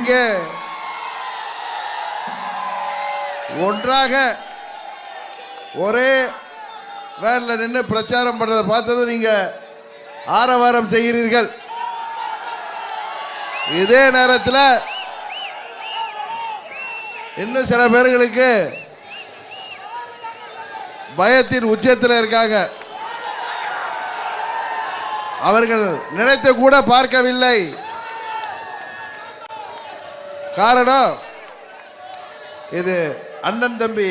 இங்கே ஒன்றாக ஒரே வேன்ல நின்று பிரச்சாரம் பண்றதை பார்த்தது நீங்க ஆரவாரம் செய்கிறீர்கள். இதே நேரத்தில் இன்னும் சில பேர்களுக்கு பயத்தின் உச்சத்தில் இருக்காங்க. அவர்கள் நினைத்து கூட பார்க்கவில்லை. காரணம், இது அண்ணன் தம்பி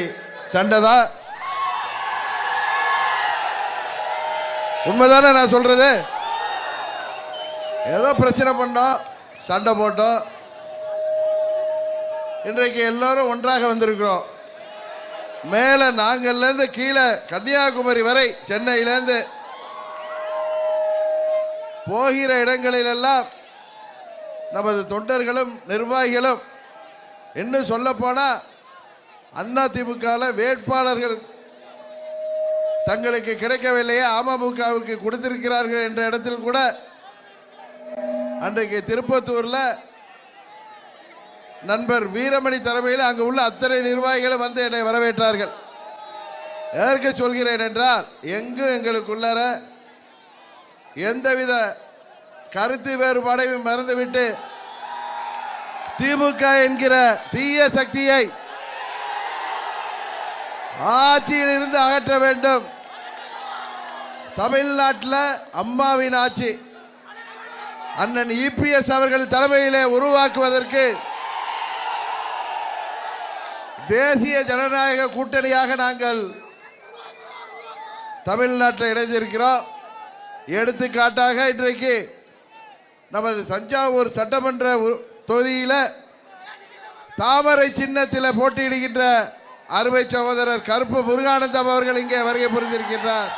சண்டைதா? உண்மைதானே நான் சொல்றது? ஏதோ பிரச்சனை பண்ணோம், சண்டை போட்டோம், இன்றைக்கு எல்லாரும் ஒன்றாக வந்திருக்கிறோம். மேலே நாங்கள்லேருந்து கீழே கன்னியாகுமரி வரை, சென்னையிலேருந்து போகிற இடங்களிலெல்லாம் நமது தொண்டர்களும் நிர்வாகிகளும், இன்னும் சொல்ல போனால் அதிமுக வேட்பாளர்கள் தங்களுக்கு கிடைக்கவில்லையே அமமுகவுக்கு கொடுத்திருக்கிறார்கள் என்ற இடத்தில் கூட அன்றைக்கு திருப்பத்தூரில் நண்பர் வீரமணி தலைமையில் அங்கு உள்ள அத்தனை நிர்வாகிகளும் வந்து என்னை வரவேற்றார்கள். எதற்கு சொல்கிறேன் என்றால், எங்கும் எங்களுக்குள்ளார எந்தவித கருத்து வேறுபாடையும் மறந்துவிட்டு திமுக என்கிற தீய சக்தியை ஆட்சியில் இருந்து அகற்ற வேண்டும். தமிழ்நாட்டில் அம்மாவின் ஆட்சி அண்ணன் இபிஎஸ் அவர்கள் தலைமையிலே உருவாக்குவதற்கு தேசிய ஜனநாயக கூட்டணியாக நாங்கள் தமிழ்நாட்டில் இணைந்திருக்கிறோம். எடுத்துக்காட்டாக இன்றைக்கு நமது தஞ்சாவூர் சட்டமன்ற தொகுதியில் தாமரை சின்னத்தில் போட்டியிடுகின்ற அருமை சகோதரர் கருப்பு முருகானந்தம் அவர்கள் இங்கே வருகை புரிந்திருக்கின்றார்.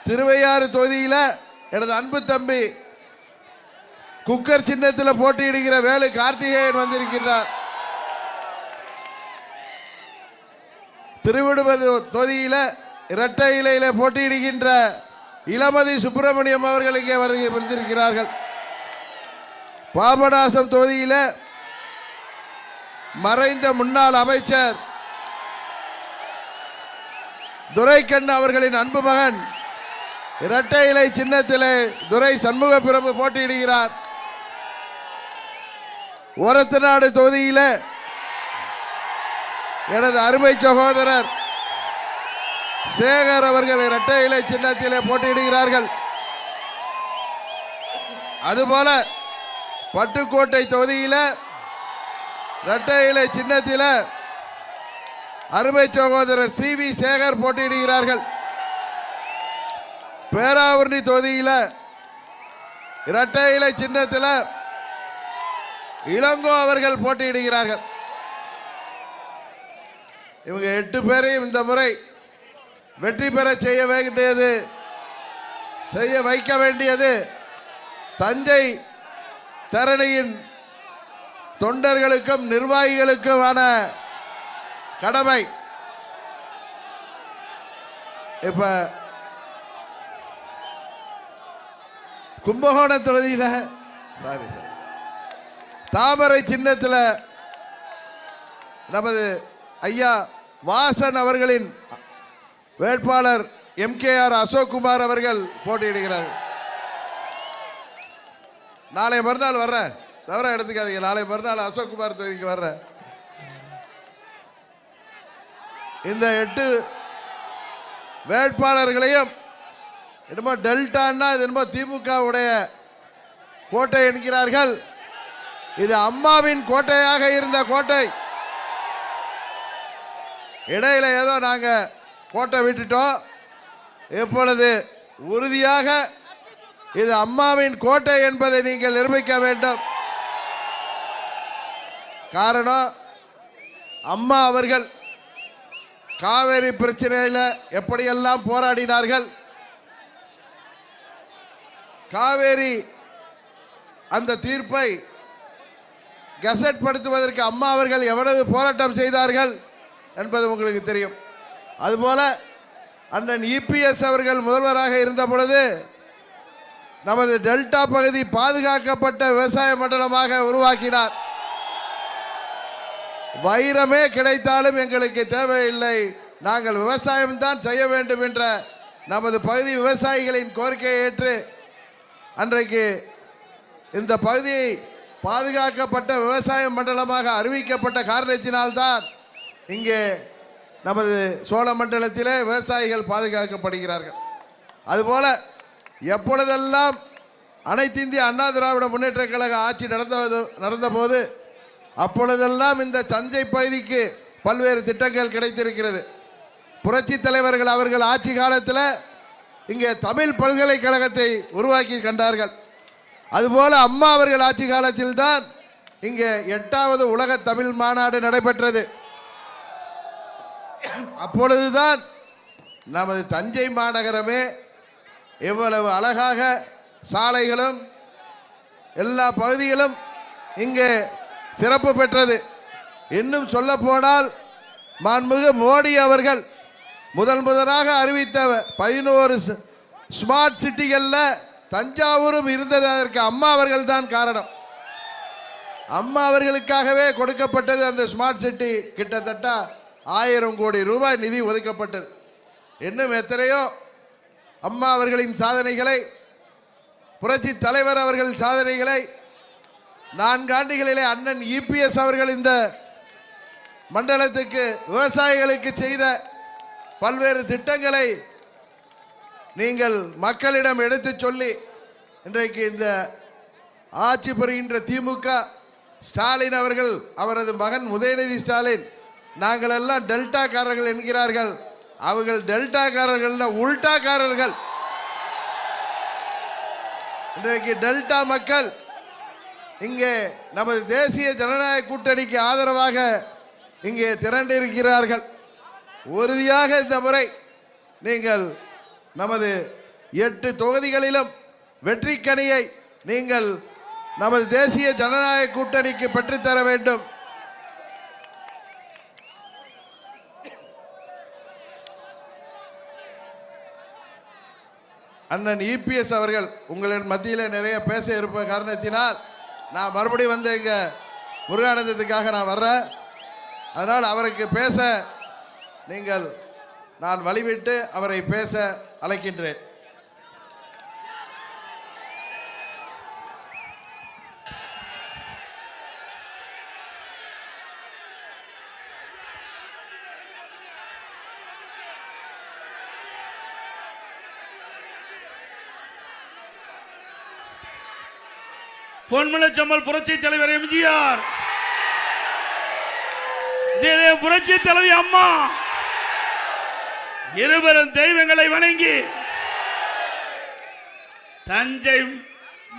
திருவையாறு தொகுதியில் எனது அன்பு தம்பி குக்கர் சின்னத்தில் போட்டியிடுகிற வேலு கார்த்திகேயன் வந்திருக்கின்றார். திருவிடுபது தொகுதியில் இரட்டை இலையில போட்டியிடுகின்ற இளமதி சுப்பிரமணியம் அவர்கள் இங்கே வருகை புரிந்திருக்கிறார்கள். பாபநாசம் தொகுதியில் மறைந்த முன்னாள் அமைச்சர் துரைக்கண்ணு அவர்களின் அன்பு மகன் இரட்டை இலை சின்னத்திலே துரை சண்முக பிரபு போட்டியிடுகிறார். ஒரத்தநாடு தொகுதியில் எனது அருமை சகோதரர் சேகர் அவர்கள் இரட்டை இலை சின்னத்திலே போட்டியிடுகிறார்கள். அதுபோல பட்டுக்கோட்டை தொகுதியில் இரட்டை இலை சின்னத்தில் அருமை சகோதரர் CV சேகர் போட்டியிடுகிறார்கள். பேராவூரணி தொகுதியில் இரட்டை இலை சின்னத்தில் இளங்கோ அவர்கள் போட்டியிடுகிறார்கள். இவங்க 8 பேரையும் இந்த முறை வெற்றி பெற செய்ய வைக்க வேண்டியது தஞ்சை தரணியின் தொண்டர்களுக்கும் நிர்வாகிகளுக்குமான கடமை. இப்ப கும்பகோணம் தொகுதியில் தாமரை சின்னத்தில் நமது ஐயா வாசன் அவர்களின் வேட்பாளர் MKR அசோக்குமார் அவர்கள் போட்டியிடுகிறார்கள். நாளை மறுநாள் வர்றேன், தவிர எடுத்துக்காதீங்க. நாளை மறுநாள் அசோக்குமார் தொகுதிக்கு வர்றேன். இந்த 8 வேட்பாளர்களையும் என்னமோ டெல்டான்னா இது என்னமோ திமுகவுடைய கோட்டை என்கிறார்கள். இது அம்மாவின் கோட்டையாக இருந்த கோட்டை. இடையில ஏதோ நாங்கள் கோட்டை விட்டுட்டோம். இப்பொழுது உறுதியாக இது அம்மாவின் கோட்டை என்பதை நீங்கள் நிரூபிக்க வேண்டும். காரணம், அம்மா அவர்கள் காவேரி பிரச்சனையில் எப்படியெல்லாம் போராடினார்கள். காவேரி அந்த தீர்ப்பை கெசட் படுத்துவதற்கு அம்மா அவர்கள் எவ்வளவு போராட்டம் செய்தார்கள் என்பது உங்களுக்கு தெரியும். அதுபோல அண்ணன் இபிஎஸ் அவர்கள் முதல்வராக இருந்த பொழுது நமது டெல்டா பகுதி பாதுகாக்கப்பட்ட விவசாய மண்டலமாக உருவாக்கினார். வைரமே கிடைத்தாலும் எங்களுக்கு தேவையில்லை, நாங்கள் விவசாயம்தான் செய்ய வேண்டும் என்ற நமது பகுதி விவசாயிகளின் கோரிக்கையை ஏற்று அன்றைக்கு இந்த பகுதியை பாதுகாக்கப்பட்ட விவசாய மண்டலமாக அறிவிக்கப்பட்ட காரணத்தினால்தான் இங்கே நமது சோழ மண்டலத்திலே விவசாயிகள் பாதுகாக்கப்படுகிறார்கள். அதுபோல எப்பொழுதெல்லாம் அனைத்து இந்திய அண்ணா திராவிட முன்னேற்ற கழக ஆட்சி நடந்தபோது அப்பொழுதெல்லாம் இந்த தஞ்சை பகுதிக்கு பல்வேறு திட்டங்கள் கிடைத்திருக்கிறது. புரட்சி தலைவர்கள் அவர்கள் ஆட்சி காலத்தில் இங்கே தமிழ் பல்கலைக்கழகத்தை உருவாக்கி கண்டார்கள். அதுபோல அம்மா அவர்கள் ஆட்சி காலத்தில் தான் இங்கே 8வது உலக தமிழ் மாநாடு நடைபெற்றது. அப்பொழுதுதான் நமது தஞ்சை மாநகரமே எவ்வளவு அழகாக சாலைகளும் எல்லா பகுதிகளும் இங்கே சிறப்பு பெற்றது. இன்னும் சொல்ல போனால் மாண்புமிகு மோடி அவர்கள் முதலாக அறிவித்த 11 ஸ்மார்ட் சிட்டிகளில் தஞ்சாவூரும் இருந்தது. அதற்கு அம்மா அவர்கள் தான் காரணம். அம்மா அவர்களுக்காகவே கொடுக்கப்பட்டது அந்த ஸ்மார்ட் சிட்டி. கிட்டத்தட்ட 1000 கோடி ரூபாய் நிதி ஒதுக்கப்பட்டது. இன்னும் எத்தனையோ அம்மா அவர்களின் சாதனைகளை, புரட்சி தலைவர் அவர்கள் சாதனைகளை 4 ஆண்டுகளிலே அண்ணன் இபிஎஸ் அவர்கள் இந்த மண்டலத்துக்கு விவசாயிகளுக்கு செய்த பல்வேறு திட்டங்களை நீங்கள் மக்களிடம் எடுத்து சொல்லி இன்றைக்கு இந்த ஆட்சி புரிகின்ற திமுக ஸ்டாலின் அவர்கள், அவரது மகன் உதயநிதி ஸ்டாலின், நாங்கள் எல்லாம் டெல்டாக்காரர்கள் என்கிறார்கள். அவர்கள் டெல்டாக்காரர்கள் உல்டாக்காரர்கள். இன்றைக்கு டெல்டா மக்கள் இங்கே நமது தேசிய ஜனநாயக கூட்டணிக்கு ஆதரவாக இங்கே திரண்டிருக்கிறார்கள். உறுதியாக இந்த முறை நீங்கள் நமது 8 தொகுதிகளிலும் வெற்றிக்கனியை நீங்கள் நமது தேசிய ஜனநாயக கூட்டணிக்கு பெற்றுத்தர வேண்டும். அண்ணன் இபிஎஸ் அவர்கள் உங்களின் மத்தியில் நிறைய பேச இருப்ப காரணத்தினால் நான் மறுபடியும் வந்து இங்க முருகானந்தத்துக்காக நான் வர்றேன். அதனால் அவருக்கு பேச நீங்கள் நான் வழிவிட்டு அவரை பேச அழைக்கின்றேன். பொன்மனச்சம்மல் புரட்சி தலைவர் எம்ஜிஆர், புரட்சி தலைவி அம்மா இருவரும் தெய்வங்களை வணங்கி தஞ்சை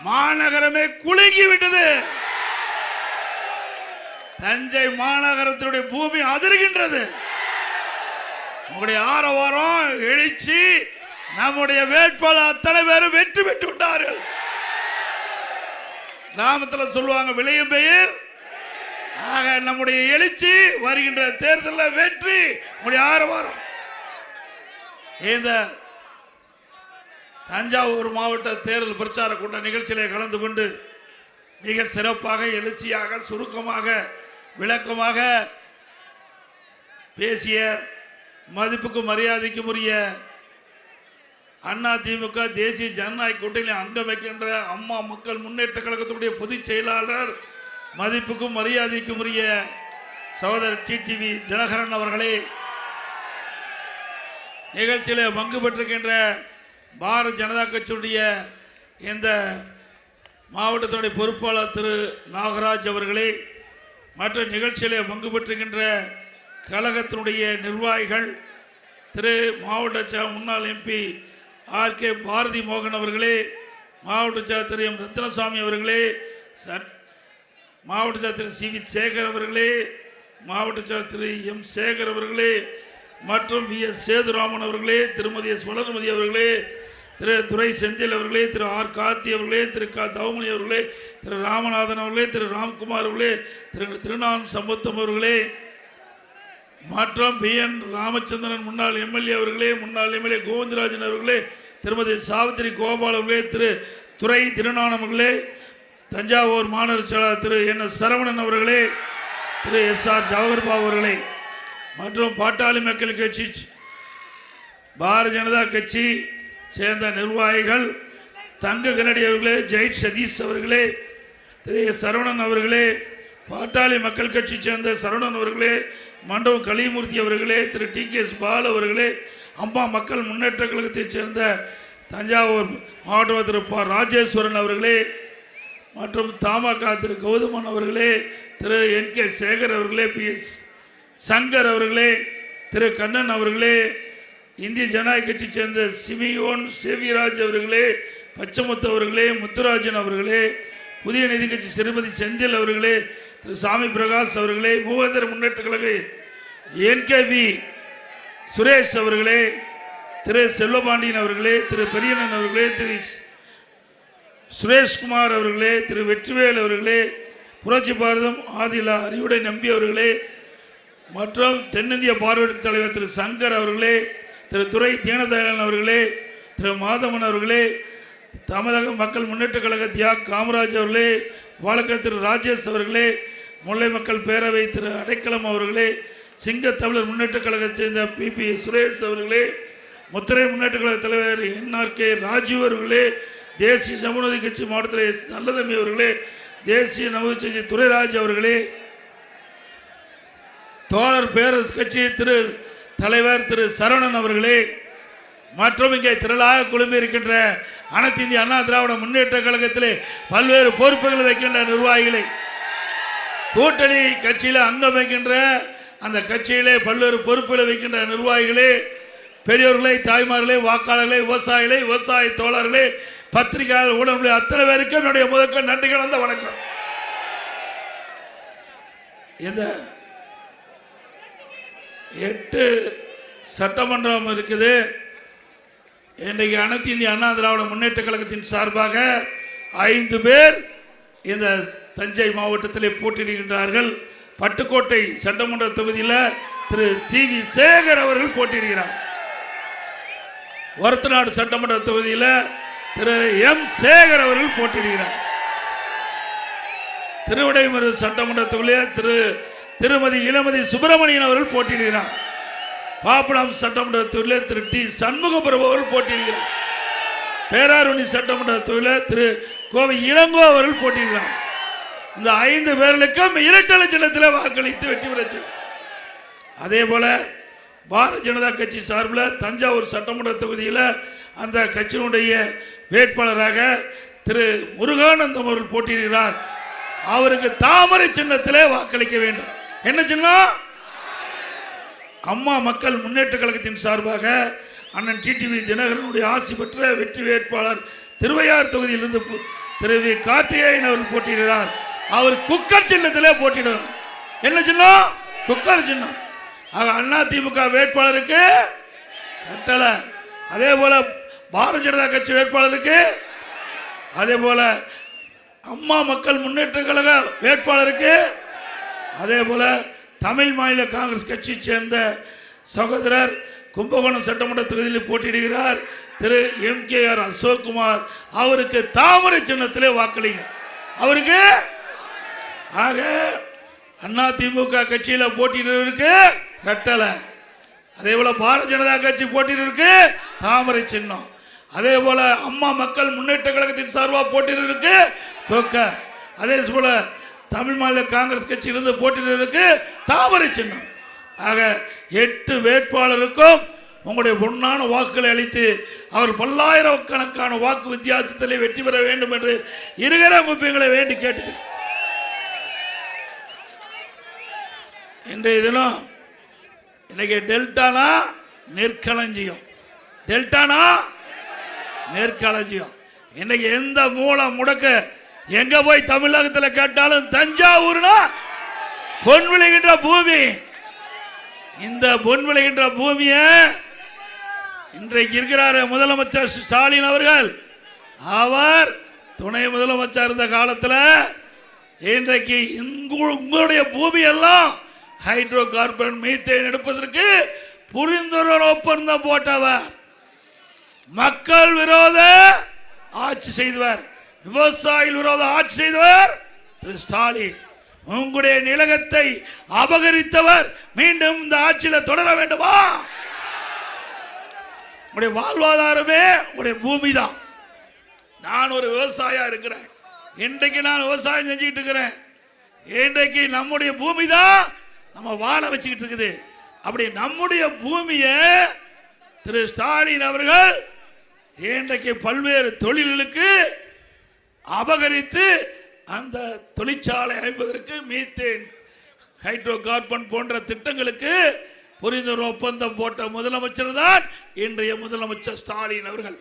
மாநகரமே குலுங்கி விட்டது. தஞ்சை மாநகரத்தினுடைய பூமி அதிர்கின்றது. உங்களுடைய ஆரவாரம் எழுச்சி, நம்முடைய வேட்பாளர் அத்தனை பேரும் வெற்றி பெற்று விட்டார்கள். கிராமத்தில் சொல்லுவாங்க விளையும் பெயர். ஆக நம்முடைய எழுச்சி வருகின்ற தேர்தலில் வெற்றி. நம்முடைய ஆரவாரம் இந்த தஞ்சாவூர் மாவட்ட தேர்தல் பிரச்சார கூட்ட நிகழ்ச்சியிலே கலந்து கொண்டு மிக சிறப்பாக, எழுச்சியாக, சுருக்கமாக, விளக்கமாக பேசிய மதிப்புக்கும் மரியாதைக்கும் உரிய அண்ணா திமுக தேசிய ஜனநாயக கூட்டணி அங்கம் வைக்கின்ற அம்மா மக்கள் முன்னேற்ற கழகத்தினுடைய பொதுச் செயலாளர், மதிப்புக்கும் மரியாதைக்கும் உரிய சகோதரர் டிடிவி தினகரன் அவர்களே, நிகழ்ச்சியில் பங்கு பெற்றிருக்கின்ற பாரதிய ஜனதா கட்சியுடைய இந்த மாவட்டத்தினுடைய பொறுப்பாளர் திரு நாகராஜ் அவர்களே, மற்ற நிகழ்ச்சியில் பங்கு பெற்றிருக்கின்ற கழகத்தினுடைய நிர்வாகிகள், திரு மாவட்ட முன்னாள் எம்பி ஆர்.கே. பாரதி மோகன் அவர்களே, மாவட்ட செயலர் திரு எம். ரத்னசாமி அவர்களே, மாவட்ட செயலர் திரு சி.வி. சேகர் அவர்களே, மாவட்ட செயலர் திரு எம். சேகர் அவர்களே, மற்றும் வி.எஸ். சேதுராமன் அவர்களே, திருமதி எஸ். வளர்மதி அவர்களே, திரு துரை செந்தில் அவர்களே, திரு ஆர். கார்த்தி அவர்களே, திரு க. தவமணி அவர்களே, திரு ராமநாதன் அவர்களே, திரு ராம்குமார் அவர்களே, திரு திருநான் சம்பத்தம் அவர்களே, மற்றும் பி.என். ராமச்சந்திரன் முன்னாள் எம்எல்ஏ அவர்களே, முன்னாள் எம்எல்ஏ கோவிந்தராஜன் அவர்களே, திருமதி சாவித்திரி கோபால் அவர்களே, திரு துரை திருநானம் அவர்களே, தஞ்சாவூர் மாநகர செயலாளர் திரு என் சரவணன் அவர்களே, திரு SR ஜவஹர் பாபு அவர்களே, மற்றும் பாட்டாளி மக்கள் கட்சி பாரதிய ஜனதா கட்சி சேர்ந்த நிர்வாகிகள், தங்க கனடி அவர்களே, ஜெயிட் சதீஷ் அவர்களே, திரு சரவணன் அவர்களே, பாட்டாளி மக்கள் கட்சி சேர்ந்த சரவணன் அவர்களே, மண்டபம் கலிமூர்த்தி அவர்களே, திரு TKS பால் அவர்களே, அம்மா மக்கள் முன்னேற்ற கழகத்தைச் சேர்ந்த தஞ்சாவூர் மாவட்ட திரு ராஜேஸ்வரன் அவர்களே, மற்றும் தமாக திரு கௌதமன் அவர்களே, திரு NK சேகர் அவர்களே, PS சங்கர் அவர்களே, திரு கண்ணன் அவர்களே, இந்திய ஜனநாயக கட்சி சேர்ந்த சிமியோன் சேவிராஜ் அவர்களே, பச்சமுத்து அவர்களே, முத்துராஜன் அவர்களே, புதிய நீதி கட்சி திருமதி செந்தில் அவர்களே, திரு சாமி பிரகாஷ் அவர்களே, மூவேந்தர் முன்னேற்ற கழக NKV சுரேஷ் அவர்களே, திரு செல்வபாண்டியன் அவர்களே, திரு பெரியண்ணன் அவர்களே, திரு சுரேஷ்குமார் அவர்களே, திரு வெற்றிவேல் அவர்களே, புரட்சி பாரதம் ஆதிலா அறிவுடை நம்பி அவர்களே, மற்றும் தென்னிந்திய பார்வையாளர் தலைவர் திரு சங்கர் அவர்களே, திரு துரை தீனதயாளன் அவர்களே, திரு மாதவன் அவர்களே, தமிழக மக்கள் முன்னேற்ற கழக தியாக் காமராஜ் அவர்களே, வாழக்கர் திரு ராஜேஷ் அவர்களே, முல்லை மக்கள் பேரவை திரு அடைக்கலம் அவர்களே, சிங்க தமிழர் முன்னேற்ற கழகத்தை சேர்ந்த PP சுரேஷ் அவர்களே, முத்திரை முன்னேற்ற கழக தலைவர் NRK ராஜீவ் அவர்களே, தேசிய சமூக கட்சி மாவட்டத்தில் நல்லதம்பி அவர்களே, தேசிய நமது கட்சி துரைராஜ் அவர்களே, தோழர் பேரரசு கட்சி திரு தலைவர் திரு சரவணன் அவர்களே, மற்றும் இங்கே திரளாக குழுமி இருக்கின்ற அனைத்து இந்திய அண்ணா திராவிட முன்னேற்ற கழகத்திலே பல்வேறு பொறுப்புகளை வைக்கின்ற நிர்வாகிகளை, கூட்டணி கட்சியில் அங்கம் வைக்கின்ற அந்த கட்சியிலே பல்வேறு பொறுப்புகளை வைக்கின்ற நிர்வாகிகளே, பெரியோர்களே, தாய்மார்களே, வாக்காளர்களே, விவசாயிகளே, விவசாய தோழர்களே, பத்திரிகையாளர், ஊடகங்களே, அத்தனை பேருக்கும் என்னுடைய முதற்க நன்றி கலந்த வணக்கம். இந்த 8 சட்டமன்றம் இருக்குது. இன்றைக்கு அனைத்து இந்திய அண்ணா திராவிட முன்னேற்ற கழகத்தின் சார்பாக 5 பேர் இந்த தஞ்சை மாவட்டத்தில் போட்டியிடுகின்றார்கள். பட்டுக்கோட்டை சட்டமன்ற தொகுதியில் திரு CV சேகர் அவர்கள் போட்டியிடுகிறார். ஒரத்தநாடு சட்டமன்ற தொகுதியில் திரு M சேகர் அவர்கள் போட்டியிடுகிறார். திருவிடைமருது சட்டமன்ற தொகுதியில் திருமதி இளமதி சுப்பிரமணியன் அவர்கள் போட்டியிடுகிறார். பாப்பனம் சட்டமன்ற தொகுதியில் திரு T சண்முகபிரபு அவர்கள் போட்டியிடுகிறார். பேராரூரணி சட்டமன்ற தொகுதியில் திரு கோவை இளங்கோ அவர்கள் போட்டியிடுகிறார். இந்த 5 பேர்களுக்கும் இரட்டை சின்னத்தில் வாக்களித்து வெற்றி பெற்று, அதே போல பாரதிய ஜனதா கட்சி சார்பில் தஞ்சாவூர் சட்டமன்ற தொகுதியில் அந்த கட்சியினுடைய வேட்பாளராக திரு முருகானந்தம் அவர்கள் போட்டியிடுகிறார். அவருக்கு தாமரை சின்னத்திலே வாக்களிக்க வேண்டும். என்ன சின்னம்? அம்மா மக்கள் முன்னேற்ற கழகத்தின் சார்பாக அண்ணன் TTV தினகரனுடைய ஆசி பெற்ற வெற்றி வேட்பாளர் திருவையார் தொகுதியிலிருந்து திரு V கார்த்திகேயன் அவர்கள் போட்டியிடுகிறார். அவர் குக்கர் சின்னத்திலே போட்டியிடுவார். என்ன சின்னம்? குக்கர் சின்னம். ஆக அதிமுக வேட்பாளருக்கு கட்டளை, அதே போல பாரதிய ஜனதா கட்சி வேட்பாளருக்கு, அதே போல அம்மா மக்கள் முன்னேற்ற கழக வேட்பாளருக்கு, அதே போல தமிழ் மாநில காங்கிரஸ் கட்சியை சேர்ந்த சகோதரர் கும்பகோணம் சட்டமன்ற தொகுதியில் போட்டியிடுகிறார் திரு MKR அசோக்குமார். அவருக்கு தாமரை சின்னத்திலே வாக்களிங்க. அவருக்கு ஆக அதிமுக கட்சியில் போட்டியிடுவதற்கு கட்டளை, அதே போல பாரதிய ஜனதா கட்சி போட்டியிடுவதற்கு தாமரை சின்னம், அதே போல அம்மா மக்கள் முன்னேற்ற கழகத்தின் சார்பாக போட்டியிடுவதற்கு குக்கர், அதே போல தமிழ் மாநில காங்கிரஸ் கட்சியிலிருந்து போட்டியிடுவதற்கு தாமரை சின்னம். ஆக 8 வேட்பாளருக்கும் உங்களுடைய பொன்னான வாக்குகளை அளித்து அவர் பல்லாயிரக்கணக்கான வாக்கு வித்தியாசத்திலே வெற்றி பெற வேண்டும் என்று இருகர முப்பியங்களை வேண்டி கேட்டுக்கிறேன். இன்றைய தினம் இன்னைக்கு டெல்டானா நெற்களஞ்சியம், டெல்டானா நெற்களஞ்சியம். இன்னைக்கு எந்த மூல முடக்க எங்க போய் தமிழகத்தில் கேட்டாலும் தஞ்சாவூர்னா பொன் விளைகின்ற பூமி. இந்த பொன் விளைகின்ற பூமியை இன்றைக்கு இருக்கிறார் முதலமைச்சர் ஸ்டாலின் அவர்கள். அவர் துணை முதலமைச்சர் இருந்த காலத்தில் இன்றைக்கு உங்களுடைய பூமி எல்லாம் ஹைட்ரோ கார்பன் மீத்தேன் எடுப்பதற்கு புரிந்துணர்வு ஒப்பந்தம் போட்டவர், மக்கள் விரோத ஆட்சி செய்தவர். விவசாயிகள் விரோத ஆட்சி செய்தவர் திரு ஸ்டாலின். உங்களுடைய நிலத்தை அபகரித்தவர் மீண்டும் இந்த ஆட்சியில் தொடர வேண்டுமா? உங்களுடைய வாழ்வாதாரமே உங்களுடைய பூமி தான். நான் ஒரு விவசாயியா இருக்கிறேன். இன்றைக்கு நான் விவசாயம் செஞ்சுக்கிட்டு இருக்கிறேன். இன்றைக்கு நம்முடைய பூமி தான் நம்ம வாழ வச்சுக்கிட்டு இருக்குது. அப்படி நம்முடைய பூமியை திரு ஸ்டாலின் அவர்கள் இன்றைக்கு பல்வேறு தொழில்களுக்கு அபகரித்து அந்த தொழிற்சாலை அமைப்பதற்கு மீத்தேன் ஹைட்ரோ கார்பன் போன்ற திட்டங்களுக்கு புரிந்துணர்வு ஒப்பந்தம் போட்ட முதலமைச்சர் தான் இன்றைய முதலமைச்சர் ஸ்டாலின் அவர்கள்.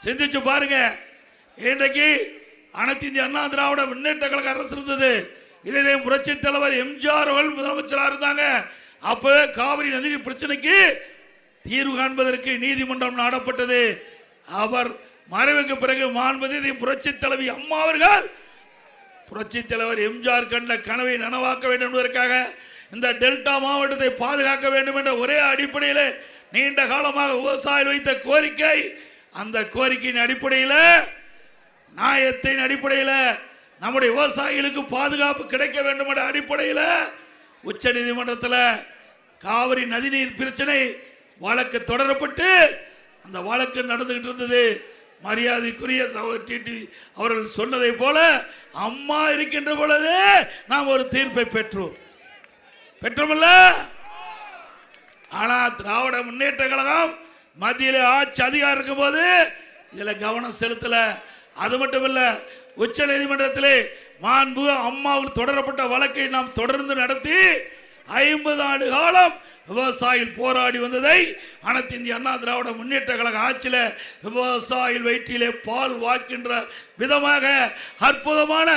சிந்திச்சு பாருங்க. இன்றைக்கு அனைத்து இந்திய அண்ணா திராவிட முன்னேற்ற கழக அரசு இருந்தது. இதே புரட்சி தலைவர் எம்ஜிஆர் அவர்கள் முதலமைச்சராக இருந்தாங்க. அப்பவே காவிரி நதிநீர் பிரச்சனைக்கு தீர்வு காண்பதற்கு நீதிமன்றம் நாடப்பட்டது. அவர் மறைவுக்கு பிறகு மாண்புமிகு புரட்சி தலைவி அம்மா அவர்கள் புரட்சி தலைவர் எம்ஜிஆர் கண்ட கனவை நனவாக்க வேண்டும் என்பதற்காக இந்த டெல்டா மாவட்டத்தை பாதுகாக்க வேண்டும் என்ற ஒரே அடிப்படையில் நீண்ட காலமாக விவசாயிகள் வைத்த கோரிக்கை, அந்த கோரிக்கையின் அடிப்படையில் நியாயத்தின் அடிப்படையில் நம்முடைய விவசாயிகளுக்கு பாதுகாப்பு கிடைக்க வேண்டும் என்ற அடிப்படையில் உச்ச நீதிமன்றத்தில் காவிரி நதிநீர் பிரச்சனை வழக்கு தொடரப்பட்டு அந்த வழக்கு நடந்துகிட்டு இருந்தது. மரியாதைக்குரிய சகோதரி அவர்கள் சொன்னதை போல அம்மா இருக்கின்ற பொழுது நாம் ஒரு தீர்ப்பை பெற்றோமல்ல. ஆனா திராவிட முன்னேற்ற கழகம் மத்தியிலே ஆட்சி அதிகாரம் இருக்கும் போது இதுல கவனம் செலுத்தல. அது மட்டும் இல்ல, உச்ச நீதிமன்றத்திலே மாண்பு அம்மாவில் தொடரப்பட்ட வழக்கை நாம் தொடர்ந்து நடத்தி 50 ஆண்டு காலம் விவசாயிகள் போராடி வந்ததை அனைத்து இந்திய அண்ணா திராவிட முன்னேற்ற கழக ஆட்சியில் விவசாயிகள் வயிற்றிலே பால் வாக்கின்ற விதமாக அற்புதமான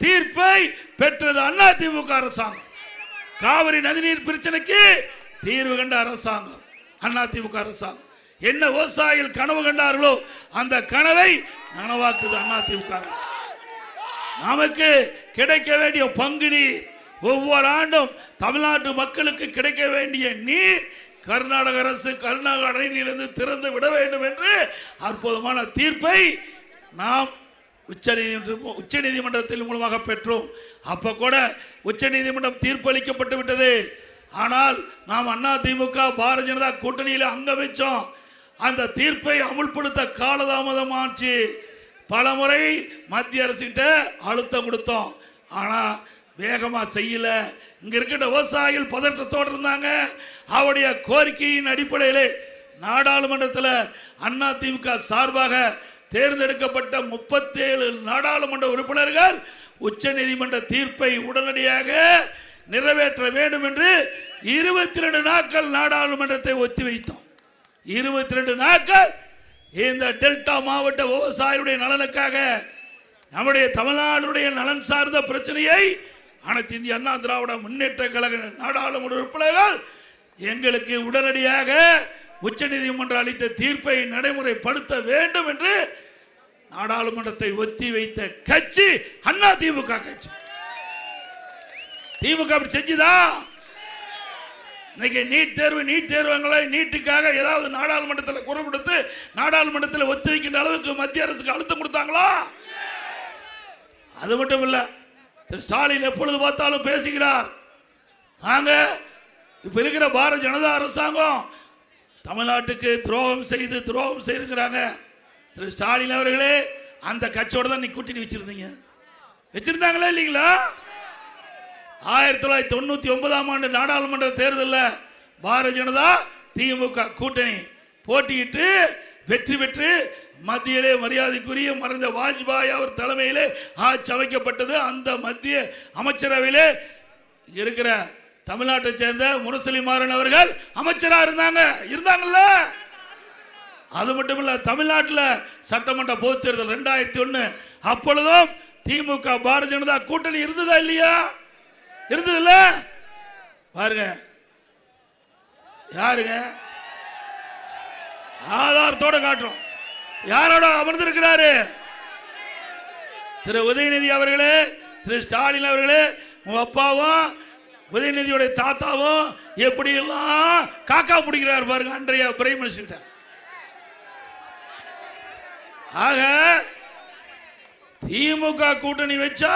தீர்ப்பை பெற்றது அதிமுக அரசாங்கம். காவிரி நதிநீர் பிரச்சனைக்கு தீர்வு கண்ட அரசாங்கம் அதிமுக அரசாங்கம். என்ன விவசாயிகள் கனவு கண்டார்களோ அந்த கனவை நனவாக்குது அதிமுக அரசு. நமக்கு கிடைக்க வேண்டிய பங்கு நீர், ஒவ்வொரு ஆண்டும் தமிழ்நாட்டு மக்களுக்கு கிடைக்க வேண்டிய நீர் கர்நாடக அரசு கர்நாடக அணையிலிருந்து திறந்து விட வேண்டும் என்று அற்புதமான தீர்ப்பை நாம் உச்ச நீதிமன்றத்தின் மூலமாக பெற்றோம். அப்ப கூட உச்ச நீதிமன்றம் தீர்ப்பு அளிக்கப்பட்டு விட்டது. ஆனால் நாம் அதிமுக பாரதிய ஜனதா கூட்டணியில் அங்க வச்சோம். அந்த தீர்ப்பை அமுல்படுத்த காலதாமதமாச்சு. பல முறை மத்திய அரசுகிட்ட அழுத்தம் கொடுத்தோம். ஆனா வேகமா செய்யல. இங்க இருக்கின்ற விவசாயிகள் பதற்றத்தோடு இருந்தாங்க. அவருடைய கோரிக்கையின் அடிப்படையில் நாடாளுமன்றத்தில் அதிமுக சார்பாக தேர்ந்தெடுக்கப்பட்ட 37 நாடாளுமன்ற உறுப்பினர்கள் உச்ச நீதிமன்ற தீர்ப்பை உடனடியாக நிறைவேற்ற வேண்டும் என்று 22 நாட்கள் நாடாளுமன்றத்தை ஒத்திவைத்தோம். 22 நாட்கள் இந்த டெல்டா மாவட்ட விவசாயிகளுடைய நலனுக்காக, நம்முடைய தமிழ்நாடுடைய நலன் சார்ந்த பிரச்சனையை அனைத்து இந்திய அண்ணா திராவிட முன்னேற்ற கழக நாடாளுமன்ற உறுப்பினர்கள் எங்களுக்கு உடனடியாக உச்ச நீதிமன்றம் அளித்த தீர்ப்பை நடைமுறைப்படுத்த வேண்டும் என்று நாடாளுமன்றத்தை ஒத்தி வைத்த கட்சி அதிமுக கட்சி. திமுக அப்படி செஞ்சுதா? இன்னைக்கு நீட் தேர்வுங்களை நீட்டுக்காக ஏதாவது நாடாளுமன்றத்தில் குரல் கொடுத்து நாடாளுமன்றத்தில் ஒத்தி வைக்கின்ற அளவுக்கு மத்திய அரசுக்கு அழுத்தம் கொடுத்தாங்களா? அது மட்டும் இல்ல, திரு ஸ்டாலின் எப்பொழுது பார்த்தாலும் பேசுகிறார். நாங்க இப்ப இருக்கிற பாரதிய ஜனதா அரசாங்கம் தமிழ்நாட்டுக்கு துரோகம் செய்திருக்கிறாங்க. திரு ஸ்டாலின் அவர்களே அந்த கட்சியோட தான் நீ கூட்டணி வச்சிருந்தாங்களா இல்லீங்களா? 1999ஆம் ஆண்டு நாடாளுமன்ற தேர்தலில் பாரதிய ஜனதா திமுக கூட்டணி போட்டியிட்டு வெற்றி பெற்று மத்தியிலே மரியாதைக்குரிய மறைந்த வாஜ்பாய் அவர் தலைமையிலே ஆட்சி அமைக்கப்பட்டது. அந்த மத்திய அமைச்சரவையிலே இருக்கிற தமிழ்நாட்டை சேர்ந்த முரசொலி மாறன் அவர்கள் அமைச்சராக இருந்தாங்கல்ல. அது மட்டும் இல்ல, தமிழ்நாட்டில் சட்டமன்ற பொதுத் தேர்தல் 2001 அப்பொழுதும் திமுக பாரதிய ஜனதா கூட்டணி இருந்ததா இல்லையா? இருந்ததுல்ல. பாருங்க, யாருங்க ஆதாரத்தோட காட்டுறோம். யாரோட அமர்ந்திருக்கிறாரு? திரு உதயநிதி அவர்களே, திரு ஸ்டாலின் அவர்களே, உங்க அப்பாவும் உதயநிதியோட தாத்தாவும் எப்படி எல்லாம் காக்கா பிடிக்கிறார் பாருங்க அன்றைய பிரைம் மினிஸ்டர். ஆக திமுக கூட்டணி வச்சா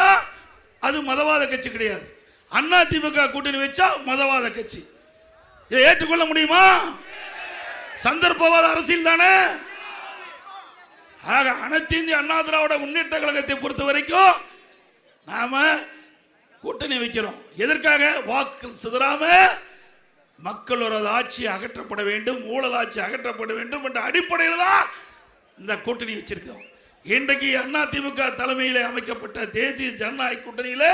அது மதவாத கட்சி கிடையாது, அண்ணா திமுக கூட்டணி வச்சா மதவாத கட்சி. இதை ஏற்றுக்கொள்ள முடியுமா? சந்தர்ப்பவாத அரசியல் தானே. ஆக அனைத்து இந்திய அண்ணா திராவிட முன்னேற்ற கழகத்தை பொறுத்த வரைக்கும் நாம கூட்டணி வைக்கிறோம். எதற்காக? வாக்கு சிதறாம மக்களோட ஆட்சி அகற்றப்பட வேண்டும், ஊழல் ஆட்சி அகற்றப்பட வேண்டும் என்ற அடிப்படையில் தான் இந்த கூட்டணி வச்சிருக்கோம். இன்றைக்கு அண்ணா திமுக தலைமையில் அமைக்கப்பட்ட தேசிய ஜனநாயக கூட்டணியில்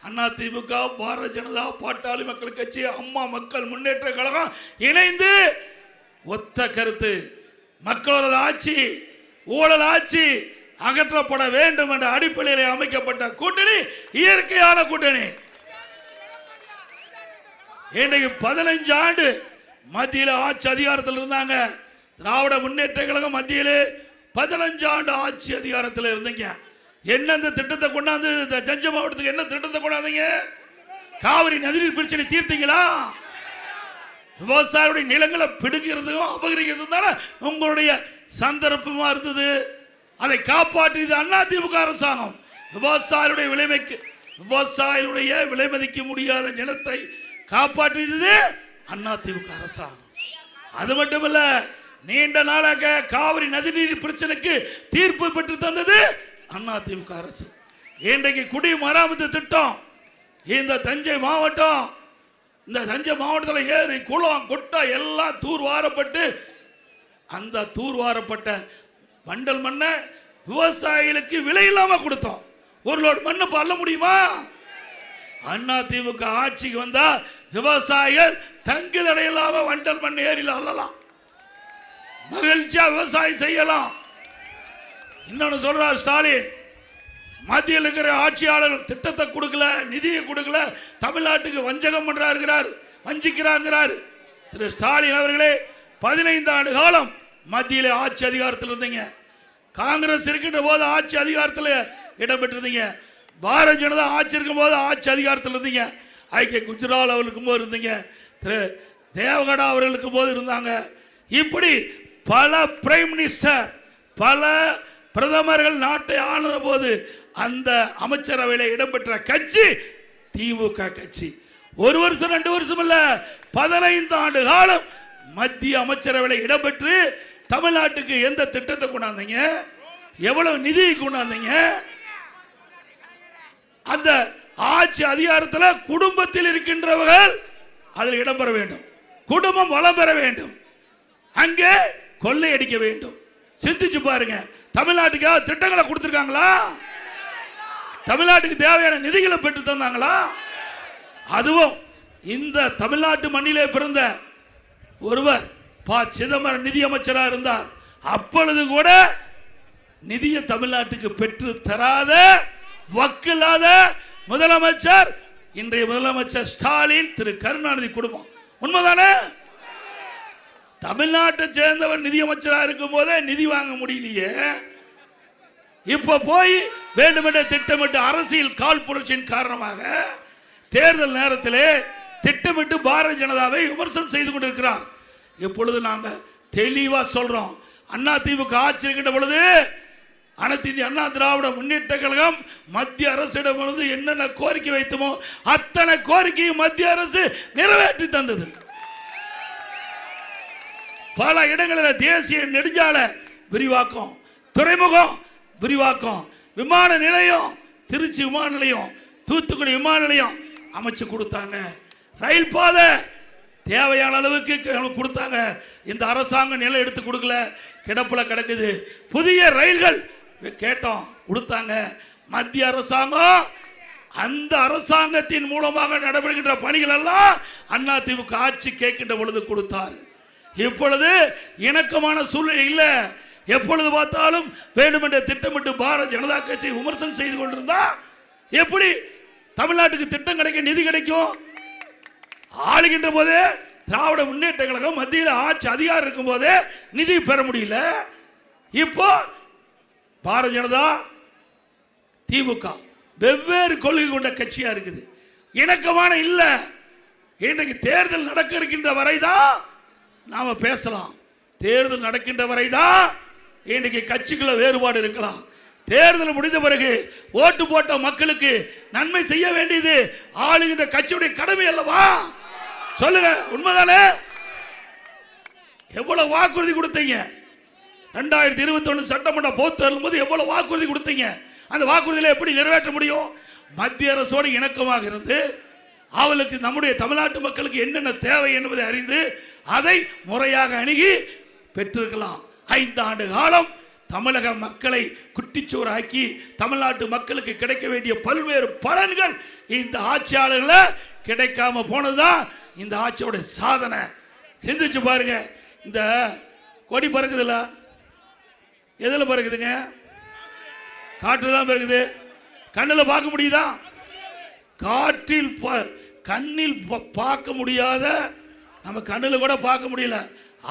அண்ணா திமுக, பாரதிய ஜனதா, பாட்டாளி மக்கள் கட்சி, அம்மா மக்கள் முன்னேற்ற கழகம் இணைந்து ஒத்த கருத்து, மக்களோட ஆட்சி ஊழல் ஆட்சி அகற்றப்பட வேண்டும் என்ற அடிப்படையில் அமைக்கப்பட்ட கூட்டணி இயற்கையான கூட்டணி. இன்றைக்கு 15 ஆண்டு மத்தியில் ஆட்சி அதிகாரத்தில் இருந்தாங்க. திராவிட முன்னேற்ற கழகம் மத்தியில் 15 ஆண்டு ஆட்சி அதிகாரத்தில் இருந்தீங்க. என்ன இந்த திட்டத்தை கொண்டாந்து தஞ்சை மாவட்டத்துக்கு என்ன திட்டத்தை கொண்டாந்தீங்க? காவிரி நதிநீர் பிரச்சனை தீர்த்தீங்களா? விவசாயிகளுடைய நிலங்களை பிடுங்கிறதும் அபகரிக்கிறதும் தானே உங்களுடைய சந்தர்ப்பமா இருந்தது. அதை காப்பாற்றியது அண்ணா திமுக அரசாங்கம். விவசாயிகளுடைய விலை மதிக்க முடியாத நிலத்தை காப்பாற்றியது அண்ணா திமுக அரசாங்கம். அது மட்டுமல்ல, நீண்ட நாளாக காவிரி நதிநீர் பிரச்சனைக்கு தீர்ப்பு பெற்று தந்தது அண்ணா திமுக அரசு. இன்றைக்கு குடிமராமத்து திட்டம் இந்த தஞ்சை மாவட்டத்தில் ஏரி குளம் குட்டை எல்லாம் தூர்வாரப்பட்டு அந்த தூர்வாரப்பட்ட மண்டல் மண்ணை விவசாயிகளுக்கு விலை இல்லாம கொடுத்தோம். ஒரு லோடு மண்ணு அள்ள முடியுமா? அண்ணா திமுக ஆட்சிக்கு வந்தா விவசாயிகள் தங்கு தடையில்லாம வண்டல் மண் ஏரியில் அள்ளலாம், மகிழ்ச்சியா விவசாயம் செய்யலாம். இன்னொன்னு சொல்றார் ஸ்டாலின், மத்தியில் இருக்கிற ஆட்சியாளர்கள் திட்டத்தை கொடுக்கல, நிதியை கொடுக்கல, தமிழ்நாட்டுக்கு வஞ்சகம் பண்றார், வஞ்சிக்கிறார். திரு ஸ்டாலின் அவர்களே, 15 ஆண்டு காலம் மத்தியில் ஆட்சி அதிகாரத்தில் இருந்தீங்க. காங்கிரஸ் இருக்கின்ற போது ஆட்சி அதிகாரத்தில் இடம்பெற்றிருந்தீங்க. பாரதிய ஜனதா ஆட்சி இருக்கும் போது ஆட்சி அதிகாரத்தில் இருந்தீங்க. ஐக்கிய குஜரால் அவர்களுக்கும் போது இருந்தீங்க, திரு தேவகடா அவர்களுக்கும் போது இருந்தாங்க. இப்படி பல பிரைம் மினிஸ்டர், பல பிரதமர்கள் நாட்டை ஆளுத போது அந்த அமைச்சரவையில் இடம்பெற்ற கட்சி திமுக கட்சி. 1 வருஷம் 2 வருஷம் இல்ல, 15 ஆண்டு காலம் மத்திய அமைச்சரவையில் இடம்பெற்று தமிழ்நாட்டுக்கு எந்த திட்டத்தை கொண்டாந்தீங்க? எவ்வளவு நிதி கொண்டாந்தீங்க? அந்த ஆட்சி அதிகாரத்தில் குடும்பத்தில் இருக்கின்றவர்கள் அதில் இடம்பெற வேண்டும், குடும்பம் வளம் பெற வேண்டும், அங்கே கொள்ளையடிக்க வேண்டும். சிந்திச்சு பாருங்க, தமிழ்நாட்டுக்காக திட்டங்களை கொடுத்திருக்காங்களா? தமிழ்நாட்டுக்கு தேவையான நிதிகளை பெற்று தந்தாங்களா? அதுவும் இந்த தமிழ்நாட்டு மண்ணிலே பிறந்த ஒருவர் ப. சிதம்பரம் நிதி அமைச்சராக இருந்தார். அப்பொழுது கூட நிதியை தமிழ்நாட்டுக்கு பெற்று தராத வக்கில்லாத முதலமைச்சர் இன்றைய முதலமைச்சர் ஸ்டாலின், திரு கருணாநிதி குடும்பம். உண்மைதானே? தமிழ்நாட்டை சேர்ந்தவர் நிதியமைச்சராக இருக்கும் போதே நிதி வாங்க முடியலையே, இப்ப போய் வேண்டுமென்ற திட்டமிட்டு அரசியல் கால் புரட்சியின் காரணமாக தேர்தல் நேரத்தில் திட்டமிட்டு பாரதிய ஜனதாவை விமர்சனம் செய்து கொண்டிருக்கிறார். இப்பொழுது நாங்க தெளிவா சொல்றோம், அண்ணா திமுக ஆட்சி இருக்கின்ற பொழுது அனைத்து இந்திய அண்ணா திராவிட முன்னேற்ற கழகம் மத்திய அரசிடமிருந்து என்னென்ன கோரிக்கை வைத்தமோ அத்தனை கோரிக்கையும் மத்திய அரசு நிறைவேற்றி தந்தது. பல இடங்களில் தேசிய நெடுஞ்சாலை விரிவாக்கம், துறைமுகம் விரிவாக்கம், விமான நிலையம், திருச்சி விமான நிலையம், தூத்துக்குடி விமான நிலையம் அமைச்சு கொடுத்தாங்க. ரயில் பாதை தேவையான அளவுக்கு கொடுத்தாங்க. இந்த அரசாங்கம் நிலம் எடுத்து கொடுக்கல, கிடப்புல கிடக்குது. புதிய ரயில்கள் கேட்டோம், கொடுத்தாங்க. மத்திய அரசாங்கம் அந்த அரசாங்கத்தின் மூலமாக நடைபெறுகின்ற பணிகள் எல்லாம் அண்ணா திமுக ஆட்சி கேட்கின்ற பொழுது கொடுத்தார். இப்பொழுது இணக்கமான சூழ்நிலை இல்லை. எப்பொழுது பார்த்தாலும் வேண்டுமென்ற திட்டமிட்டு பாரதிய ஜனதா கட்சி விமர்சனம் செய்து கொண்டிருந்தா எப்படி தமிழ்நாட்டுக்கு திட்டம் கிடைக்கும், நிதி கிடைக்கும்? ஆளுகின்ற போதே திராவிட முன்னேற்ற கழகம் மத்தியில் ஆட்சி அதிகாரம் இருக்கும் போதே நிதி பெற முடியல. இப்போ பாரதிய ஜனதா திமுக வெவ்வேறு கொள்கை கொண்ட கட்சியா இருக்குது, இணக்கமான இல்ல. இன்றைக்கு தேர்தல் நடக்க இருக்கின்ற வரைதான் நாம பேசலாம். தேர்தல் நடக்கின்ற வரைதான் இன்றைக்கு கட்சிக்குள்ள வேறுபாடு இருக்கலாம். தேர்தல் முடிந்த பிறகு ஓட்டு போட்ட மக்களுக்கு நன்மை செய்ய வேண்டியது ஆளுகின்ற கட்சியுடைய கடமை அல்லவா? சொல்லுங்க, உண்மைதானே? எவ்வளவு வாக்குறுதி கொடுத்தீங்க? 2021 சட்டமன்ற பொதுத் தேர்தல் போது எவ்வளவு வாக்குறுதி கொடுத்தீங்க? அந்த வாக்குறுதிகளை எப்படி நிறைவேற்ற முடியும்? மத்திய அரசோடு இணக்கமாக இருந்து அவளுக்கு நம்முடைய தமிழ்நாட்டு மக்களுக்கு என்னென்ன தேவை என்பதை அறிந்து அதை முறையாக அணுகி பெற்றிருக்கலாம். 5 ஆண்டு காலம் தமிழக மக்களை குட்டிச்சோறாக்கி தமிழ்நாட்டு மக்களுக்கு கிடைக்க வேண்டிய பல்வேறு பலன்கள் இந்த ஆட்சியாளர்களை கிடைக்காம போனதுதான் இந்த ஆட்சியோட சாதனை. சிந்திச்சு பாருங்க. இந்த கொடி பறக்குதுல்ல, எதுல பறக்குதுங்க? காற்றுல தான் பறக்குது. கண்ணில் பார்க்க முடியுதா? காற்றில் கண்ணில் பார்க்க முடியாத, நம்ம கண்ணில் கூட பார்க்க முடியல,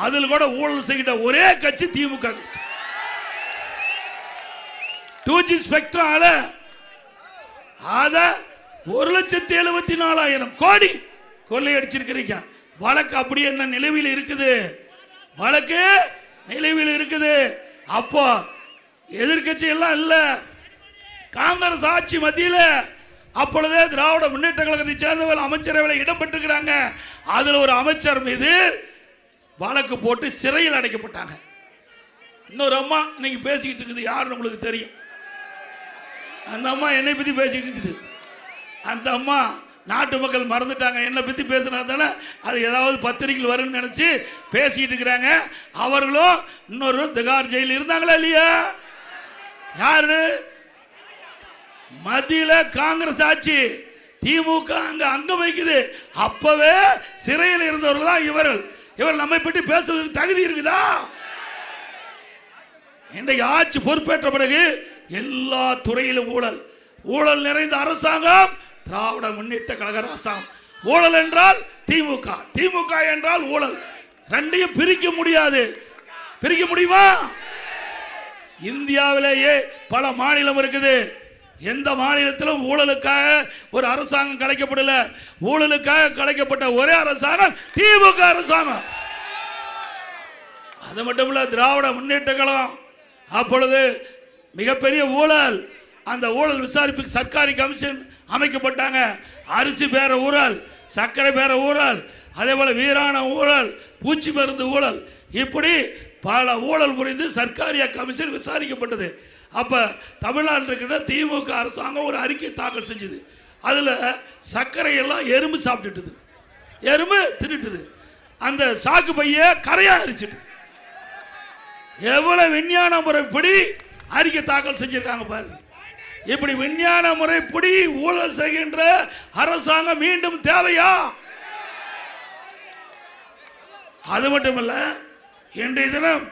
அதில் கூட ஊழல் செய்கிற ஒரே கட்சி திமுக. 2G ஸ்பெக்ட்ரம் அத 1,74,000 கோடி கொள்ளையடிச்சிருக்கிறீங்க. வழக்கு அப்படியே என்ன நிலுவையில் இருக்குது? வழக்கு நிலுவையில் இருக்குது. அப்போ எதிர்கட்சி எல்லாம் இல்ல, காங்கிரஸ் ஆட்சி மத்தியில் அப்பொழுதே திராவிட முன்னேற்ற கழகத்தை சேர்ந்தவர்கள் அமைச்சரவையில் இடம்பெற்றிருக்கிறாங்க. அதில் ஒரு அமைச்சர் மீது வழக்கு போட்டு சிறையில் அடைக்கப்பட்டாங்க. இன்னொரு அம்மா இன்னைக்கு பேசிக்கிட்டு இருக்குது, யாருன்னு உங்களுக்கு தெரியும். அந்த அம்மா என்னை பற்றி பேசிக்கிட்டு இருக்குது. அந்த அம்மா நாட்டு மக்கள் மறந்துட்டாங்க, என்னை பற்றி பேசினா தானே அது ஏதாவது பத்திரிகையில் வரும்னு நினச்சி பேசிக்கிட்டு இருக்கிறாங்க. அவர்களும் இன்னொரு திகார் ஜெயிலில் இருந்தாங்களா இல்லையா? யாரு? மத்தியில காங்கிரஸ் ஆட்சி, திமுக அங்க அங்கம் வைக்குது. அப்பவே சிறையில் இருந்தவர்கள் தான் இவர்கள். இவர் நம்மை பற்றி பேசுவதற்கு தகுதி இருக்குதா? இன்றைக்கு ஆட்சி பொறுப்பேற்ற பிறகு எல்லா துறையிலும் ஊழல், ஊழல் நிறைந்த அரசாங்கம் திராவிட முன்னேற்ற கழக அரசாங்கம். ஊழல் என்றால் திமுக, திமுக என்றால் ஊழல். ரெண்டையும் பிரிக்க முடியாது. பிரிக்க முடியுமா? இந்தியாவிலேயே பல மாநிலம் இருக்குது. எந்த மாநிலத்திலும் ஊழலுக்காக ஒரு அரசாங்கம் கலைக்கப்படல. ஊழலுக்காக கலைக்கப்பட்ட ஒரே அரசாங்கம் திமுக அரசாங்கம். அது மட்டும் இல்ல, திராவிட முன்னேற்ற கழகம் அப்பொழுது மிகப்பெரிய ஊழல். அந்த ஊழல் விசாரிப்புக்கு சர்க்காரி கமிஷன் அமைக்கப்பட்டாங்க. அரிசி பேர ஊழல், சர்க்கரை பேர ஊழல், அதே போல வீராண ஊழல், பூச்சி மருந்து ஊழல், இப்படி பல ஊழல் புரிந்து சர்க்காரிய கமிஷன் விசாரிக்கப்பட்டது. அப்ப தமிழ்நாட்டில் இருக்கிற திமுக அரசாங்கம் ஒரு அறிக்கை தாக்கல் செஞ்சது. அதுல சர்க்கரை எல்லாம் எறும்பு சாப்பிட்டுட்டுது, எறும்பு தின்னுட்டுது, அந்த சாக்கு பைய கரையா அரிச்சிட்டு. எவ்வளவு விஞ்ஞான முறைப்படி அறிக்கை தாக்கல் செஞ்சிருக்காங்க பாருங்க. இப்படி விஞ்ஞான முறைப்படி ஊழல் செய்கின்ற அரசாங்கம் மீண்டும் தேவையா? அது மட்டுமல்ல, இன்றைய தினம்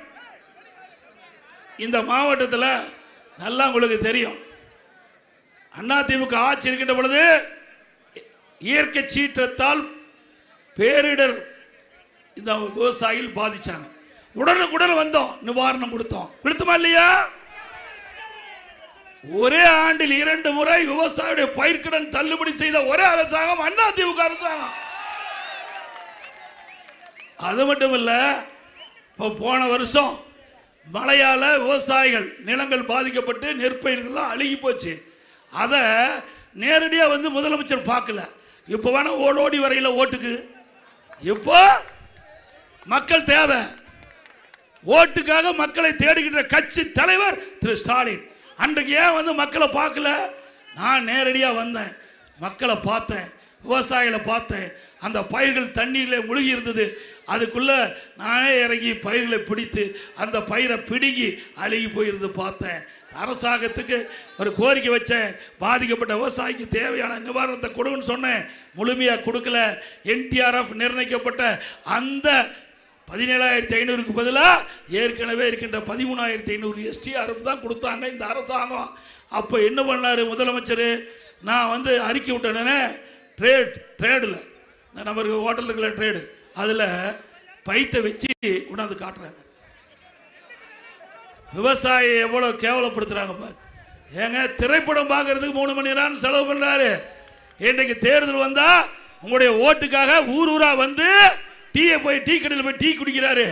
இந்த மாவட்டத்தில் நல்லா உங்களுக்கு தெரியும், அதிமுக ஆட்சி இருக்கின்ற பொழுது இயற்கை சீற்றத்தால் பேரிடர் இந்த விவசாயிகள் பாதிச்சாங்க. உடனுக்குடன் வந்தோம், நிவாரணம் கொடுத்தோமா இல்லையா? ஒரே ஆண்டில் 2 முறை விவசாயியுடைய பயிர்க்கடன் தள்ளுபடி செய்த ஒரே அரசாங்கம் அதிமுக அரசாங்கம். அது மட்டும் இல்ல, போன வருஷம் மழையால விவசாயிகள் நிலங்கள் பாதிக்கப்பட்டு நெற்பயிர்கள் அழுகி போச்சு. அதை நேரடியாக வந்து முதலமைச்சர் பார்க்கல. இப்போ வேணா ஓடோடி வரையில ஓட்டுக்கு. இப்போ மக்கள் தேவை, ஓட்டுக்காக மக்களை தேடுகின்ற கட்சி தலைவர் திரு ஸ்டாலின். அன்றைக்கு ஏன் வந்து மக்களை பார்க்கல? நான் நேரடியாக வந்தேன், மக்களை பார்த்தேன், விவசாயிகளை பார்த்தேன். அந்த பயிர்கள் தண்ணீரில் முழுகி இருந்தது. அதுக்குள்ள நானே இறங்கி பயிர்களை பிடித்து அந்த பயிரை பிடுங்கி அழுகி போயிருந்து பார்த்தேன். அரசாங்கத்துக்கு ஒரு கோரிக்கை வச்சேன், பாதிக்கப்பட்ட விவசாயிக்கு தேவையான நிவாரணத்தை கொடுன்னு சொன்னேன். முழுமையாக கொடுக்கல. NTRF நிர்ணயிக்கப்பட்ட அந்த 17,500க்கு பதிலாக ஏற்கனவே இருக்கின்ற 13,500 STRF தான் கொடுத்தாங்க இந்த அரசாங்கம். அப்போ என்ன பண்ணார் முதலமைச்சர்? நான் வந்து அறிக்கை விட்டேனே, ட்ரேடில் நம்மளுக்கு ஹோட்டல் இருக்கிற ட்ரேடு, அதில் பைத்தை வச்சு கொண்டாந்து காட்டுறாங்க. விவசாயி எவ்வளோ கேவலப்படுத்துகிறாங்க பாரு. ஏங்க, திரைப்படம் பார்க்கறதுக்கு 3 மணி நேரம் செலவு பண்ணுறாரு. இன்றைக்கு தேர்தல் வந்தால் உங்களுடைய ஓட்டுக்காக ஊர் ஊராக வந்து டீ கடையில் போய் டீ குடிக்கிறாரு.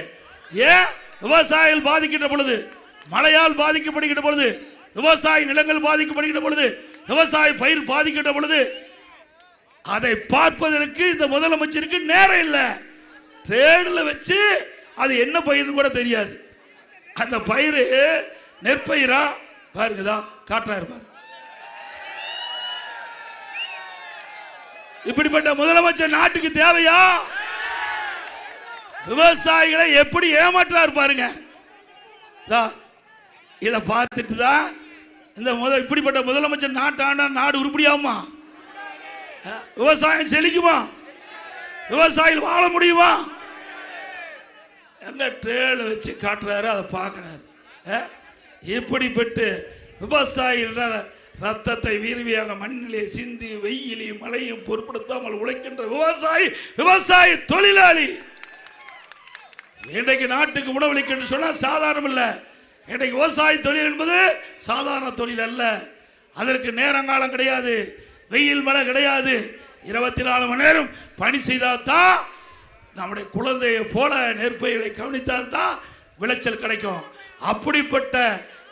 ஏன்? விவசாயிகள் பாதிக்கின்ற பொழுது, மழையால் பாதிக்கப்படுகின்ற பொழுது விவசாய நிலங்கள் பாதிக்கப்படுகின்ற பொழுது, விவசாய பயிர் பாதிக்கின்ற பொழுது அதை பார்ப்பதற்கு இந்த முதலமைச்சருக்கு நேரம் இல்லை. ட்ரேடில் வச்சு அது என்ன பயிர்னு கூட தெரியாது. அந்த பயிர் நெற்பயிரா பாருங்கதா காட்டுறாரு பாரு. இப்படிப்பட்ட முதலமைச்சர் நாட்டுக்கு தேவையா? விவசாயிகளை எப்படி ஏமாற்றாரு பாருங்க. இதை பார்த்துட்டு தான் இந்த இப்படிப்பட்ட முதலமைச்சர் நாட்டாண்டா நாடு உருப்படியாகுமா? விவசாயம் செழிக்குமா? விவசாயிகள் வாழ முடியுமா? எங்க ட்ரேல வச்சு காட்டுறாரு, அதை பார்க்கிறாரு. இப்படிப்பட்டு விவசாயிகள் ரத்தத்தை வீர்வியாக மண்ணிலே சிந்தி வெயிலையும் மழையும் பொருட்படுத்தாமல் உழைக்கின்ற விவசாய தொழிலாளி இன்றைக்கு நாட்டுக்கு உணவளிக்க சொன்னா சாதாரணம் இல்ல. இன்றைக்கு விவசாய தொழில் என்பது சாதாரண தொழில் அல்ல. அதற்கு நேரங்காலம் கிடையாது, வெயில் மழை கிடையாது. 24 மணி நேரம் பணி செய்தால்தான், நம்முடைய குழந்தையை போல நெற்பயிர்களை கவனித்தால்தான் விளைச்சல் கிடைக்கும். அப்படிப்பட்ட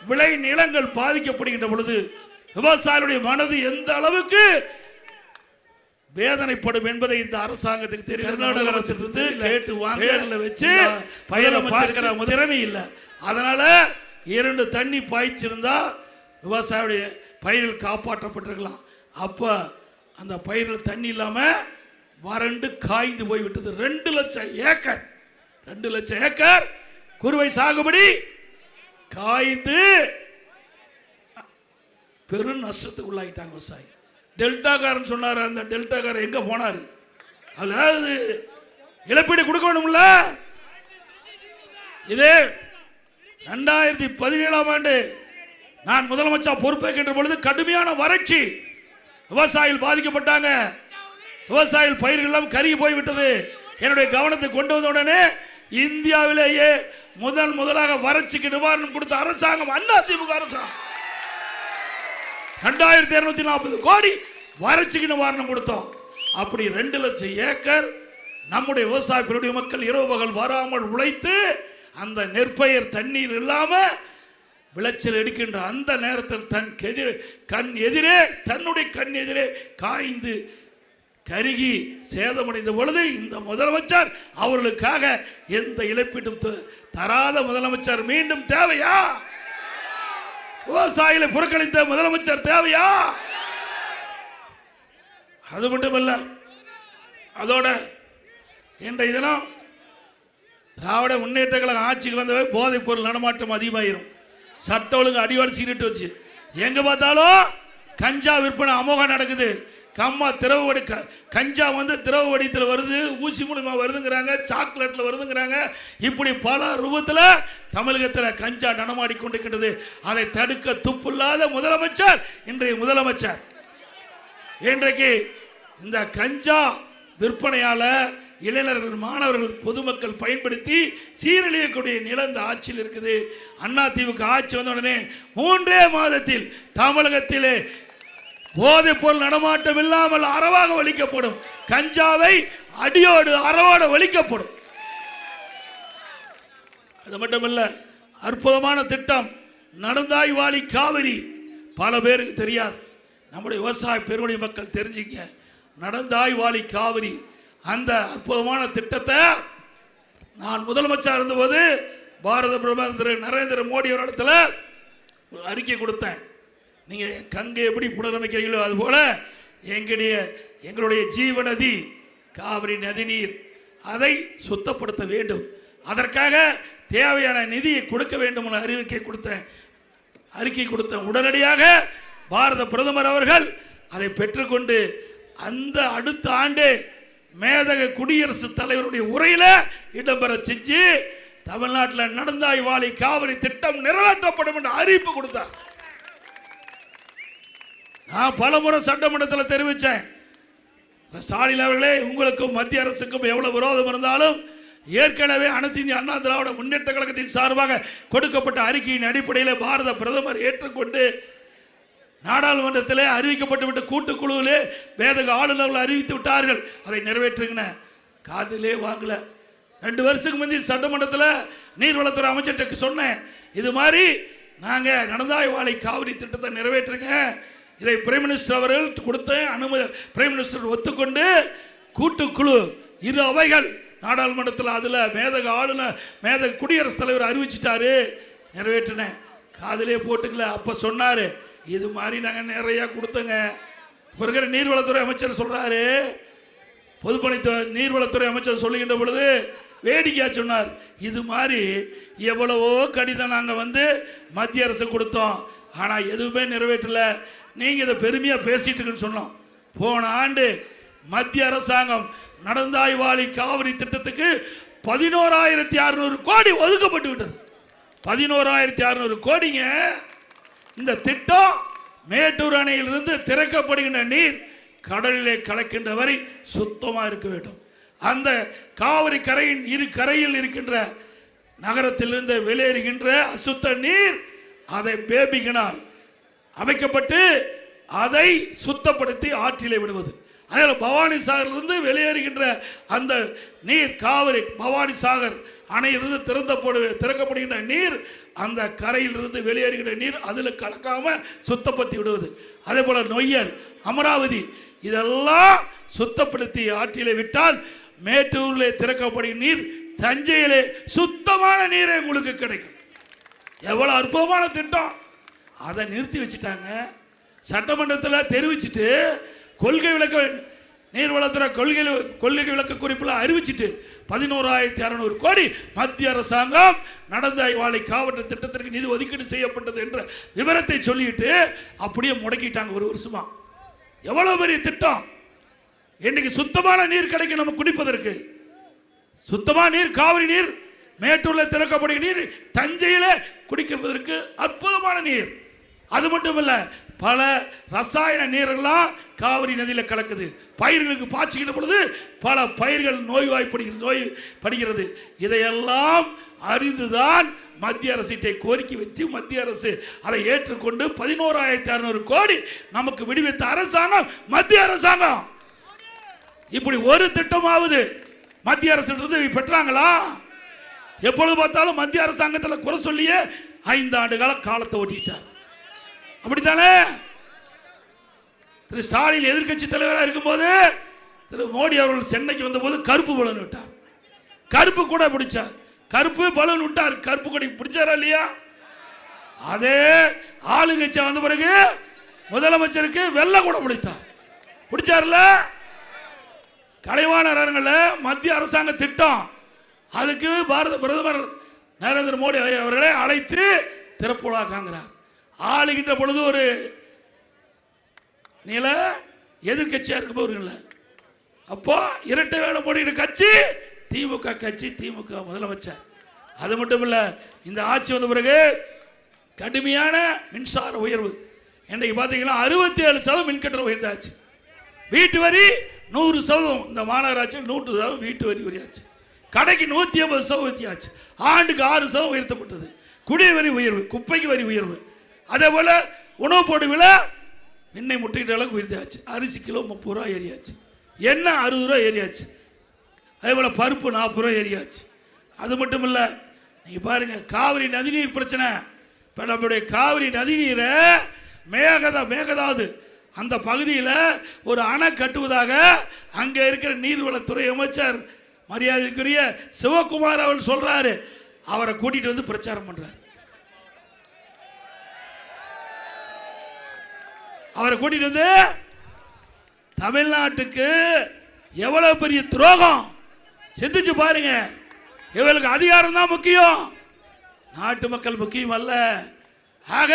விளை நிலங்கள் பாதிக்கப்படுகின்ற பொழுது விவசாயிகளுடைய மனது எந்த அளவுக்கு வேதனைப்படும் என்பதை இந்த அரசாங்கத்துக்கு தெரியும். கர்நாடக அரசிலிருந்து கேட்டு வாங்க வச்சு பயிரை பார்க்கிற திறமை இல்லை. அதனால 2 தண்ணி பாய்ச்சிருந்தா விவசாயியுடைய பயிர்கள் காப்பாற்றப்பட்டிருக்கலாம். அப்ப அந்த பயிர்கள் தண்ணி இல்லாம வறண்டு காய்ந்து போய்விட்டது. 2 லட்சம் ஏக்கர் குறுவை சாகுபடி காய்ந்து பெரும் நஷ்டத்துக்கு உள்ளாயிட்டாங்க விவசாயி. டெல்டாக்காரன் சொன்னார், அந்த டெல்டாக்காரன் எங்க போனாரு? அதாவது இழப்பீடு கொடுக்கணும்ல. இதே 2017ஆம் ஆண்டு நான் முதலமைச்சர் பொறுப்பேற்கின்ற பொழுது கடுமையான வறட்சி, விவசாயிகள் பாதிக்கப்பட்டாங்க. விவசாயிகள் பயிர்கள் எல்லாம் கருகி போய்விட்டது. என்னுடைய கவனத்தை கொண்டு வந்த உடனே இந்தியாவிலேயே முதலாக வறட்சிக்கு நிவாரணம் கொடுத்த அரசாங்கம் அதிமுக அரசாங்கம். 2240 கோடி வறட்சிக்கு நிவாரணம் கொடுத்தோம். அப்படி 2 லட்சம் ஏக்கர் நம்முடைய விவசாய பெருடைய மக்கள் இரவு பகல் வராமல் உழைத்து அந்த நெற்பயிர் தண்ணீர் இல்லாம விளைச்சல் எடுக்கின்ற அந்த நேரத்தில் தன்னுடைய கண் எதிரே காய்ந்து கருகி சேதமடைந்த பொழுது இந்த முதலமைச்சர் அவர்களுக்காக எந்த இழப்பீட்டும் தராத முதலமைச்சர் மீண்டும் தேவையா? விவசாயிகளை புறக்கணித்த முதலமைச்சர் தேவையா? அது மட்டுமல்ல, அதோட இன்றைய தினம் திராவிட முன்னேற்ற கழகம் ஆட்சிக்கு வந்தவை போதைப் பொருள் நடமாட்டம் அதிகமாயிரும். சட்ட ஒழுங்கு அடிவாடு சீரிட்டு வச்சு எங்க பார்த்தாலும் கஞ்சா விற்பனை அமோகம் நடக்குது. கஞ்சா திரவ வடித்தில் வருது, ஊசி மூலமா வருதுங்கிறாங்க, சாக்லேட்ல வருதுங்கிறாங்க. இப்படி பல ரூபத்தில் தமிழகத்தில் கஞ்சா நடமாடி கொண்டிருக்கின்றது. அதை தடுக்க துப்பில்லாத முதலமைச்சர் இன்றைய முதலமைச்சர். இன்றைக்கு இந்த கஞ்சா விற்பனையால இளைஞர்கள், மாணவர்கள், பொதுமக்கள் பயன்படுத்தி சீரழியக்கூடிய நிலை இந்த ஆட்சியில் இருக்குது. அதிமுக ஆட்சி வந்த உடனே 3 மாதத்தில் தமிழகத்திலே போதைப் பொருள் நடமாட்டம் இல்லாமல் அறவாக ஒழிக்கப்படும். கஞ்சாவை அடியோடு அறவோடு ஒழிக்கப்படும். அது மட்டுமல்ல, அற்புதமான திட்டம் நடந்தாய் வாழி காவிரி. பல பேருக்கு தெரியாது, நம்முடைய விவசாய பெருங்குடி மக்கள் தெரிஞ்சுக்க. நடந்தாய் வாழி காவிரி அந்த அற்புதமான திட்டத்தை நான் முதலமைச்சர் இருந்தபோது பாரத பிரதமர் திரு நரேந்திர மோடி அவரிடத்துல ஒரு அறிக்கை கொடுத்தேன். நீங்க கங்கை எப்படி புனரமைக்கிறீங்களோ அதுபோல எங்களுடைய ஜீவநதி காவிரி நதிநீர் அதை சுத்தப்படுத்த வேண்டும். அதற்காக தேவையான நிதியை கொடுக்க வேண்டும் என அறிக்கை கொடுத்தேன். உடனடியாக பாரத பிரதமர் அவர்கள் அதை பெற்றுக்கொண்டு அந்த அடுத்த ஆண்டு மேதக குடியரசுத் தலைவருடைய உரையில இடம்பெற செஞ்சு தமிழ்நாட்டில் நடந்தாய் வாழி காவிரி திட்டம் நிறைவேற்றப்படும் என்று அறிவிப்பு கொடுத்தார். நான் பலமுறை சட்டமன்றத்தில் தெரிவித்தேன், ஸ்டாலின் அவர்களே, உங்களுக்கும் மத்திய அரசுக்கும் எவ்வளவு விரோதம் இருந்தாலும் ஏற்கனவே அனைத்து இந்திய அண்ணா திராவிட முன்னேற்ற கழகத்தின் சார்பாக கொடுக்கப்பட்ட அறிக்கையின் அடிப்படையில் பாரத பிரதமர் ஏற்றுக்கொண்டு நாடாளுமன்றத்திலே அறிவிக்கப்பட்டுவிட்ட கூட்டுக்குழுவிலே வேதக ஆளுநர்கள் அறிவித்து விட்டார்கள். அதை நிறைவேற்றுங்க. காதிலே வாங்கல. 2 வருஷத்துக்கு முந்தைய சட்டமன்றத்தில் நீர்வளத்துறை அமைச்சருக்கு சொன்னேன், இது மாதிரி நாங்கள் நடந்தாய்வாளை காவிரி திட்டத்தை நிறைவேற்றுங்க, இதை பிரைம் மினிஸ்டர் அவர்கள் கொடுத்த அனுமதி பிரைம் மினிஸ்டர் ஒத்துக்கொண்டு கூட்டுக்குழு 2 அவைகள் நாடாளுமன்றத்தில் அதில் மேதக ஆளுநர் மேதக குடியரசுத் தலைவர் அறிவிச்சிட்டாரு, நிறைவேற்றினேன். காதிலே போட்டுக்கல. அப்போ சொன்னார், இது மாதிரி நாங்கள் நிறையா கொடுத்தங்க. இருக்கிற நீர்வளத்துறை அமைச்சர் சொல்கிறாரு, பொதுப்பணித்துறை நீர்வளத்துறை அமைச்சர் சொல்லுகின்ற பொழுது வேடிக்கையா சொன்னார், இது மாதிரி எவ்வளவோ கடிதம் நாங்கள் மத்திய அரசு கொடுத்தோம், ஆனால் எதுவுமே நிறைவேற்றல, நீங்கள் இதை பெருமையாக பேசிட்டு இருக்குன்னு சொன்னோம். போன ஆண்டு மத்திய அரசாங்கம் நடந்தாய்வாளி காவிரி திட்டத்துக்கு 11,600 கோடி ஒதுக்கப்பட்டு விட்டது. 11,600 கோடிங்க. இந்த திட்டம் மேட்டூர் அணையிலிருந்து திறக்கப்படுகின்ற நீர் கடலிலே கலக்கின்ற வரை சுத்தமாக இருக்க வேண்டும். அந்த காவிரி கரையின் 2 கரையில் இருக்கின்ற நகரத்திலிருந்து வெளியேறுகின்ற அசுத்த நீர் அதை பேபிகனால் அமைக்கப்பட்டு அதை சுத்தப்படுத்தி ஆற்றிலே விடுவது. அதில் பவானி சாகரிலிருந்து வெளியேறுகின்ற அந்த நீர் காவிரி பவானி சாகர் அணையிலிருந்து திறக்கப்படுகின்ற நீர் அந்த கரையிலிருந்து வெளியேறுகின்ற நீர் அதில் கலக்காம சுத்தப்படுத்தி விடுவது. அதே போல நொய்யல், அமராவதி இதெல்லாம் சுத்தப்படுத்தி ஆற்றிலே விட்டால் மேட்டூரில் திறக்கப்படுகிற நீர் தஞ்சையிலே சுத்தமான நீரே உங்களுக்கு கிடைக்கும். எவ்வளவு அற்புதமான திட்டம். அதை நிறுத்தி வச்சுட்டாங்க. சட்டமன்றத்தில் தெரிவிச்சுட்டு கொள்கை விளக்க நீர்வளத்துறை கொள்கை விளக்க குறிப்பில் அறிவிச்சிட்டு 11,600 கோடி மத்திய அரசாங்கம் நடந்தாய்வாளை காவிரி திட்டத்திற்கு நிதி ஒதுக்கீடு செய்யப்பட்டது என்ற விவரத்தை சொல்லிட்டு அப்படியே முடக்கிட்டாங்க 1 வருஷமா. எவ்வளவு பெரிய திட்டம். இன்னைக்கு சுத்தமான நீர் கிடைக்கும் நம்ம குடிப்பதற்கு. சுத்தமான நீர் காவிரி நீர் மேட்டூர்ல திறக்கப்படுகிற நீர் தஞ்சையில குடிக்கிறதற்கு அற்புதமான நீர். அது மட்டும் இல்ல, பல ரசாயன நீரெல்லாம் காவிரி நதியில் கலக்குது. பயிர்களுக்கு பாய்ச்சுகின்ற பொழுது பல பயிர்கள் நோய்படுகிறது. இதையெல்லாம் அறிந்துதான் மத்திய அரசிட்டை கோரிக்கை வச்சு மத்திய அரசு அதை ஏற்றுக்கொண்டு 11,600 கோடி நமக்கு விடுவித்த அரசாங்கம் மத்திய அரசாங்கம். இப்படி ஒரு திட்டமாவது மத்திய அரசு பெற்றாங்களா? எப்பொழுது பார்த்தாலும் மத்திய அரசாங்கத்தில் குறை சொல்லியே 5 ஆண்டு காலத்தை ஓட்டிட்டார். அப்படித்தானே? திரு ஸ்டாலின் எதிர்கட்சி தலைவராக இருக்கும்போது திரு மோடி அவர்கள் சென்னைக்கு வந்தபோது கருப்பு பலூன் விட்டார். கருப்பு கூட பிடிச்சார். கருப்பு பலூன் விட்டார். கருப்பு கொடி பிடிச்சாரா இல்லையா? அதே ஆளுங்கட்சி வந்த பிறகு முதலமைச்சருக்கு வெள்ளை கூட பிடிச்சார்ல. கலைவாணர் மத்திய அரசாங்க திட்டம். அதுக்கு பாரத பிரதமர் நரேந்திர மோடி அவர்களை அழைத்து திறப்புலா காண்கிறார். ஆளுகின்ற பொழுது ஒரு நில எதிர்கட்சியா இருக்கும்போது அப்போ இரட்டை வேடம் போடுகிற கட்சி திமுக கட்சி, திமுக முதலமைச்சர். அது மட்டும் இல்ல, இந்த ஆட்சி வந்த பிறகு கடுமையான மின்சார உயர்வு. இன்றைக்கு பார்த்தீங்கன்னா 67% மின்கட்டணம் உயர்ந்தாச்சு. வீட்டு வரி 100%. இந்த மாநகராட்சியில் 100% வீட்டு வரி உயர்ச்சி. கடைக்கு 150% உயர்த்தியாச்சு. ஆண்டுக்கு 6% உயர்த்தப்பட்டது. குடிவரி உயர்வு, குப்பைக்கு வரி உயர்வு. அதே போல உணவு போடு விலை எண்ணெய் முட்டையிட்ட அளவுக்கு உயர்ந்தாச்சு. அரிசி கிலோ 30 ரூபா ஏறியாச்சு. எண்ணெய் 60 ரூபா ஏறியாச்சு. அதே போல பருப்பு 40 ரூபா ஏறியாச்சு. அது மட்டும் இல்லை, நீங்கள் பாருங்க காவிரி நதிநீர் பிரச்சனை. இப்போ நம்மளுடைய காவிரி நதிநீரை மேகதாது அந்த பகுதியில் ஒரு அணை கட்டுவதாக அங்கே இருக்கிற நீர்வளத்துறை அமைச்சர் மரியாதைக்குரிய சிவகுமார் அவர் சொல்றாரு. அவரை கூட்டிட்டு வந்து பிரச்சாரம் பண்றாரு. அவரை கூட்டிட்டு வந்து தமிழ்நாட்டுக்கு எவ்வளவு பெரிய துரோகம் சிந்திச்சு பாருங்க. இவர்களுக்கு அதிகாரம் தான் முக்கியம், நாட்டு மக்கள் முக்கியம் அல்ல. ஆக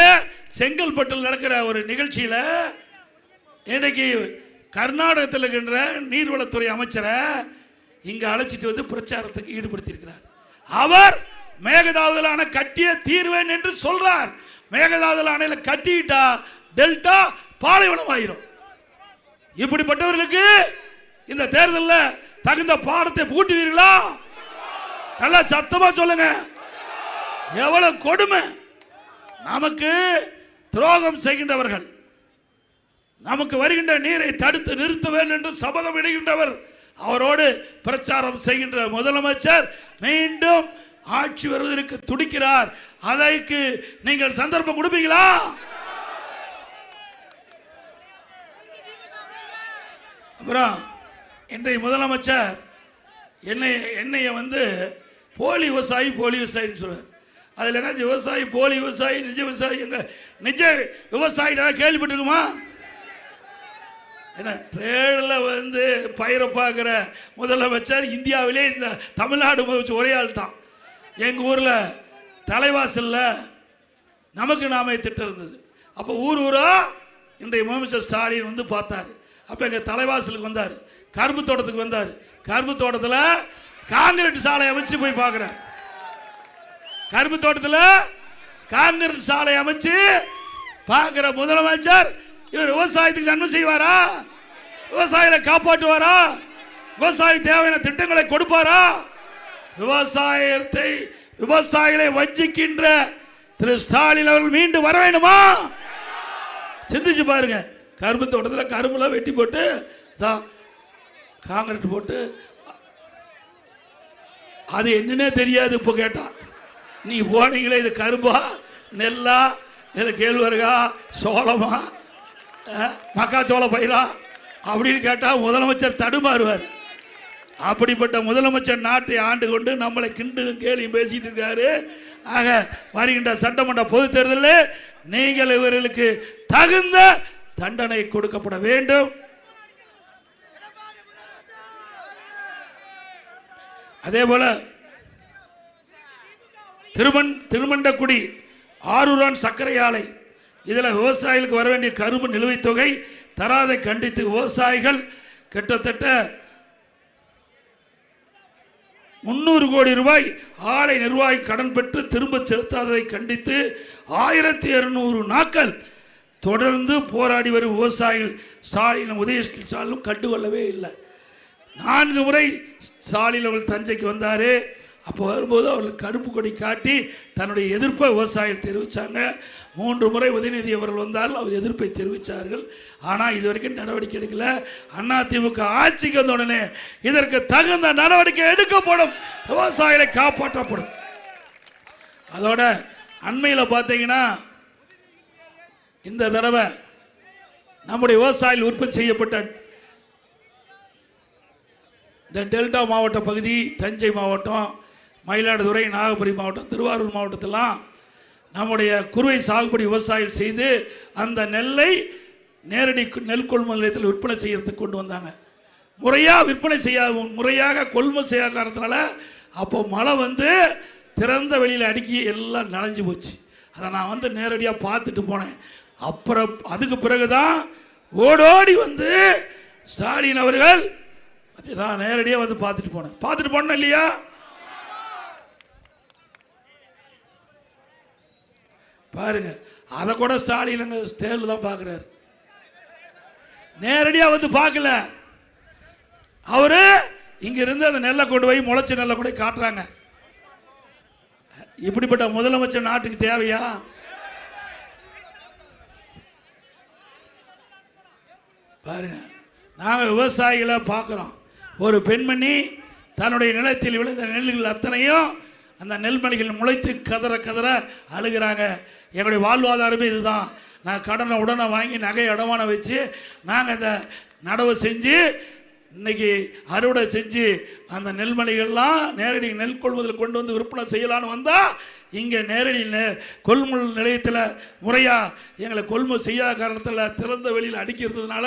செங்கல்பட்டில் நடக்கிற ஒரு நிகழ்ச்சியில் இன்னைக்கு கர்நாடகத்தில் இருக்கின்ற நீர்வளத்துறை அமைச்சரை இங்க அழைச்சிட்டு வந்து பிரச்சாரத்துக்கு ஈடுபடுத்தியிருக்கிறார். அவர் மேகதாதுல அணை கட்டிய தீர்வேன் என்று சொல்றார். மேகதாதுல அணையில கட்டிட்டா டெல்டா பாலைவனம் ஆயிரும். இப்படிப்பட்டவர்களுக்கு இந்த தேர்தலில் தகுந்த பாடத்தை பூட்டுவீர்களா? நல்லா சத்தமா சொல்லுங்க. எவ்வளவு கொடுமை. நமக்கு துரோகம் செய்கின்றவர்கள், நமக்கு வருகின்ற நீரை தடுத்து நிறுத்த வேண்டும் என்று சபதம் இடுகின்றவர், அவரோடு பிரச்சாரம் செய்கின்ற முதலமைச்சர் மீண்டும் ஆட்சி வருவதற்கு துடிக்கிறார். அதற்கு நீங்கள் சந்தர்ப்பம் கொடுப்பீங்களா? அப்புறம் இன்றைய முதலமைச்சர் என்னைய போலி விவசாயின்னு சொல்றார். அதில் என்ன விவசாயி, போலி விவசாயி, நிஜ விவசாயி, எங்க நிஜ விவசாயி கேள்விப்பட்டிருக்குமா? ஏன்னா ட்ரேடில் பயிரை பார்க்குற முதலமைச்சர் இந்தியாவிலே இந்த தமிழ்நாடு முதலமைச்சர் ஒரே ஆள் தான். எங்கள் ஊரில் தலைவாசலில் நமக்கு நாமே திட்டம் இருந்தது. அப்போ ஊரா இன்றைய முதலமைச்சர் ஸ்டாலின் பார்த்தார். அப்போ எங்கள் தலைவாசலுக்கு வந்தார், கரும்பு தோட்டத்துக்கு வந்தார். கரும்பு தோட்டத்தில் காங்கிரீட் சாலை அமைச்சு போய் பார்க்குறார். கரும்பு தோட்டத்தில் காங்கிரீட் சாலை அமைச்சு பார்க்குற முதலமைச்சர் இவர் விவசாயத்துக்கு நன்மை செய்வாரா? விவசாயிகளை காப்பாற்றுவாரா? விவசாய தேவையான திட்டங்களை கொடுப்பாரா? விவசாயிகளை வஞ்சிக்கின்ற திரு ஸ்டாலின் அவர்கள் மீண்டும் வர வேண்டுமா? சிந்திச்சு பாருங்க. கரும்பு தோட்டத்தில் கரும்புலாம் வெட்டி போட்டு தான் காங்கிரீட் போட்டு, அது என்னன்னே தெரியாது. இப்போ கேட்டா நீ போனீங்களே, இது கரும்பா, நெல்லா, இது கேழ்வரகா, சோளமா, மக்காச்சோள பயிரா அப்படின்னு கேட்டால் முதலமைச்சர் தடுமாறுவார். அப்படிப்பட்ட முதலமைச்சர் நாட்டை ஆண்டு கொண்டு நம்மளை கிண்டும் கேலியும் பேசிட்டு இருக்காரு. ஆக வருகின்ற சட்டமன்ற பொதுத் தேர்தலில் நீங்கள் இவர்களுக்கு தகுந்த தண்டனை கொடுக்கப்பட வேண்டும். அதே போல திருமண்டக்குடி ஆரூரான் சர்க்கரை ஆலை, இதில் விவசாயிகளுக்கு வர வேண்டிய கரும்பு நிலுவைத் தொகை தராதை கண்டித்து விவசாயிகள் கிட்டத்தட்ட 300 கோடி ரூபாய் ஆலை நிர்வாகி கடன் பெற்று திரும்ப செலுத்தாததை கண்டித்து 1200 நாட்கள் தொடர்ந்து போராடி வரும் விவசாயிகள் ஸ்டாலின் உதயநிதி கண்டுகொள்ளவே இல்லை. 4 முறை ஸ்டாலின் அவர்கள் தஞ்சைக்கு வந்தார். அப்போ வரும்போது அவர்கள் கருப்பு கொடி காட்டி தன்னுடைய எதிர்ப்பை விவசாயிகள் தெரிவித்தாங்க. 3 முறை உதயநிதி அவர்கள் வந்தால் அவர் எதிர்ப்பை தெரிவித்தார்கள். ஆனால் இதுவரைக்கும் நடவடிக்கை எடுக்கல. அதிமுக ஆட்சிக்கு வந்த உடனே இதற்கு தகுந்த நடவடிக்கை எடுக்கப்படும், விவசாயிகளை காப்பாற்றப்படும். அதோட அண்மையில் பார்த்தீங்கன்னா இந்த தடவை நம்முடைய விவசாயிகள் உற்பத்தி செய்யப்பட்ட இந்த டெல்டா மாவட்ட பகுதி, தஞ்சை மாவட்டம், மயிலாடுதுறை, நாகப்பட்டினம் மாவட்டம், திருவாரூர் மாவட்டத்திலாம் நம்முடைய குறுவை சாகுபடி விவசாயிகள் செய்து அந்த நெல்லை நேரடி நெல் கொள்முதல் நிலையத்தில் விற்பனை செய்யறதுக்கு கொண்டு வந்தாங்க. முறையாக கொள்முதல் செய்யாத காரணத்தினால அப்போ மழை திறந்த வெளியில் அடுக்கி எல்லாம் நனைஞ்சு போச்சு. அதை நான் நேரடியாக பார்த்துட்டு போனேன். அப்புறம் அதுக்கு பிறகுதான் ஓடோடி ஸ்டாலின் அவர்கள் நான் நேரடியாக பார்த்துட்டு போனேன் இல்லையா? பாருங்க, அதை கூட ஸ்டாலின் ஸ்டேல தான் பார்க்குறாரு. நேரடியாக பார்க்கல. அவரு இங்க இருந்து அந்த நெல்லை கொண்டு போய் முளைச்ச நெல்லை கொண்டு காட்டுறாங்க. இப்படிப்பட்ட முதலமைச்சர் நாட்டுக்கு தேவையா? பாருங்க, நாங்கள் விவசாயிகளை பார்க்குறோம். ஒரு பெண்மணி தன்னுடைய நிலத்தில் விழுந்த நெல்லுகள் அத்தனையும் அந்த நெல்மணிகள் முளைத்து கதற அழுகிறாங்க. எங்களுடைய வாழ்வாதாரமே இதுதான். நான் கடனை உடனே வாங்கி நகை அடமானம் வச்சு நாங்கள் இந்த நடவு செஞ்சு இன்னைக்கு அறுவடை செஞ்சு அந்த நெல்மணிகள்லாம் நேரடி நெல் கொள்முதல் கொண்டு விற்பனை செய்யலான்னு வந்தால் இங்கே நேரடி கொள்முதல் நிலையத்தில் முறையாக எங்களை கொள்முதல் செய்யாத காரணத்தில் திறந்த வெளியில் அடிக்கிறதுனால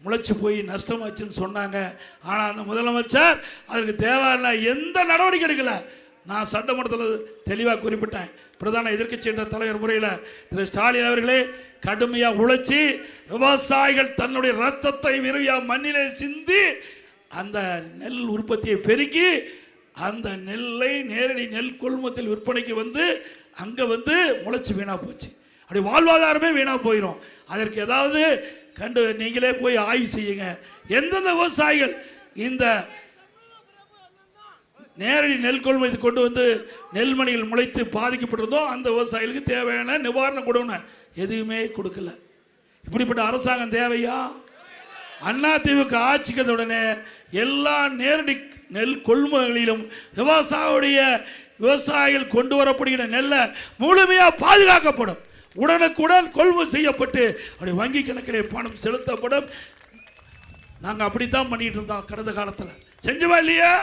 முளைச்சி போய் நஷ்டமாச்சுன்னு சொன்னாங்க. ஆனால் அந்த முதலமைச்சர் அதுக்கு தேவையான எந்த நடவடிக்கை எடுக்கலை. நான் சட்டமன்றத்தில் தெளிவாக குறிப்பிட்டேன். பிரதான எதிர்க்கட்சி என்ற தலைவர் முறையில் திரு ஸ்டாலின் அவர்களே கடுமையாக உழைச்சி விவசாயிகள் தன்னுடைய ரத்தத்தை விரைவாக மண்ணிலே சிந்தி அந்த நெல் உற்பத்தியை பெருக்கி அந்த நெல்லை நேரடி நெல் கொள்முதல் விற்பனைக்கு அங்கே முளைச்சி வீணாக போச்சு. அப்படி வாழ்வாதாரமே வீணாக போயிடும். அதற்கு ஏதாவது நீங்களே போய் ஆய்வு செய்யுங்க. எந்தெந்த விவசாயிகள் இந்த நேரடி நெல் கொள்முதல் கொண்டு நெல்மணிகள் முளைத்து பாதிக்கப்பட்டிருந்தோ அந்த விவசாயிகளுக்கு தேவையான நிவாரணம் கொடுக்கணும். எதுவுமே கொடுக்கல. இப்படிப்பட்ட அரசாங்கம் தேவையா? அதிமுக ஆட்சிக்கு உடனே எல்லா நேரடி நெல் கொள்முதலிலும் விவசாயியுடைய விவசாயிகள் கொண்டு வரப்படுகிற நெல்லை முழுமையாக பாதுகாக்கப்படும். உடனுக்குடன் கொள்முதல் செய்யப்பட்டு அப்படி வங்கி கணக்கிலே பணம் செலுத்தப்படும். நாங்கள் அப்படித்தான் பண்ணிட்டு இருந்தோம் கடந்த காலத்தில். செஞ்சவா இல்லையா?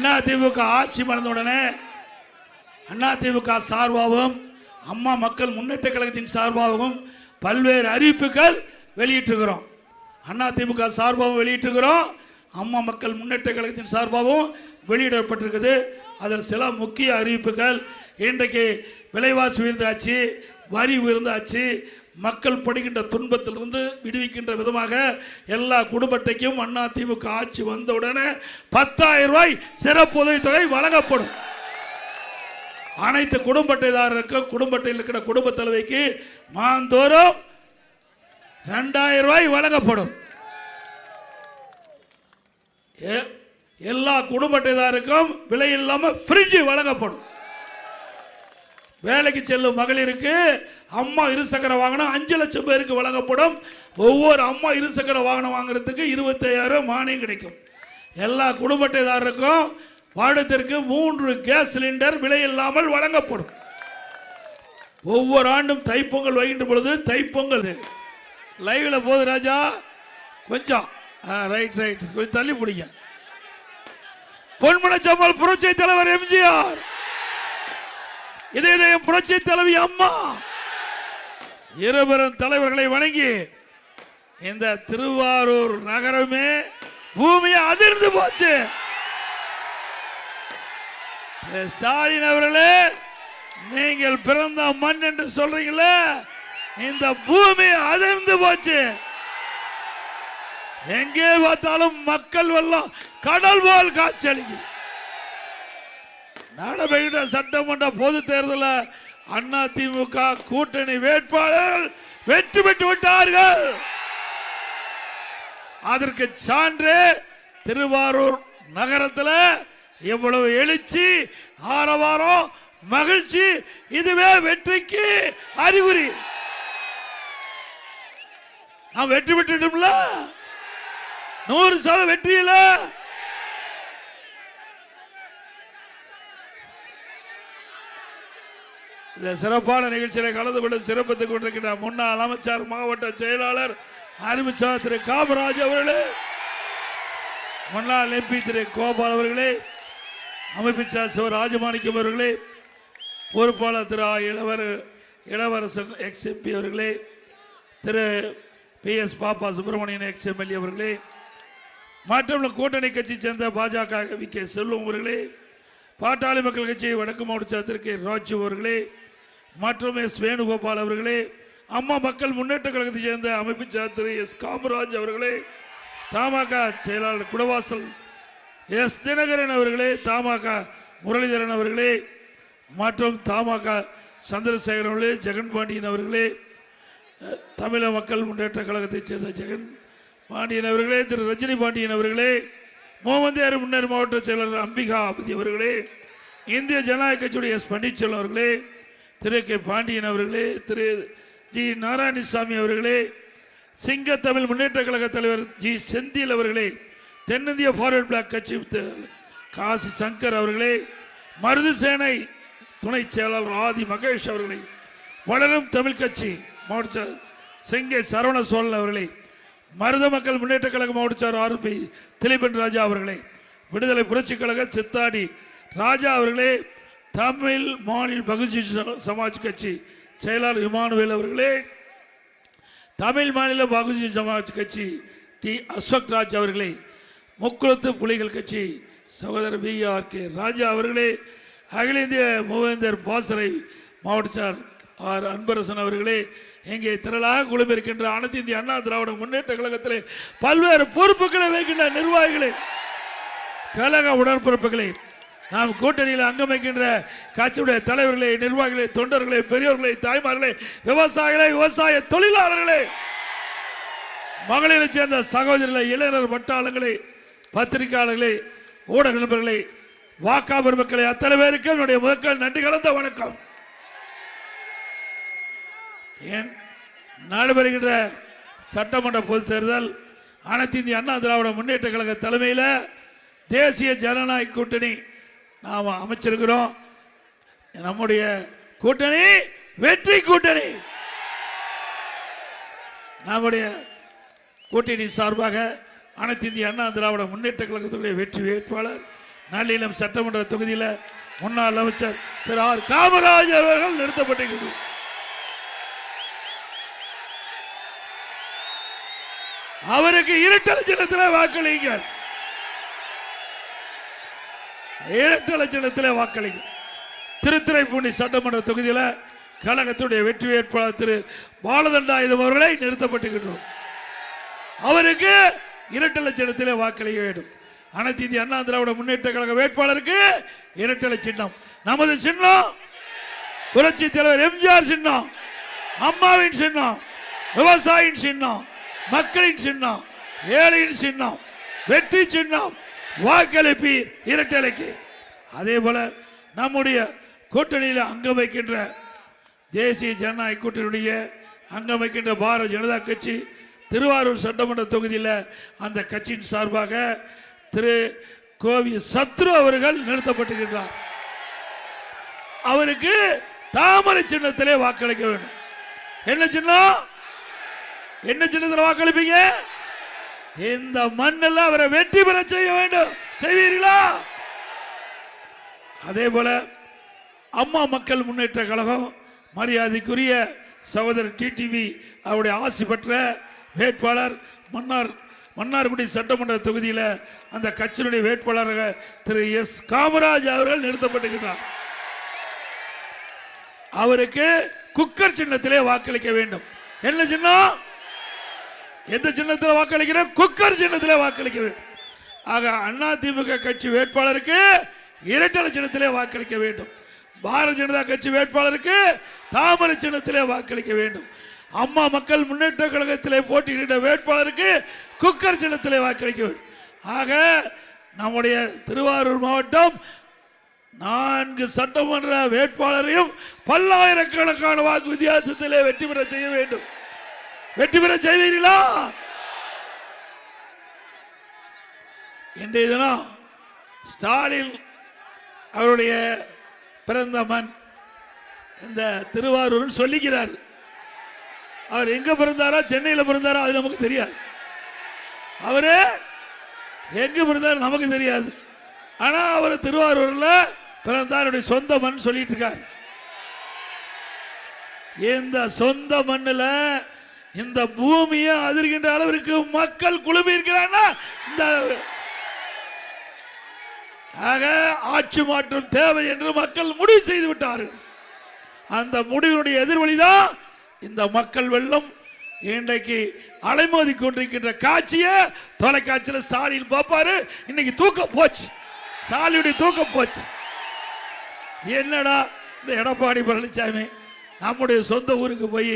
அதிமுக ஆட்சி மறந்த உடனே அதிமுக சார்பாகவும் அம்மா மக்கள் முன்னேற்ற கழகத்தின் சார்பாகவும் பல்வேறு அறிவிப்புகள் வெளியிட்டிருக்கிறோம். அதிமுக சார்பாகவும் வெளியிட்டிருக்கிறோம், அம்மா மக்கள் முன்னேற்ற கழகத்தின் சார்பாகவும் வெளியிடப்பட்டிருக்குது. அதில் சில முக்கிய அறிவிப்புகள், இன்றைக்கு விலைவாசி உயர்ந்தாச்சு, வரி உயர்ந்தாச்சு, மக்கள் படுகின்ற துன்பத்திலிருந்து விடுவிக்கின்ற விதமாக எல்லா குடும்ப அட்டைக்கும் அதிமுக ஆட்சி வந்தவுடனே 10,000 ரூபாய் சிறப்பு உதவித்தொகை வழங்கப்படும். அனைத்து குடும்ப அட்டைதாரருக்கும் குடும்ப அட்டையில் இருக்கிற குடும்ப தலைவிக்கு மாதந்தோறும் 2,000 ரூபாய் வழங்கப்படும். எல்லா குடும்ப அட்டைதாருக்கும் விலை இல்லாமல் ஃப்ரிட்ஜ் வழங்கப்படும். வேலைக்கு செல்லும் மகளிருக்கு அம்மா இருசக்கர வாகனம் 5 லட்சம் பேருக்கு வழங்கப்படும். ஒவ்வொரு அம்மா இருசக்கர வாகனம் வாங்குறதுக்கு 25,000 மானியம் கிடைக்கும். எல்லா குடும்ப அட்டைதாரருக்கும் வருடத்திற்கு 3 கேஸ் சிலிண்டர் விலை இல்லாமல் வழங்கப்படும். ஒவ்வொரு ஆண்டும் தைப்பொங்கல் வருகின்ற பொழுது, தைப்பொங்கல் லைவ்ல போது ராஜா கொஞ்சம் ரைட் கொஞ்சம் தள்ளி பிடிங்க. பொன்மனச்சம்மல் புரட்சி தலைவர் எம்ஜிஆர், இதயம் புரட்சி தலைவி அம்மா, இருவரும் தலைவர்களை வணங்கி இந்த திருவாரூர் நகரமே பூமியை அதிர்ந்து போச்சு. ஸ்டாலின் அவர்களே, நீங்கள் பிறந்த மண் என்று சொல்றீங்களே, இந்த பூமி அதிர்ந்து போச்சு. எங்கே பார்த்தாலும் மக்கள் வெள்ளம் கடல் போல் காட்சியளிக்குது. நடைபெறுகிற சட்டமன்ற பொது தேர்தலில் அதிமுக கூட்டணி வேட்பாளர்கள் வெற்றி பெற்று விட்டார்கள். அதற்கு சான்று திருவாரூர் நகரத்தில் எவ்வளவு எழுச்சி, ஆரவாரம், மகிழ்ச்சி, இதுவே வெற்றிக்கு அறிகுறி. நாம் வெற்றி பெற்றுட்டோம்ல, 100% வெற்றியில. இந்த சிறப்பான நிகழ்ச்சியை கலந்து கொண்டு சிறப்பித்துக் கொண்டிருக்கின்ற முன்னாள் அமைச்சர், மாவட்ட செயலாளர் அறிவிச்சார் திரு காமராஜ் அவர்களே, முன்னாள் எம்பி திரு கோபால் அவர்களே, அமைப்பிச்சார் சிவராஜமாணிக்கம் அவர்களே, பொறுப்பாளர் திரு இளவரசன் எக்ஸ் எம்பி அவர்களே, திரு PS பாப்பா சுப்பிரமணியன் எக்ஸ் எம்எல்ஏ அவர்களே, மற்றும் கூட்டணி கட்சி சேர்ந்த பாஜக VK செல்வம் அவர்களே, பாட்டாளி மக்கள் கட்சி வடக்கு மாவட்ட திரு ராஜு அவர்களே, மற்றும் S வேணுகோபால் அவர்களே, அம்மா மக்கள் முன்னேற்ற கழகத்தை சேர்ந்த அமைப்பு திரு S காமராஜ் அவர்களே, தமாக செயலாளர் குடவாசல் S தினகரன் அவர்களே, தமாக முரளிதரன் அவர்களே, மற்றும் தமாக சந்திரசேகரன் அவர்களே, ஜெகன் பாண்டியன் அவர்களே, தமிழக மக்கள் முன்னேற்ற கழகத்தை சேர்ந்த ஜெகன் பாண்டியன் அவர்களே, திரு ரஜினி பாண்டியன் அவர்களே, மோமந்தியார் முன்னேறு மாவட்ட செயலாளர் அம்பிகா அபதி அவர்களே, இந்திய ஜனநாயக கட்சியுடைய S பன்னீர்செல்வம் அவர்களே, திரு K பாண்டியன் அவர்களே, திரு G நாராயணசாமி அவர்களே, சிங்க தமிழ் முன்னேற்ற கழக தலைவர் G செந்தில் அவர்களே, தென்னிந்திய ஃபார்வர்ட் பிளாக் கட்சி காசி சங்கர் அவர்களே, மருது சேனை துணை செயலாளர் ஆதி மகேஷ் அவர்களே, வளரும் தமிழ் கட்சி மாவட்ட செங்கை சரவண சோழன் அவர்களே, மருத மக்கள் முன்னேற்ற கழக மாவட்ட RP திலீபன் ராஜா அவர்களே, விடுதலை புரட்சி கழக சித்தாடி ராஜா அவர்களே, தமிழ் மாநில பகுஜி சமாஜ் கட்சி செயலாளர் இமானுவேல் அவர்களே, தமிழ் மாநில பகுஜி சமாஜ் கட்சி T அசோக் ராஜ் அவர்களே, முக்குளத்து புலிகள் கட்சி சகோதரர் VRK ராஜா அவர்களே, அகில இந்திய மூவேந்தர் பாசறை மாவட்ட R அன்பரசன் அவர்களே, இங்கே திரளாக குழுமிருக்கின்ற அனைத்து இந்திய அண்ணா திராவிட முன்னேற்ற கழகத்திலே பல்வேறு பொறுப்புகளை வைக்கின்ற நிர்வாகிகளே, கழக உடன்பிறப்புகளே, நாம் கூட்டணியில் அங்கம் வைக்கின்ற கட்சியுடைய தலைவர்களே, நிர்வாகிகளே, தொண்டர்களே, பெரியோர்களே, தாய்மார்களே, விவசாயிகளே, விவசாய தொழிலாளர்களே, மகளிரை சேர்ந்த சகோதரர்களே, இளைஞர் வட்டாளங்களே, பத்திரிகையாளர்களே, ஊடக நண்பர்களே, வாக்காளர் மக்களை அத்தனை பேருக்கு என்னுடைய முதற்கால் நன்றி கலந்த வணக்கம். ஏன் நடைபெறுகின்ற சட்டமன்ற பொதுத் தேர்தல் அனைத்து இந்திய அண்ணா திராவிட முன்னேற்ற கழக தலைமையில் தேசிய ஜனநாயக கூட்டணி நாம் அமைச்சிருக்கிறோம். நம்முடைய கூட்டணி வெற்றி கூட்டணி. நம்முடைய கூட்டணி சார்பாக அனைத்து இந்திய அண்ணா திராவிட முன்னேற்ற கழகத்துடைய வெற்றி வேட்பாளர் நல்லிலம் சட்டமன்ற தொகுதியில் முன்னாள் அமைச்சர் திரு ஆர் காமராஜ் அவர்கள் நிறுத்தப்பட்டிருக்கிறது. அவருக்கு இரட்டை சின்னத்தில் வாக்களிங்கள். இரட்டை சின்னத்தில் வாக்களிங்க. திருத்துறைப்பூண்டி சட்டமன்ற தொகுதியில் கழகத்துடைய வெற்றி வேட்பாளர் திரு பாலதண்டாயுதம் அவர்களை நிறுத்தப்பட்டிருக்கிறோம். அவருக்கு இரட்டை சின்னத்திலே வாக்களிக்க வேண்டும். அனைத்து இந்திய அண்ணா திராவிட முன்னேற்ற கழக வேட்பாளருக்கு இரட்டை சின்னம். நமது சின்னம் புரட்சி தலைவர் எம்ஜிஆர் சின்னம், அம்மாவின் சின்னம், விவசாயியின் சின்னம், மக்களின் சின்னம், ஏழையின் சின்னம், வெற்றி சின்னம். வாக்களிப்பீர் இரட்டைக்கு. அதே போல நம்முடைய கூட்டணியில் அங்கம் வைக்கின்ற தேசிய ஜனநாயக கூட்டணியுடைய அங்கம் வைக்கின்ற பாரதிய ஜனதா கட்சி திருவாரூர் சட்டமன்ற தொகுதியில் அந்த கட்சியின் சார்பாக திரு கோவி சத்ரு அவர்கள் நிறுத்தப்பட்டிருக்கிறார். அவருக்கு தாமரை சின்னத்திலே வாக்களிக்க வேண்டும். என்ன சின்னம்? என்ன சின்னத்தில் வாக்களிப்பீங்க? இந்த மண்ணில் அவரை வெற்றி பெற செய்ய வேண்டும். செய்வீர்களா? அதே போல அம்மா மக்கள் முன்னேற்ற கழகம் மரியாதைக்குரிய சகோதரர் டிடிவி அவருடைய ஆசி பெற்ற வேட்பாளர் மன்னார்குடி சட்டமன்ற தொகுதியில் அந்த கட்சியினுடைய வேட்பாளராக திரு எஸ் காமராஜ் அவர்கள் நிறுத்தப்பட்டிருக்கிறார். அவருக்கு குக்கர் சின்னத்திலே வாக்களிக்க வேண்டும். என்ன சின்னம்? எந்த சின்னத்தில் வாக்களிக்கிற? குக்கர் சின்னத்திலே வாக்களிக்க வேண்டும். ஆக அதிமுக கட்சி வேட்பாளருக்கு இரட்டை சின்னத்திலே வாக்களிக்க வேண்டும். பாரதிய ஜனதா கட்சி வேட்பாளருக்கு தாமரை சின்னத்திலே வாக்களிக்க வேண்டும். அம்மா மக்கள் முன்னேற்ற கழகத்திலே போட்டியிட்ட வேட்பாளருக்கு குக்கர் சின்னத்திலே வாக்களிக்க வேண்டும். ஆக நம்முடைய திருவாரூர் மாவட்டம் 4 சட்டமன்ற வேட்பாளரையும் பல்லாயிரக்கணக்கான வாக்கு வித்தியாசத்திலே வெற்றி பெற செய்ய வேண்டும். வெற்றி பெற செய்வீர்களா? இன்றைய தினம் ஸ்டாலின் அவருடைய பிறந்த மண் இந்த திருவாரூர் சொல்லிக்கிறார். அவர் எங்க பிறந்தாரா, சென்னையில் பிறந்தாரா அது நமக்கு தெரியாது. அவரு எங்க பிறந்தார் நமக்கு தெரியாது. ஆனா அவர் திருவாரூர்ல பிறந்தார், சொந்த மண் சொல்லிட்டு இருக்கார். இந்த சொந்த மண்ணில் இந்த பூமியை அதிர்கின்ற அளவிற்கு மக்கள் குழுமி இருக்கிறாங்கன்னா இந்த ஆக ஆட்சி மாற்றம் தேவை என்று மக்கள் முடிவு செய்து விட்டார்கள். அந்த முடிவினுடைய எதிர்வழிதான் இந்த மக்கள் வெள்ளம். இன்றைக்கு அலைமோதி கொண்டிருக்கின்ற காட்சியை தொலைக்காட்சியில் ஸ்டாலின் பார்ப்பாரு. இன்னைக்கு தூக்கம் போச்சு, ஸ்டாலினுடைய தூக்கம் போச்சு. என்னடா இந்த எடப்பாடி பழனிசாமி நம்முடைய சொந்த ஊருக்கு போய்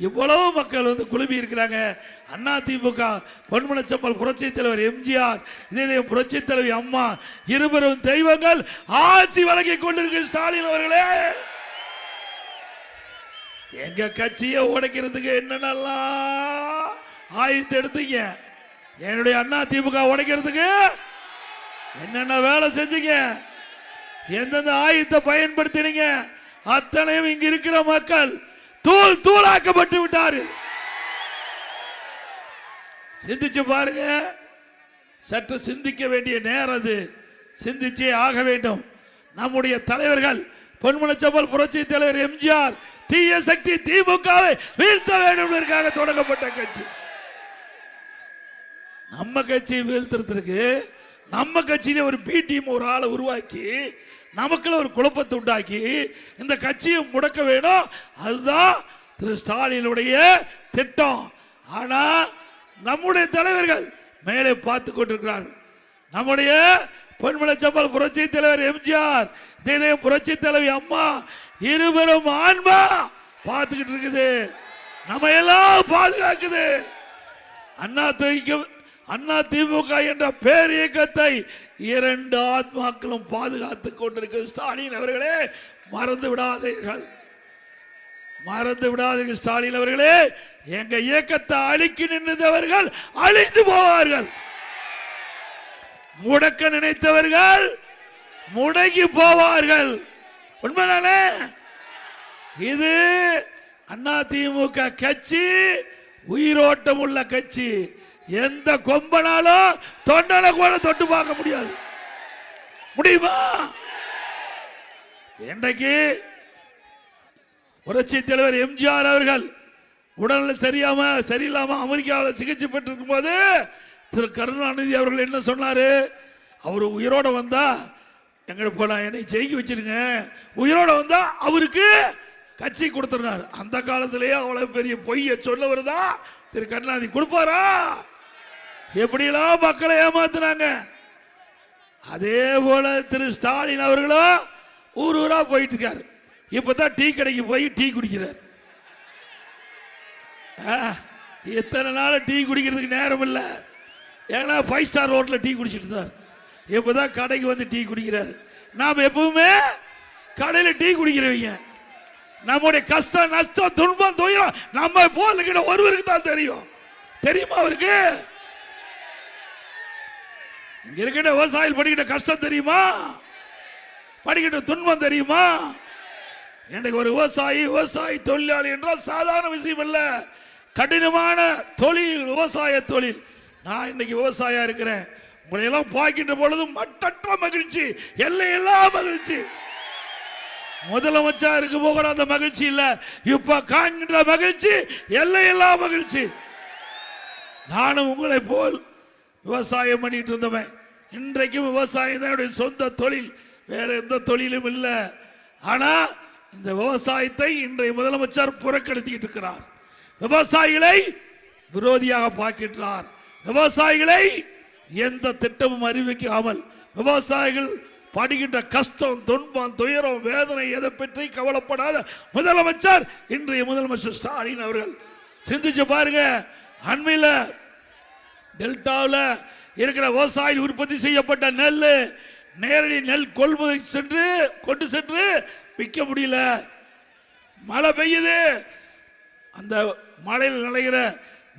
இவ்வளவு மக்கள் வந்து குழுமி இருக்கிறாங்க. அதிமுக பொன்மனச்சம்பல் புரட்சி தலைவர் எம்ஜிஆர், இதே புரட்சி தலைவி அம்மா, இருவரும் தெய்வங்கள் ஆட்சி வழங்கி கொண்டிருக்கிற ஸ்டாலின் அவர்களே, எங்க கட்சியை உடைக்கிறதுக்கு என்னென்னலாம் ஆயுதத்தை எடுத்தீங்க, என்னுடைய அதிமுக உடைக்கிறதுக்கு என்னென்ன வேலை செஞ்சீங்க, எந்தெந்த ஆயுதத்தை பயன்படுத்தினீங்க, அத்தனையும் இங்க இருக்கிற மக்கள் தூள் தூளாக்கப்பட்டு விட்டாரு. சிந்திச்சு பாருங்க. சற்று சிந்திக்க வேண்டிய நேரம் அது. சிந்திச்சே ஆக வேண்டும். நம்முடைய தலைவர்கள் பொன்மனச்சம்பல் புரட்சி தலைவர் எம்ஜிஆர் தீய சக்தி திமுகவை வீழ்த்த வேண்டும் என்பதற்காக தொடங்கப்பட்ட கட்சி. நம்ம கட்சியை வீழ்த்துறதுக்கு நம்ம கட்சியில ஒரு பி டீம் ஒரு ஆளை உருவாக்கி நமக்குள்ள ஒரு குழப்பத்தை உண்டாக்கி இந்த கட்சியை முடக்க வேணும். அதுதான் திரு ஸ்டாலினுடைய திட்டம். ஆனா நம்முடைய தலைவர்கள் மேலே பார்த்து கொண்டிருக்கிறார்கள். நம்முடைய பொன்மனச்சம்பல் புரட்சி தலைவர் எம்ஜிஆர், புரட்சி தலைவி அம்மா, இருவரும் ஆன்மா பார்த்துக்கிட்டு இருக்குது. நம்ம எல்லாம் பாதுகாக்குது. அண்ணா திமுக என்ற பேர் இயக்கத்தை 2 ஆத்மாக்களும் பாதுகாத்துக் கொண்டிருக்கிற ஸ்டாலின் அவர்களே, மறந்து விடாதீர்கள், மறந்து விடாதீர்கள். ஸ்டாலின் அவர்களே, எங்க இயக்கத்தை அழிக்க நின்றவர்கள் அழிந்து போவார்கள், முடக்க நினைத்தவர்கள் முடங்கி போவார்கள். உண்மைதானே? இது அண்ணா திமுக கட்சி உயிரோட்டம் உள்ள கட்சி. எந்த கொம்பனாலும் தொண்டனை கூட தொட்டு பார்க்க முடியாது. முடியுமா? இன்றைக்கு புரட்சி தலைவர் எம்ஜிஆர் அவர்கள் உடல்நிலை சரியில்லாம அமெரிக்காவில் சிகிச்சை பெற்றிருக்கும் போது திரு கருணாநிதி அவர்கள் என்ன சொன்னாரு? அவர் உயிரோட வந்தா என்னை ஜெயிக்க வச்சிருங்க, உயிரோட வந்தா அவருக்கு கட்சி கொடுத்துருந்தார். அந்த காலத்திலேயே அவ்வளவு பெரிய பொய்ய சொன்னவர் தான் திரு கருணாநிதி. கொடுப்பாரா? எப்படியெல்லாம் மக்களை ஏமாத்துனாங்க. அதே போல திரு ஸ்டாலின் அவர்களும் ஊர் ஊரா போயிட்டு இருக்காரு. இப்பதான் டீ கடைக்கு போய் டீ குடிக்கிறார். எத்தனை நாள் டீ குடிக்கிறதுக்கு நேரம் இல்லை. ஏன்னா 5 ஸ்டார் ஹோட்டல்ல டீ குடிச்சிட்டு இருந்தார். இப்பதான் கடைக்கு வந்து டீ குடிக்கிறார். நாம் எப்பவுமே கடையில டீ குடிக்கிறவங்க. நம்முடைய கஷ்டம் நஷ்டம் துன்பம் துயரம் நம்ம போல ஒருவருக்கு தான் தெரியும். தெரியுமா அவருக்கு? இங்க இருக்கின்ற விவசாயிகள் படிக்கிற கஷ்டம் தெரியுமா? படிக்கின்ற துன்பம் தெரியுமா? எனக்கு ஒரு விவசாயி தொழிலாளி என்றால் சாதாரண விஷயம் இல்ல, கடினமான தொழில், விவசாய தொழில். நான் இன்னைக்கு விவசாயியா இருக்கிறேன். உங்களை எல்லாம் பார்க்கின்ற பொழுது மட்டற்ற மகிழ்ச்சி, எல்லையெல்லா மகிழ்ச்சி. முதலமைச்சர் இருக்கும் போது அந்த மகிழ்ச்சி இல்ல, இப்ப காண்கின்ற மகிழ்ச்சி எல்லையெல்லா மகிழ்ச்சி. நானும் உங்களை போல் விவசாயம் பண்ணிட்டு இருந்தவன். இன்றைக்கும் விவசாயம் தான் என்னுடைய சொந்த தொழில், வேற எந்த தொழிலும் இல்லை. ஆனா இந்த விவசாயத்தை இன்றைய முதலமைச்சர் புறக்கணித்துக்கிட்டு இருக்கிறார். விவசாயிகளை விரோதியாக பார்க்கின்றார். விவசாயிகளை எந்த திட்டமும் அறிவிக்காமல் விவசாயிகள் படுகின்ற கஷ்டம் துன்பம் துயரம் வேதனை எதை பற்றி கவலைப்படாத முதலமைச்சர் இன்றைய முதலமைச்சர் ஸ்டாலின் அவர்கள். சிந்திச்சு பாருங்க. அண்மையில் டெல்டாவில் இருக்கிற விவசாயி உற்பத்தி செய்யப்பட்ட நெல் நேரடி நெல் கொள்முதல் கொண்டு சென்று விற்க முடியல. மழை பெய்யுது, அந்த மழையில் நடைகிற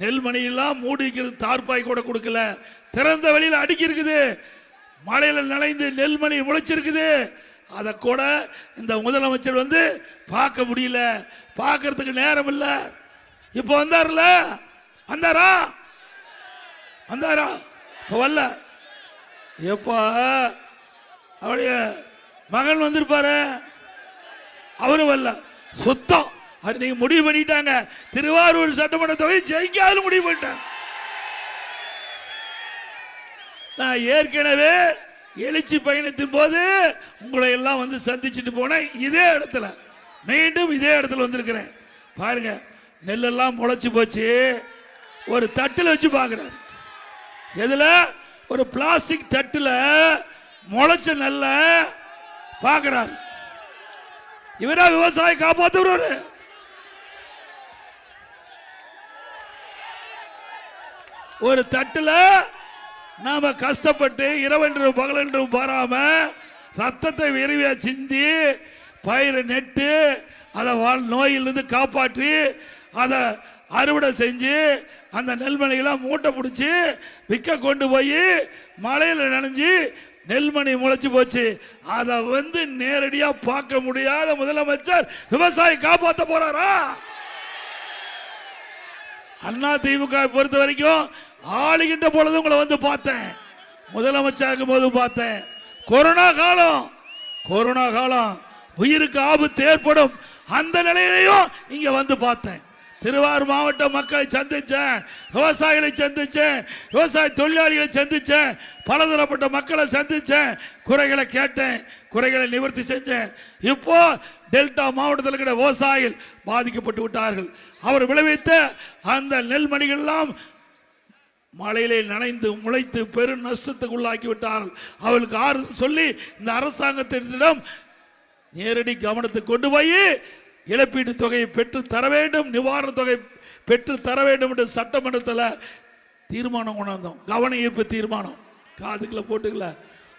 நெல்மணியெல்லாம் மூடி வைக்கிறது, தார்பாய் கூட கொடுக்கல, திறந்த வெளியில் அடுக்கி இருக்குது. மழையில் நனைந்து நெல்மணி முளைச்சிருக்குது, அதை கூட இந்த முதலமைச்சர் வந்து பார்க்க முடியல, பார்க்கறதுக்கு நேரம் இல்லை. இப்போ வந்தார்ல, வந்தாரா இப்போ வரல. எப்போ அவருடைய மகன் வந்திருப்பாரு, அவரும் வரல. சுத்தம். அது நீங்க முடிவு பண்ணிட்டாங்க. திருவாரூர் சட்டமன்ற தொகுதி ஜெயிக்காது முடிவு பண்ணிட்டாங்க. நான் ஏற்கனவே எழுச்சி பயணத்தின் போது உங்களை எல்லாம் வந்து சந்திச்சுட்டு போனேன். இதே இடத்துல மீண்டும் இதே இடத்துல வந்திருக்கிறேன். பாருங்க, நெல்லெல்லாம் முளைச்சு போச்சு. ஒரு தட்டில் வச்சு பார்க்குறாரு. எதுல? ஒரு பிளாஸ்டிக் தட்டில் முளைச்ச நெல்ல பார்க்கிறார். இவரா விவசாய காப்பாற்றுறாரு. ஒரு தட்டுல நாம கஷ்டப்பட்டு இரவென்றும் பகலென்றும் பாராம ரத்தத்தை விரைவியா சிந்தி பயிரை நெட்டு அதை நோயிலிருந்து காப்பாற்றி அதை அறுவடை செஞ்சு அந்த நெல்மணியெல்லாம் மூட்டை பிடிச்சி விற்க கொண்டு போய் மழையில் நனைஞ்சு நெல்மணி முளைச்சு போச்சு. அதை வந்து நேரடியா பார்க்க முடியாத முதலமைச்சர் விவசாயி காப்பாற்ற போறாரா? அண்ணா திமுக பொறுத்த வரைக்கும் ஆளுகின்ற பொழுது உங்களை வந்து பார்த்தேன், முதலமைச்சர் போது பார்த்தேன். கொரோனா காலம் உயிருக்கு ஆபத்து ஏற்படும் அந்த நிலையிலையும் இங்க வந்து பார்த்தேன். திருவாரூர் மாவட்ட மக்களை சந்திச்சேன், விவசாயிகளை சந்திச்சேன், விவசாய தொழிலாளிகளை சந்திச்சேன், பலதரப்பட்ட மக்களை சந்திச்சேன், குறைகளை கேட்டேன், குறைகளை நிவர்த்தி செஞ்சேன். இப்போ டெல்டா மாவட்டத்தில் இருக்கிற விவசாயிகள் பாதிக்கப்பட்டு விட்டார்கள். அவர் விளைவித்த அந்த நெல்மணிகள் எல்லாம் மழையிலே நனைந்து முளைத்து பெரும் நஷ்டத்துக்கு உள்ளாக்கி விட்டார்கள். அவளுக்கு ஆறுதல் சொல்லி இந்த அரசாங்கத்திடம் நேரடி கவனத்துக்கு கொண்டு போய் இழப்பீட்டு தொகையை பெற்று தர வேண்டும், நிவாரண தொகை பெற்று தர வேண்டும் என்று சட்டமன்றத்தில் தீர்மானம் கொண்டாந்தோம். கவன ஈர்ப்பு தீர்மானம் காதுக்குள்ள போட்டுக்கல.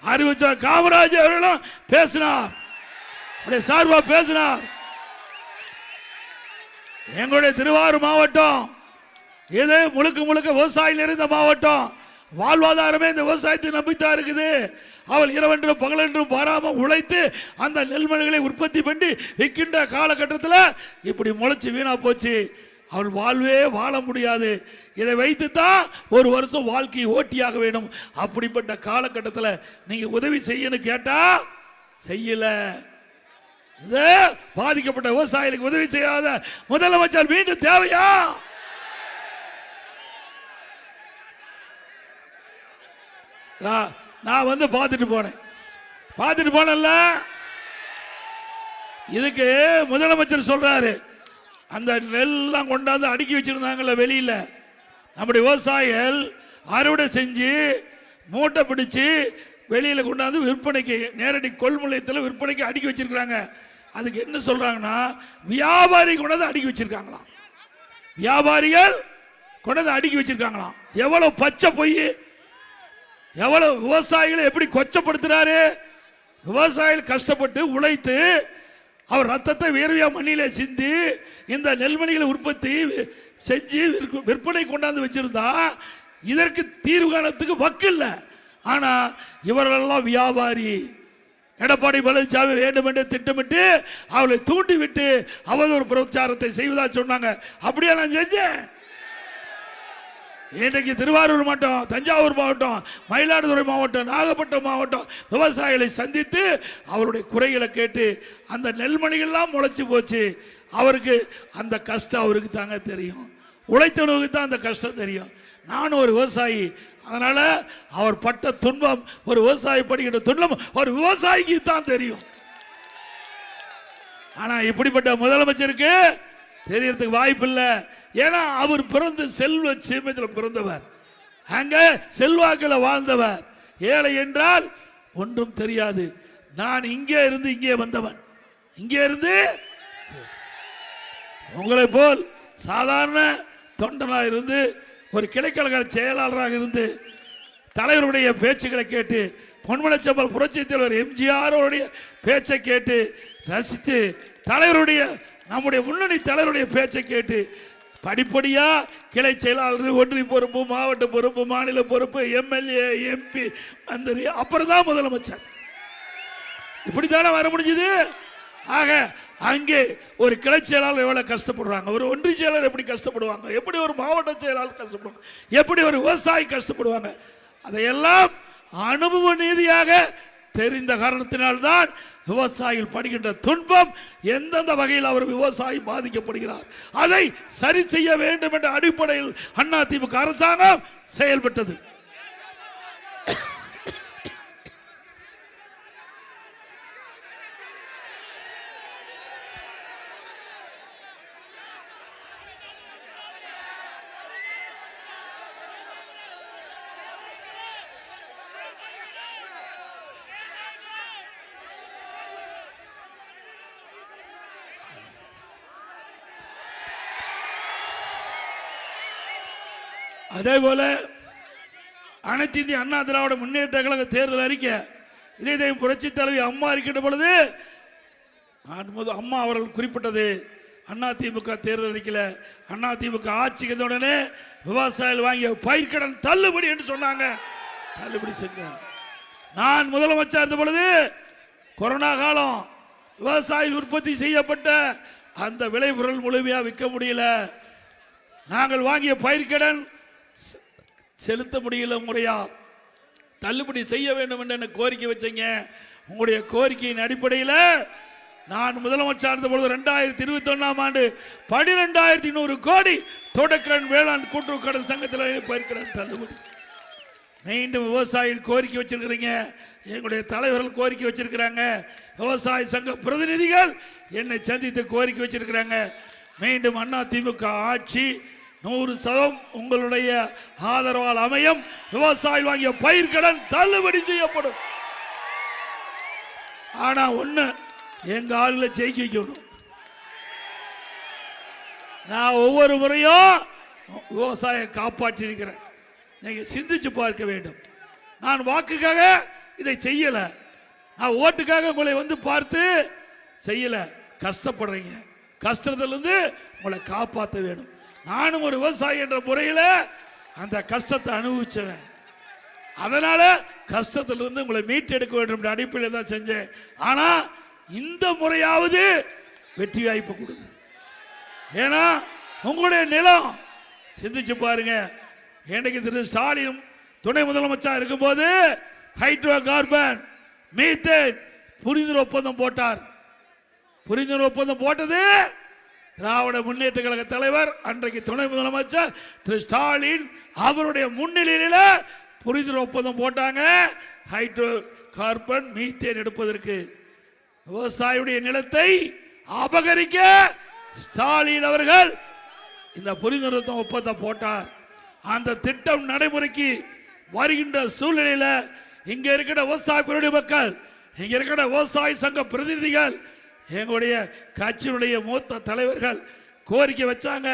அறிவிச்சார் காமராஜ் அவர்களும் பேசினார், சார்பா பேசினார். எங்களுடைய திருவாரூர் மாவட்டம் இது முழுக்க முழுக்க விவசாயிகள் இருந்த மாவட்டம். வாழ்வாதாரமே இந்த விவசாயத்தை நம்பித்தான் இருக்குது. அவள் இரவென்றும் பகலென்றும் பாராமல் உழைத்து அந்த நெல்மணிகளை உற்பத்தி பண்ணி விற்கின்ற காலகட்டத்தில் இப்படி முளைச்சி வீணா போச்சு. அவள் வாழ்வே வாழ முடியாது. இதை வைத்து தான் ஒரு வருஷம் வாழ்க்கையை ஓட்டியாக வேணும். அப்படிப்பட்ட காலகட்டத்தில் நீங்க உதவி செய்யணும் கேட்டா செய்யல. பாதிக்கப்பட்ட விவசாயிகளுக்கு உதவி செய்யாத முதலமைச்சர் மீண்டும் தேவையா? நான் வந்து பார்த்துட்டு போனல. இதுக்கு முதலமைச்சர் சொல்றாரு, அந்த நெல்லாம் கொண்டாந்து அடுக்கி வச்சிருந்தாங்கல்ல வெளியில, நம்முடைய விவசாயிகள் அறுவடை செஞ்சு மூட்டை பிடிச்சு வெளியில கொண்டாந்து விற்பனைக்கு நேரடி கொள்முதலத்தில் விற்பனைக்கு அடுக்கி வச்சிருக்காங்க. அதுக்கு என்ன சொல்றாங்கன்னா, வியாபாரி கொண்டாந்து அடுக்கி வச்சிருக்காங்களாம். வியாபாரிகள் கொண்டாந்து அடுக்கி வச்சிருக்காங்களாம். எவ்வளவு பச்சை பொய்! எவ்வளவு விவசாயிகளை எப்படி கொச்சப்படுத்துறாரு! விவசாயிகள் கஷ்டப்பட்டு உழைத்து அவர் ரத்தத்தை வேர்வையா மண்ணிலே சிந்தி இந்த நெல்மணிகளை உற்பத்தி செஞ்சு விற்பனை கொண்டாந்து வச்சிருந்தா இதற்கு தீர்வு காணத்துக்கு வக்கு இல்லை. ஆனா இவர்களெல்லாம் வியாபாரி. எடப்பாடி பழனிசாமி வேண்டும் என்று திட்டமிட்டு அவளை தூண்டி விட்டு அவதூறு பிரச்சாரத்தை செய்வதா சொன்னாங்க. அப்படியே நான் செஞ்சேன். இன்றைக்கு திருவாரூர் மாவட்டம், தஞ்சாவூர் மாவட்டம், மயிலாடுதுறை மாவட்டம், நாகப்பட்டினம் மாவட்டம் விவசாயிகளை சந்தித்து அவருடைய குறைகளை கேட்டு அந்த நெல்மணிகள்லாம் முளைச்சு போச்சு. அவருக்கு அந்த கஷ்டம் அவருக்கு தாங்க தெரியும். உழைத்தவனுக்கு தான் அந்த கஷ்டம் தெரியும். நானும் ஒரு விவசாயி. அதனால அவர் பட்ட துன்பம், ஒரு விவசாயி படுகின்ற துன்பம் ஒரு விவசாயிக்கு தான் தெரியும். ஆனா இப்படிப்பட்ட முதலமைச்சருக்கு தெரியறதுக்கு வாய்ப்பு இல்லை. ஏன்னா அவர் பிறந்த செல்வ சீமையில் பிறந்தவர், அங்க செல்வாக்கில் வாழ்ந்தவர். ஏழை என்றால் ஒன்றும் தெரியாது. நான் இங்கே இருந்து இங்கே வந்தவன். இங்கே இருந்து உங்களை போல் சாதாரண தொண்டனாக இருந்து ஒரு கிளைக்கழக செயலாளராக இருந்து தலைவருடைய பேச்சுக்களை கேட்டு, பொன்மனச்செம்மல் புரட்சி தலைவர் எம்ஜிஆருடைய பேச்சை கேட்டு ரசித்து, தலைவருடைய நம்முடைய முன்னணி தலைவருடைய பேச்சை கேட்டு படிப்படியா கிளை செயலாளர், ஒன்றிய பொறுப்பு, மாவட்ட பொறுப்பு, மாநில பொறுப்பு, எம்எல்ஏ, எம்பி, மந்திரி, அப்புறம் தான் முதலமைச்சர். இப்படித்தானே வர முடிஞ்சது. ஆக அங்கே ஒரு கிளை செயலாளர் எவ்வளவு கஷ்டப்படுவாங்க, ஒரு ஒன்றிய செயலாளர் எப்படி கஷ்டப்படுவாங்க, எப்படி ஒரு மாவட்ட செயலாளர் கஷ்டப்படுவாங்க, எப்படி ஒரு விவசாயி கஷ்டப்படுவாங்க, அதையெல்லாம் அனுபவ நீதியாக தெரிந்த காரணத்தினால்தான் விவசாயிகள் படுகின்ற துன்பம், எந்தெந்த வகையில் அவர் விவசாயி பாதிக்கப்படுகிறார், அதை சரி செய்ய வேண்டும் என்ற அடிப்படையில் அதிமுக அரசாங்கம் செயல்பட்டது. அதே போல அனைத்து இந்திய அண்ணா திராவிட முன்னேற்ற கழக தேர்தல் அறிக்கை, இதே புரட்சி தலைவி அம்மா இருக்கின்ற பொழுது அம்மா அவர்கள் குறிப்பிட்டது, அதிமுக தேர்தல் அறிக்கையில் அதிமுக ஆட்சிக்கு உடனே விவசாயிகள் வாங்கிய பயிர்க்கடன் தள்ளுபடி என்று சொன்னாங்க. தள்ளுபடி செஞ்சாங்க. நான் முதலமைச்சர் இருந்த பொழுது கொரோனா காலம், விவசாயிகள் உற்பத்தி செய்யப்பட்ட அந்த விளைபொருள் முழுமையாக விற்க முடியல. நாங்கள் வாங்கிய பயிர்க்கடன் செலுத்த முடியல, முறையா தள்ளுபடி செய்ய வேண்டும் என்று கோரிக்கை வச்சீங்க. உங்களுடைய கோரிக்கையின் அடிப்படையில் நான் முதலமைச்சர் இருந்த பொழுது 2021ஆம் ஆண்டு 12,100 கோடி தொடக்கடன் வேளாண் கூட்டுறவு கடன் சங்கத்தில் பயிர்க்கடன் தள்ளுபடி. மீண்டும் விவசாயிகள் கோரிக்கை வச்சிருக்கிறீங்க, எங்களுடைய தலைவர்கள் கோரிக்கை வச்சிருக்கிறாங்க, விவசாய சங்க பிரதிநிதிகள் என்னை சந்தித்து கோரிக்கை வச்சிருக்கிறாங்க. மீண்டும் அதிமுக ஆட்சி 100% உங்களுடைய ஆதரவால் அமையும். விவசாயிகள் வாங்கிய பயிர்க்கடன் தள்ளுபடி செய்யப்படும். ஆனா ஒண்ணு, எங்க ஆளுகளை ஜெயிக்க வைக்கணும். நான் ஒவ்வொரு முறையும் விவசாய காப்பாற்றி இருக்கிறேன். நீங்க சிந்திச்சு பார்க்க வேண்டும். நான் வாக்குக்காக இதை செய்யல, நான் ஓட்டுக்காக உங்களை வந்து பார்த்து செய்யல. கஷ்டப்படுறீங்க, கஷ்டத்திலிருந்து உங்களை காப்பாற்ற வேணும். நானும் ஒரு விவசாயி என்ற முறையில் அந்த கஷ்டத்தை அனுபவிச்சவன். அதனால கஷ்டத்திலிருந்து உங்களை மீட்டெடுக்க வேண்டும் என்ற அடிப்படையில் தான் செஞ்சேன். ஆனா இந்த முறையாவது வெற்றி வாய்ப்பு கொடுங்க. ஏன்னா உங்களுடைய நிலம் சிந்திச்சு பாருங்க. இன்றைக்கு திரு ஸ்டாலின் துணை முதலமைச்சர் இருக்கும்போது ஹைட்ரோ கார்பன் மீத்தேன் புரிந்துணர்வு ஒப்பந்தம் போட்டார். புரிந்துணர்வு ஒப்பந்தம் போட்டது திராவிட முன்னேற்ற கழக தலைவர் அன்றைக்கு துணை முதலமைச்சர் திரு ஸ்டாலின் அவருடைய முன்னிலையில புரிந்துணர்வு ஒப்பந்தம் போட்டாங்க. ஹைட்ரோ கார்பன் மீத்தேன் எடுப்பதற்கு விவசாயியுடைய நிலத்தை அபகரிக்க ஸ்டாலின் அவர்கள் இந்த புரிந்துணர்வு ஒப்பந்தம் போட்டார். அந்த திட்டம் நடைமுறைக்கு வருகின்ற சூழ்நிலையில இங்க இருக்கிற விவசாய பெருடைய மக்கள், இங்க இருக்கிற விவசாய சங்க பிரதிநிதிகள், எங்களுடைய கட்சியினுடைய மூத்த தலைவர்கள் கோரிக்கை வச்சாங்க.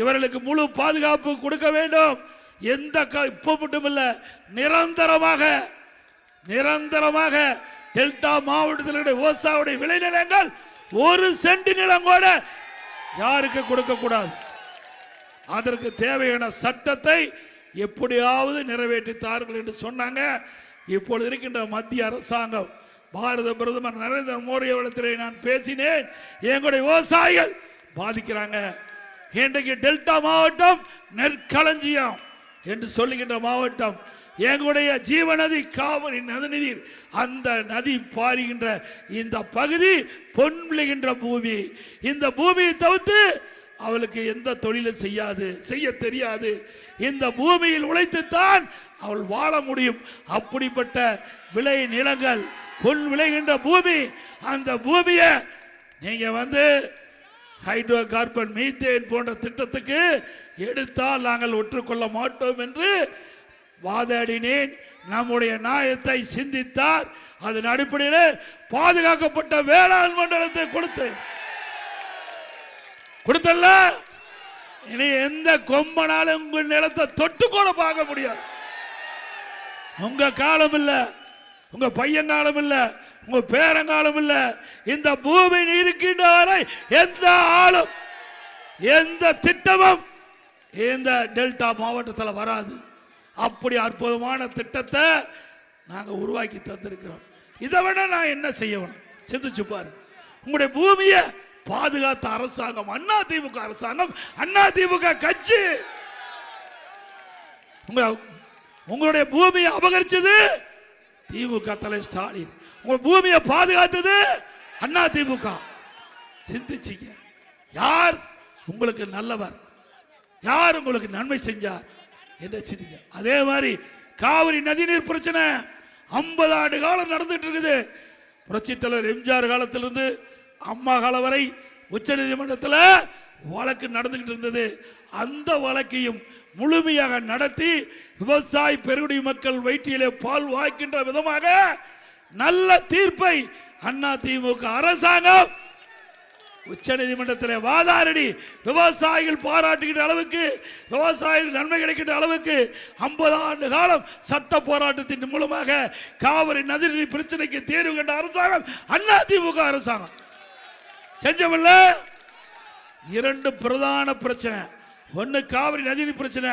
இவர்களுக்கு முழு பாதுகாப்பு கொடுக்க வேண்டும். எந்த இப்ப மட்டும் இல்ல, நிரந்தரமாக டெல்டா மாவட்டத்தில் விவசாய விளைநிலங்கள் ஒரு சென்ட் நிலம் கூட யாருக்கு கொடுக்க கூடாது. அதற்கு தேவையான சட்டத்தை எப்படியாவது நிறைவேற்றித்தார்கள் என்று சொன்னாங்க. இப்பொழுது இருக்கின்ற மத்திய அரசாங்கம், பாரத பிரதமர் நரேந்திர மோடி அவர்களிடத்திலே நான் பேசினேன். எங்களுடைய விவசாயிகள் பாதிக்கிறாங்க. இன்றைக்கு டெல்டா மாவட்டம் நெற்களஞ்சியம் என்று சொல்லுகின்ற மாவட்டம். எங்களுடைய ஜீவநதி காவிரி நதிநீர், அந்த நதி பாருகின்ற இந்த பகுதி பொன் விளைகின்ற பூமி. இந்த பூமியை தவிர்த்து அவளுக்கு எந்த தொழிலும் செய்ய தெரியாது. இந்த பூமியில் உழைத்துத்தான் அவள் வாழ முடியும். அப்படிப்பட்ட விளை நிலங்கள், பொன் விளைகின்ற பூமி, அந்த பூமியை நீங்க வந்து ஹைட்ரோ கார்பன் மீத்தேன் போன்ற திட்டத்துக்கு எடுத்தால் நாங்கள் ஒற்றுக்கொள்ள மாட்டோம் என்று வாதாடினேன். நம்முடைய நியாயத்தை சிந்தித்தார். அதன் அடிப்படையில் பாதுகாக்கப்பட்ட வேளாண் மண்டலத்தை கொடுத்தல்ல. இனி எந்த கொம்பனாலும் உங்கள் நிலத்தை தொட்டு கூட பார்க்க முடியாது. உங்க காலம் இல்ல, உங்க பையன் காலம் இல்ல, உங்க பேரங்காலம் இல்ல. இந்த பூமி இருக்கின்ற வரை எந்த ஆளும் எந்த திட்டமும் இந்த டெல்டா மாவட்டத்தில் வராது. அப்படி அற்புதமான திட்டத்தை நாங்க உருவாக்கி தந்திருக்கிறோம். இதை விட நான் என்ன செய்யணும் சிந்திச்சு பாருங்க. உங்களுடைய பூமியை பாதுகாத்த அரசாங்கம் அதிமுக அரசாங்கம், அதிமுக கட்சி. உங்களுடைய பூமியை அபகரிச்சது திமுக தலைவர் ஸ்டாலின். உங்க பூமியை பாதுகாத்தது அதிமுக. சிந்திச்சிங்க, யார் உங்களுக்கு நல்லவர், யார் உங்களுக்கு நன்மை செஞ்சார் என்று சிந்திங்க. அதே மாதிரி காவிரி நதிநீர் பிரச்சனை 50 ஆண்டு காலம் நடந்துட்டு இருக்குது. புரட்சி தலைவர் எம்ஜிஆர் காலத்திலிருந்து அம்மா காலம் வரை உச்ச நீதிமன்றத்தில் வழக்கு நடந்துகிட்டு இருந்தது. அந்த வழக்கையும் முழுமையாக நடத்தி விவசாய பெருங்குடி மக்கள் வயிற்றிலே பால் வாய்க்கின்ற விதமாக நல்ல தீர்ப்பை அதிமுக அரசாங்கம் உச்ச நீதிமன்றத்தில் வாதாடி விவசாயிகள் பாராட்டுகின்ற அளவுக்கு, விவசாயிகள் நன்மை கிடைக்கின்ற அளவுக்கு 50 ஆண்டு காலம் சட்ட போராட்டத்தின் மூலமாக காவிரி நதிநீர் பிரச்சனைக்கு தீர்வு கண்ட அரசாங்கம் அதிமுக அரசாங்கம். செஞ்சமில்ல. 2 பிரதான பிரச்சனை, ஒன்னு காவிரி நதிநீர் பிரச்சனை,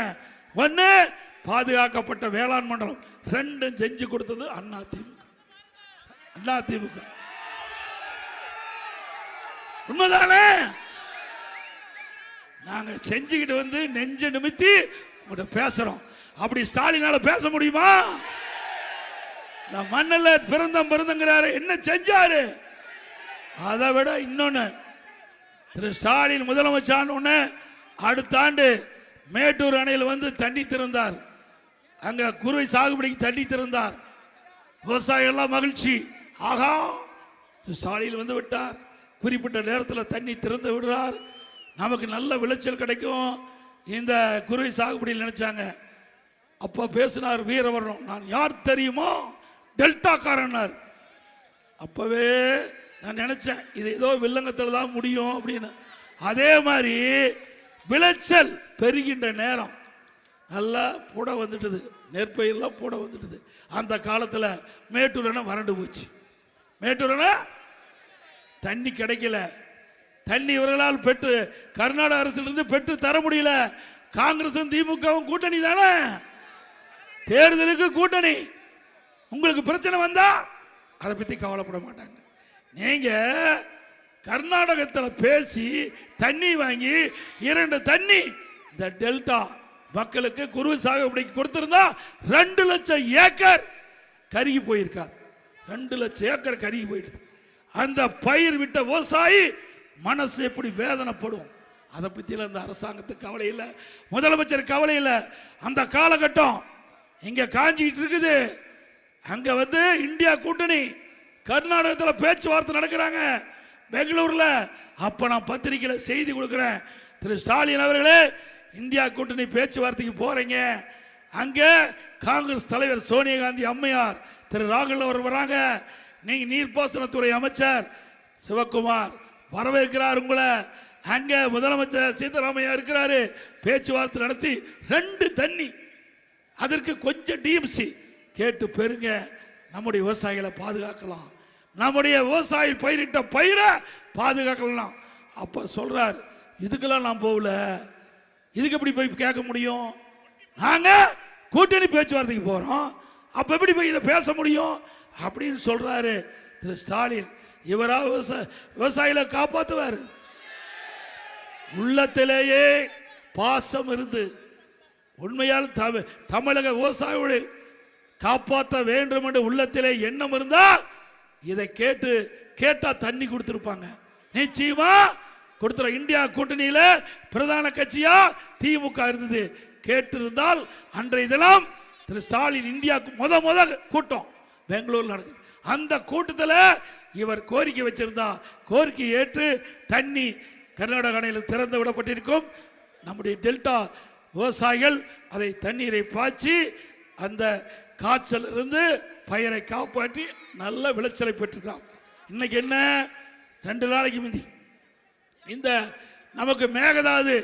ஒன்னு பாதுகாக்கப்பட்ட வேளாண் மண்டலம். 2 செஞ்சு கொடுத்தது அதிமுக. உண்மைதானே? நாங்க செஞ்சுக்கிட்டு வந்து நெஞ்ச நிமித்தி உங்கள்கிட்ட பேசுறோம். அப்படி ஸ்டாலினால பேச முடியுமா? இந்த மண்ணில் பிறந்தங்கிறாரு, என்ன செஞ்சாரு? அதை விட இன்னொன்னு, திரு ஸ்டாலின் முதலமைச்சர் அடுத்த ஆண்டு மேட்டூர் அணையில் வந்து தண்ணி திறந்தார். அங்க குறுவை சாகுபடிக்கு தண்ணி திறந்தார். விவசாயிகள் எல்லாம் மகிழ்ச்சி. ஆகா, ஸ்டாலின் வந்து விட்டார், குறிப்பிட்ட நேரத்தில் தண்ணி திறந்து விடுறார், நமக்கு நல்ல விளைச்சல் கிடைக்கும், இந்த குறுவை சாகுபடியில் நினைச்சாங்க. அப்ப பேசினார் வீரவர்ணம், நான் யார் தெரியுமா? டெல்டா காரனார். அப்பவே நான் நினைச்சேன் இது ஏதோ வில்லங்கத்தில் தான் முடியும் அப்படின்னு. அதே மாதிரி விளைச்சல் பெருகின்ற நேரம், நல்லா புட வந்துட்டுது, நெற்பயிரெல்லாம் புட வந்துட்டுது. அந்த காலத்தில் மேட்டூர் அணை வறண்டு போச்சு. மேட்டூர் அணை தண்ணி கிடைக்கல. தண்ணி இவர்களால் பெற்று கர்நாடக அரசிலிருந்து பெற்று தர முடியல. காங்கிரசும் திமுகவும் கூட்டணி தானே, தேர்தலுக்கு கூட்டணி. உங்களுக்கு பிரச்சனை வந்தா அதை பத்தி கவலைப்பட மாட்டாங்க. நீங்க கர்நாடகத்தில் பேசி தண்ணி வாங்கி 2 தண்ணி இந்த டெல்டா மக்களுக்கு குறுவை சாகுபடிக்கு கொடுத்திருந்தா 2 லட்சம் ஏக்கர் கருகி போயிருக்கார். 2 லட்சம் ஏக்கர் கருகி போயிடுது. அந்த பயிர் விட்ட விவசாயி மனசு எப்படி வேதனைப்படும். அதை பற்றியில் அந்த அரசாங்கத்துக்கு கவலை இல்லை, முதலமைச்சர் கவலை இல்லை. அந்த காலகட்டம் இங்கே காஞ்சிக்கிட்டு இருக்குது. அங்கே இந்தியா கூட்டணி கர்நாடகத்தில் பேச்சுவார்த்தை நடக்கிறாங்க பெங்களூரில். அப்போ நான் பத்திரிகையில் செய்தி கொடுக்குறேன், திரு ஸ்டாலின் அவர்களே இந்தியா கூட்டணி பேச்சுவார்த்தைக்கு போகிறீங்க. அங்கே காங்கிரஸ் தலைவர் சோனியா காந்தி அம்மையார், திரு ராகுல் அவர் வராங்க. நீங்கள் நீர்ப்பாசனத்துறை அமைச்சர் சிவகுமார் வரவேற்கிறார் உங்களை. அங்கே முதலமைச்சர் சீதாராமையா இருக்கிறாரு. பேச்சுவார்த்தை நடத்தி 2 தண்ணி அதற்கு கொஞ்சம் டிஎம்சி கேட்டு பெருங்க. நம்முடைய விவசாயிகளை பாதுகாக்கலாம், நம்முடைய விவசாயி பயிரிட்ட பயிரை பாதுகாக்கலாம். அப்ப சொல்றார், இதுக்கெல்லாம் நான் போகல, இதுக்கு எப்படி போய் கேட்க முடியும்? நாங்க கூட்டணி பேச்சுவார்த்தைக்கு போறோம், அப்ப எப்படி போய் இதை பேச முடியும் அப்படின்னு சொல்றாரு திரு ஸ்டாலின். இவரா விவசாயிகளை காப்பாற்றுவார். உள்ளத்திலேயே பாசம் இருந்து உண்மையால் தமிழக விவசாயிகளை காப்பாற்ற வேண்டும் என்று உள்ளத்திலே எண்ணம் இருந்தா இதை கேட்டா தண்ணி கொடுத்திருப்பாங்க. நிச்சயமா கொடுத்துற. இந்தியா கூட்டணியில பிரதான கட்சியா திமுக இருந்தது. கேட்டிருந்தால் அன்றைய தினம் திரு ஸ்டாலின் இந்தியா முத கூட்டம் பெங்களூர் நடக்குது. அந்த கூட்டத்தில் இவர் கோரிக்கை வச்சிருந்தா கோரிக்கை ஏற்று தண்ணி கர்நாடக அணையில் திறந்து விடப்பட்டிருக்கும். நம்முடைய டெல்டா விவசாயிகள் அதை தண்ணீரை பாய்ச்சி அந்த காய்ச்சல் இருந்து பயிரை காப்பாற்றி நல்ல விளைச்சலை பெற்றிருக்கிறான். இன்னைக்கு என்ன, 2 நாளைக்கு முந்தி இந்த நமக்கு மேகதாது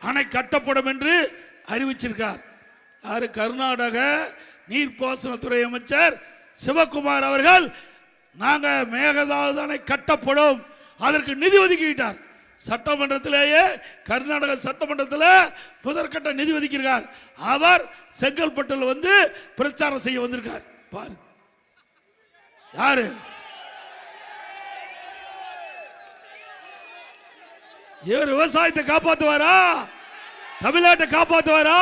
அணை கட்டப்படும் என்று அறிவிச்சிருக்கார். யாரு? கர்நாடக நீர்ப்பாசனத்துறை அமைச்சர் சிவகுமார் அவர்கள். நாங்க மேகதாது அணை கட்டப்படும், அதற்கு நிதி ஒதுக்கிட்டார். சட்டமன்றத்திலேயே கர்நாடக சட்டமன்றத்தில் முதற்கட்ட நிதி ஒதுக்கிறார். அவர் செங்கல்பட்டில் பிரச்சாரம் செய்ய வந்திருக்கார். பாரு யாரு? இவர் விவசாயத்தை காப்பாற்றுவாரா? தமிழ்நாட்டை காப்பாற்றுவாரா?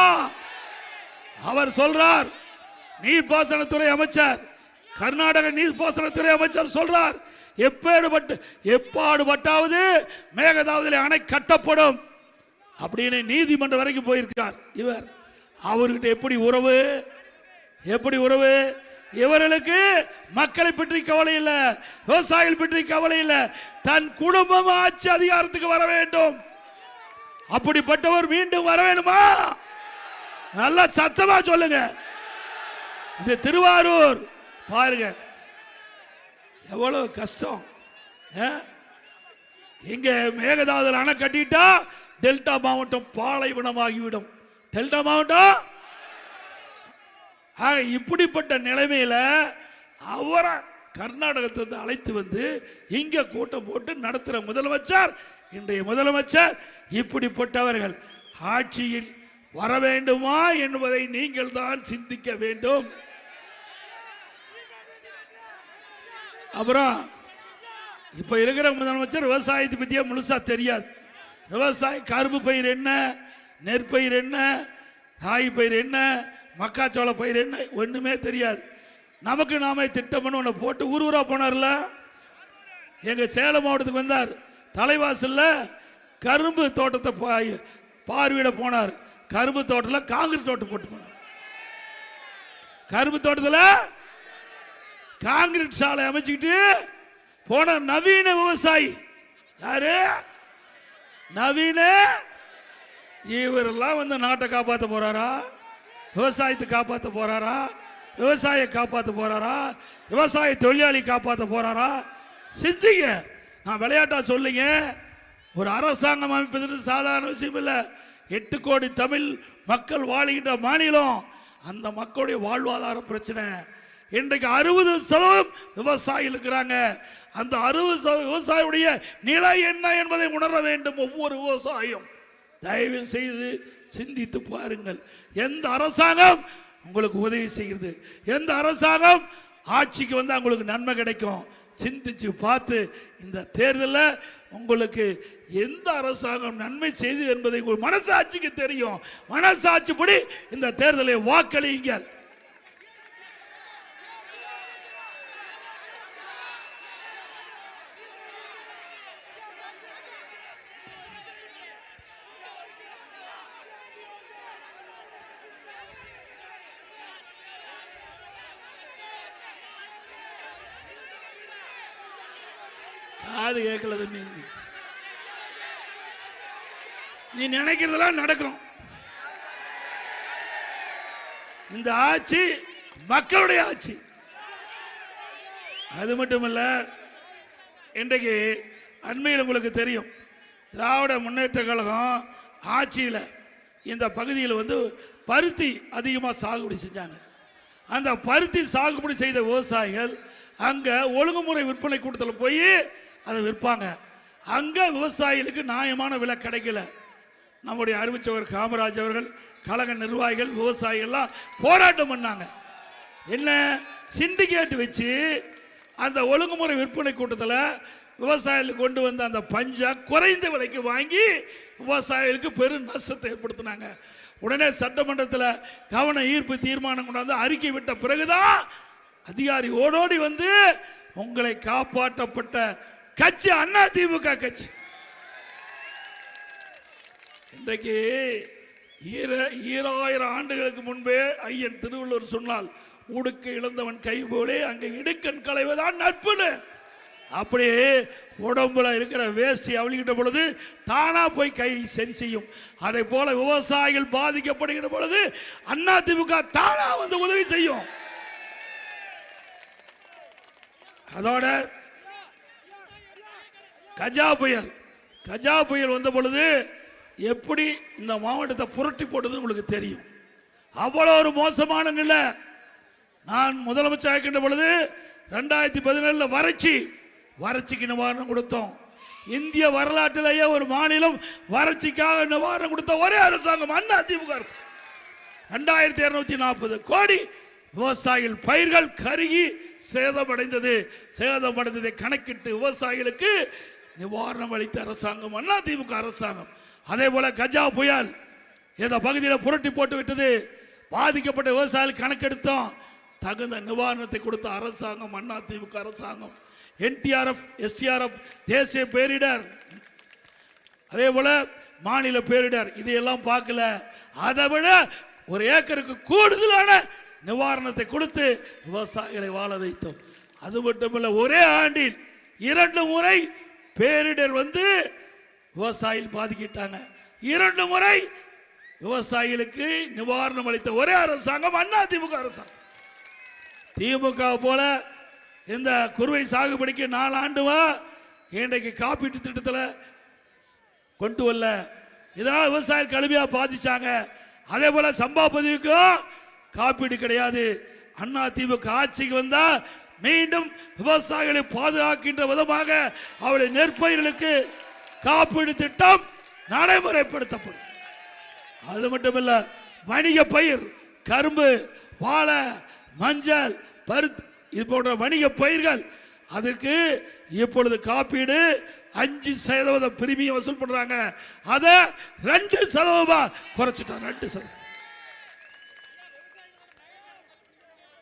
அவர் சொல்றார், நீர்ப்பாசனத்துறை அமைச்சர், கர்நாடக நீர்ப்பாசனத்துறை அமைச்சர் சொல்றார், எப்பாடுபட்டாவது மேகதாதுல அணை கட்டப்படும் அப்படின்னு நீதிமன்றம் வரைக்கும் போயிருக்கார். இவர் அவர்கிட்ட எப்படி உறவு? இவர்களுக்கு மக்களை பற்றி கவலை இல்லை, விவசாயிகள் பற்றி கவலை இல்லை. தன் குடும்பம் ஆட்சி அதிகாரத்துக்கு வர வேண்டும். அப்படிப்பட்டவர் மீண்டும் வர வேண்டுமா? நல்லா சத்தமா சொல்லுங்க. இது திருவாரூர் பாருங்க, எவ்வளவு கஷ்டம். இங்க மேகதாதுல அணை கட்டிட்டா டெல்டா மாவட்டம் பாலைவனமாகிவிடும். டெல்டா மாவட்டம் இப்படிப்பட்ட நிலைமையில அவரை கர்நாடகத்திலிருந்து அழைத்து இங்க கூட்டம் போட்டு நடத்துற முதலமைச்சர், இன்றைய முதலமைச்சர் இப்படிப்பட்டவர்கள் ஆட்சியில் வர வேண்டுமா என்பதை நீங்கள் தான் சிந்திக்க வேண்டும். அப்புறம் இப்ப இருக்கிற முதலமைச்சர் விவசாயத்தை பத்தியே முழுசா தெரியாது. விவசாய கரும்பு பயிர் என்ன, நெற்பயிர் என்ன, ராகி பயிர் என்ன, மக்காச்சோள பயிர் என்ன, ஒண்ணுமே தெரியாது. நமக்கு நாமே திட்டம் ஒன்று போட்டு ஊரூரா போனார்ல. எங்க சேலம் மாவட்டத்துக்கு வந்தார், தலைவாசல்ல கரும்பு தோட்டத்தை பார்வையிட போனார். கரும்பு தோட்டத்தில் காங்கிரீட் தோட்டம் போட்டு போனார். கரும்பு தோட்டத்தில் காங்கிரீட் சாலை அமைச்சுக்கிட்டு போன நவீன விவசாயி யாரு? நவீன. இவரெல்லாம் நாட்டை காப்பாற்ற போறாரா? விவசாயத்தை காப்பாற்ற போறாரா? விவசாயியை காப்பாற்ற போறாரா? விவசாய தொழிலாளி காப்பாற்ற போறாரா? சிந்திங்க. நான் விளையாட்டா சொல்லுங்க, ஒரு அரசாங்கம் அமைப்பது சாதாரண விஷயம் இல்லை. 8 கோடி தமிழ் மக்கள் வாழுகின்ற மாநிலம். அந்த மக்களுடைய வாழ்வாதார பிரச்சனை. இன்றைக்கு 60% விவசாயிகள் இருக்கிறாங்க. அந்த 60% விவசாயியுடைய நிலை என்ன என்பதை உணர வேண்டும் ஒவ்வொரு விவசாயியும். தயவு செய்து சிந்தித்து பாருங்கள். எந்த அரசாங்கம் உங்களுக்கு உதவி செய்கிறது, எந்த அரசாங்கம் ஆட்சிக்கு வந்தால் உங்களுக்கு நன்மை கிடைக்கும், சிந்திச்சு பார்த்து இந்த தேர்தலில் உங்களுக்கு எந்த அரசாங்கம் நன்மை செய்து என்பதை உங்கள் மனசாட்சிக்கு தெரியும். மனசாட்சிப்படி இந்த தேர்தலை வாக்களியுங்கள். காது கேட்கல தம்பி, நீ நினைக்கிறதெல்லாம் நடக்கும். இந்த ஆட்சி மக்களுடைய ஆட்சி. அது மட்டுமல்ல, இன்றைக்கு அண்மையில் உங்களுக்கு தெரியும், திராவிட முன்னேற்ற கழகம் ஆட்சியில் இந்த பகுதியில் வந்து பருத்தி அதிகமாக சாகுபடி செஞ்சாங்க. அந்த பருத்தி சாகுபடி செய்த விவசாயிகள் அங்கே ஒழுங்குமுறை விற்பனை கூட்டத்தில் போய் அதை விற்பாங்க. அங்கே விவசாயிகளுக்கு நியாயமான விலை கிடைக்கல. நம்முடைய அறிவிச்சவர் காமராஜ் அவர்கள், கழக நிர்வாகிகள், விவசாயிகள்லாம் போராட்டம் பண்ணாங்க. என்ன சிண்டிகேட் வச்சு அந்த ஒழுங்குமுறை விற்பனை கூட்டத்தில் விவசாயிகளுக்கு கொண்டு வந்த அந்த பஞ்சா குறைந்த விலைக்கு வாங்கி விவசாயிகளுக்கு பெரும் நஷ்டத்தை ஏற்படுத்தினாங்க. உடனே சட்டமன்றத்தில் கவன ஈர்ப்பு தீர்மானம் கொண்டாந்து அறிக்கை விட்ட பிறகுதான் அதிகாரி ஓடோடி வந்து உங்களை காப்பாற்றப்பட்ட கட்சி அதிமுக கட்சி. இன்றைக்கு 2000 ஆண்டுகளுக்கு முன்பே ஐயன் திருவள்ளுவர் சொன்னால், உடுக்க இழந்தவன் கை போலே அங்கே இடுக்கண் களைவதான் நட்புன்னு. அப்படியே உடம்புல இருக்கிற வேஷ்டி அவளிக்கிட்ட பொழுது தானா போய் கை சரி செய்யும். அதை போல விவசாயிகள் பாதிக்கப்படுகிற பொழுது அதிமுக தானா வந்து உதவி செய்யும். அதோட கஜா புயல் வந்த பொழுது எப்படி இந்த மாவட்டத்தை புரட்டி போட்டது உங்களுக்கு தெரியும். அவ்வளவு ஒரு மோசமான நிலை. நான் முதலமைச்சர் ஆகின்ற பொழுது 2017 வறட்சிக்கு நிவாரணம் கொடுத்தோம். இந்திய வரலாற்றிலேயே ஒரு மாநிலம் வறட்சிக்காக நிவாரணம் கொடுத்த ஒரே அரசாங்கம் அதிமுக அரசு. 2240 கோடி விவசாயிகள் பயிர்கள் கருகி சேதமடைந்ததை கணக்கிட்டு விவசாயிகளுக்கு நிவாரணம் அளித்த அரசாங்கம் அதிமுக அரசாங்கம். அதே போல கஜா புயல் இந்த பகுதியில் புரட்டி போட்டு விட்டது. பாதிக்கப்பட்ட விவசாயிகள் கணக்கெடுத்தோம். தகுந்த நிவாரணத்தை கொடுத்த அரசாங்கம் அதிமுக அரசாங்கம். NTRF, SCRF தேசிய பேரிடர், அதே போல மாநில பேரிடர், இதையெல்லாம் பார்க்கல. அதை விட ஒரு ஏக்கருக்கு கூடுதலான நிவாரணத்தை கொடுத்து விவசாயிகளை வாழ வைத்தோம். அது மட்டுமல்ல, ஒரே ஆண்டில் 2 முறை பேரிடர் வந்து விவசாயிகள் பாதிக்கிட்டாங்க. 2 முறை விவசாயிகளுக்கு நிவாரணம் அளித்த ஒரே அரசாங்கம் அதிமுக அரசாங்கம். திமுக போல இந்த குறுவை சாகுபடிக்கு 4 ஆண்டுவா இன்றைக்கு காப்பீட்டு திட்டத்தில் கொண்டு வரல. இதனால் விவசாயிகள் கடுமையாக பாதிச்சாங்க. அதே போல சம்பா பதிவுக்கும் காப்பீடு கிடையாது. அதிமுக ஆட்சிக்கு வந்தா மீண்டும் விவசாயிகளை பாதுகாக்கின்ற விதமாக அவருடைய நெற்பயிர்களுக்கு காப்பீடு திட்டம் நடைமுறைப்படுத்தப்படும். அது மட்டுமல்ல, வணிக பயிர், கரும்பு, வாழை, மஞ்சள், பருத்தி, இது போன்ற வணிக பயிர்கள் அதற்கு இப்பொழுது காப்பீடு 5% பிரீமியம் வசூல் பண்றாங்க. அதை 2% குறைச்சிட்டாங்க. 2%.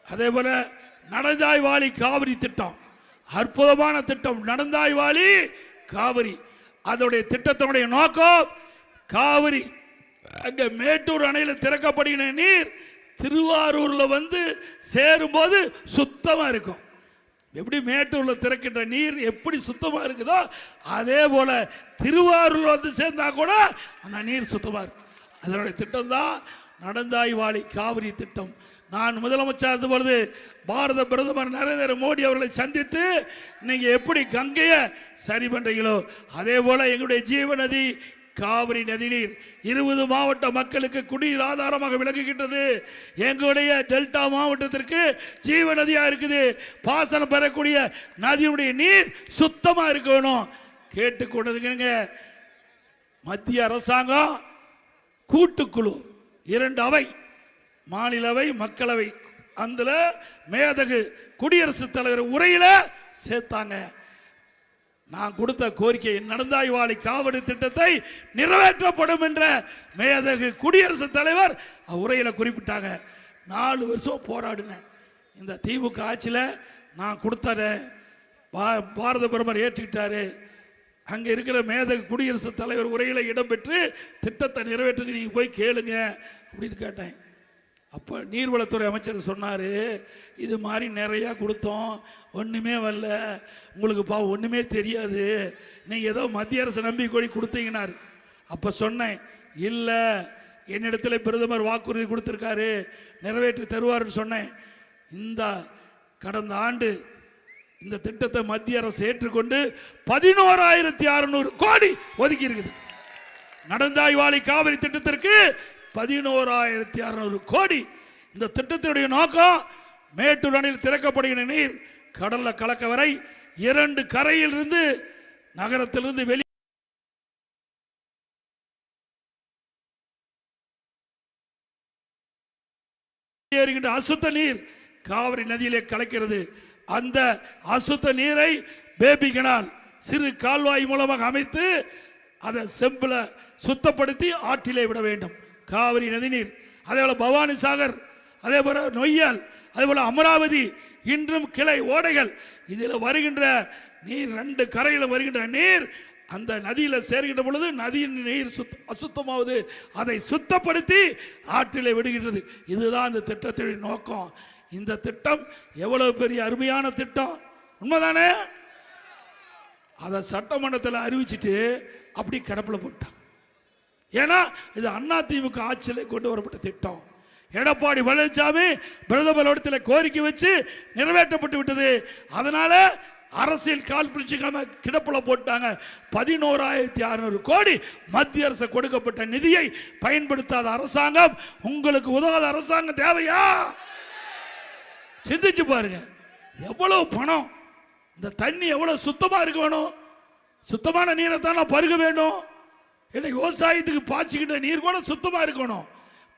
அதே போல நடந்தாய் வாழி காவிரி திட்டம், அற்புதமான திட்டம். நடந்தாய் வாழி காவிரி, அதோடைய திட்டத்தினுடைய நோக்கம் காவிரி அங்க மேட்டூர் அணையில் திறக்கப்படுகிற நீர் திருவாரூர்ல வந்து சேரும்போது சுத்தமா இருக்கும். எப்படி மேட்டூர்ல திறக்கின்ற நீர் எப்படி சுத்தமா இருக்குதோ அதே போல திருவாரூர் வந்து சேர்ந்தா கூட அந்த நீர் சுத்தமா இருக்கும். அதனுடைய திட்டம் தான் நடந்தாய் வாழி காவிரி திட்டம். நான் முதலமைச்சர் இருந்த பொழுது பாரத பிரதமர் நரேந்திர மோடி அவர்களை சந்தித்து நீங்க எப்படி கங்கையை சரி பண்றீங்களோ அதே போல எங்களுடைய ஜீவநதி காவிரி நதிநீர் 20 மாவட்ட மக்களுக்கு குடிநீர் ஆதாரமாக விளங்குகின்றது. எங்களுடைய டெல்டா மாவட்டத்திற்கு ஜீவ நதியா இருக்குது. பாசனம் பெறக்கூடிய நதியுடைய நீர் சுத்தமா இருக்கணும். கேட்டுக்கொண்டதுங்க. மத்திய அரசாங்கம் கூட்டுக்குழு 2 அவை, மாநிலவை மக்களவை, அந்த மேதகு குடியரசுத் தலைவர் உரையில சேர்த்தாங்க. நான் கொடுத்த கோரிக்கை நடந்தாய்வாளி காவிரி திட்டத்தை நிறைவேற்றப்படும் என்ற மேதகு குடியரசுத் தலைவர் உரையில குறிப்பிட்டாங்க. 4 வருஷம் போராடினேன். இந்த திமுக ஆட்சியில் நான் கொடுத்தத பாரத பிரதமர் ஏற்றுக்கிட்டாரு. அங்கே இருக்கிற மேதகு குடியரசுத் தலைவர் உரையில இடம்பெற்று திட்டத்தை நிறைவேற்ற நீங்க போய் கேளுங்க அப்படின்னு கேட்டேன். அப்போ நீர்வளத்துறை அமைச்சர் சொன்னார், இது மாதிரி நிறையா கொடுத்தோம், ஒன்றுமே வரல, உங்களுக்கு ஒன்றுமே தெரியாது, நீங்கள் ஏதோ மத்திய அரசு நம்பி கொடி கொடுத்தீங்கன்னாரு. அப்போ சொன்னேன், இல்லை என்னிடத்துல பிரதமர் வாக்குறுதி கொடுத்துருக்காரு, நிறைவேற்றி தருவார்னு சொன்னேன். இந்த கடந்த ஆண்டு இந்த திட்டத்தை மத்திய அரசு ஏற்றுக்கொண்டு 11,600 கோடி ஒதுக்கி இருக்குது. நடந்தாய்வாளி காவிரி திட்டத்திற்கு 11,600 கோடி. இந்த திட்டத்தினுடைய நோக்கம் மேட்டூர் அணையில் திறக்கப்படுகிற நீர் கடல்ல கலக்க வரை 2 கரையில் இருந்து நகரத்திலிருந்து வெளியேறுகின்ற அசுத்த நீர் காவிரி நதியிலே கலக்கிறது. அந்த அசுத்த நீரை பேபி கனால் சிறு கால்வாய் மூலமாக அமைத்து அதை செம்பில் சுத்தப்படுத்தி ஆற்றிலே விட வேண்டும். காவிரி நதிநீர், அதே போல பவானி சாகர், அதே போல நொய்யல், அதே போல அமராவதி, இன்றும் கிளை ஓடைகள், இதில் வருகின்ற நீர் 2 கரையில் வருகின்ற நீர் அந்த நதியில் சேர்கின்ற பொழுது நதியின் நீர் அசுத்தமாவது, அதை சுத்தப்படுத்தி ஆற்றிலே விடுகின்றது. இதுதான் இந்த திட்டத்தினுடைய நோக்கம். இந்த திட்டம் எவ்வளவு பெரிய அருமையான திட்டம், உண்மைதானே? அதை சட்டமன்றத்தில் அறிவிச்சிட்டு அப்படி கிடப்பில் போட்டான். ஏன்னா இது அதிமுக ஆட்சியில் கொண்டு வரப்பட்ட திட்டம். எடப்பாடி பழனிசாமி பிரதமர் கோரிக்கை வச்சு நிறைவேற்றப்பட்டு விட்டது. அதனால அரசியல் கால் பிடிச்சு கிடப்புல போட்டாங்க. 11,600 கோடி மத்திய அரசு கொடுக்கப்பட்ட நிதியை பயன்படுத்தாத அரசாங்கம், உங்களுக்கு உதவாத அரசாங்கம் தேவையா? சிந்திச்சு பாருங்க, எவ்வளவு பணம், இந்த தண்ணி எவ்வளவு சுத்தமா இருக்க வேணும், சுத்தமான நீரை தான் பருக வேண்டும். இன்னைக்கு விவசாயத்துக்கு பாய்ச்சிக்கிட்ட நீர் கூட சுத்தமா இருக்கணும்.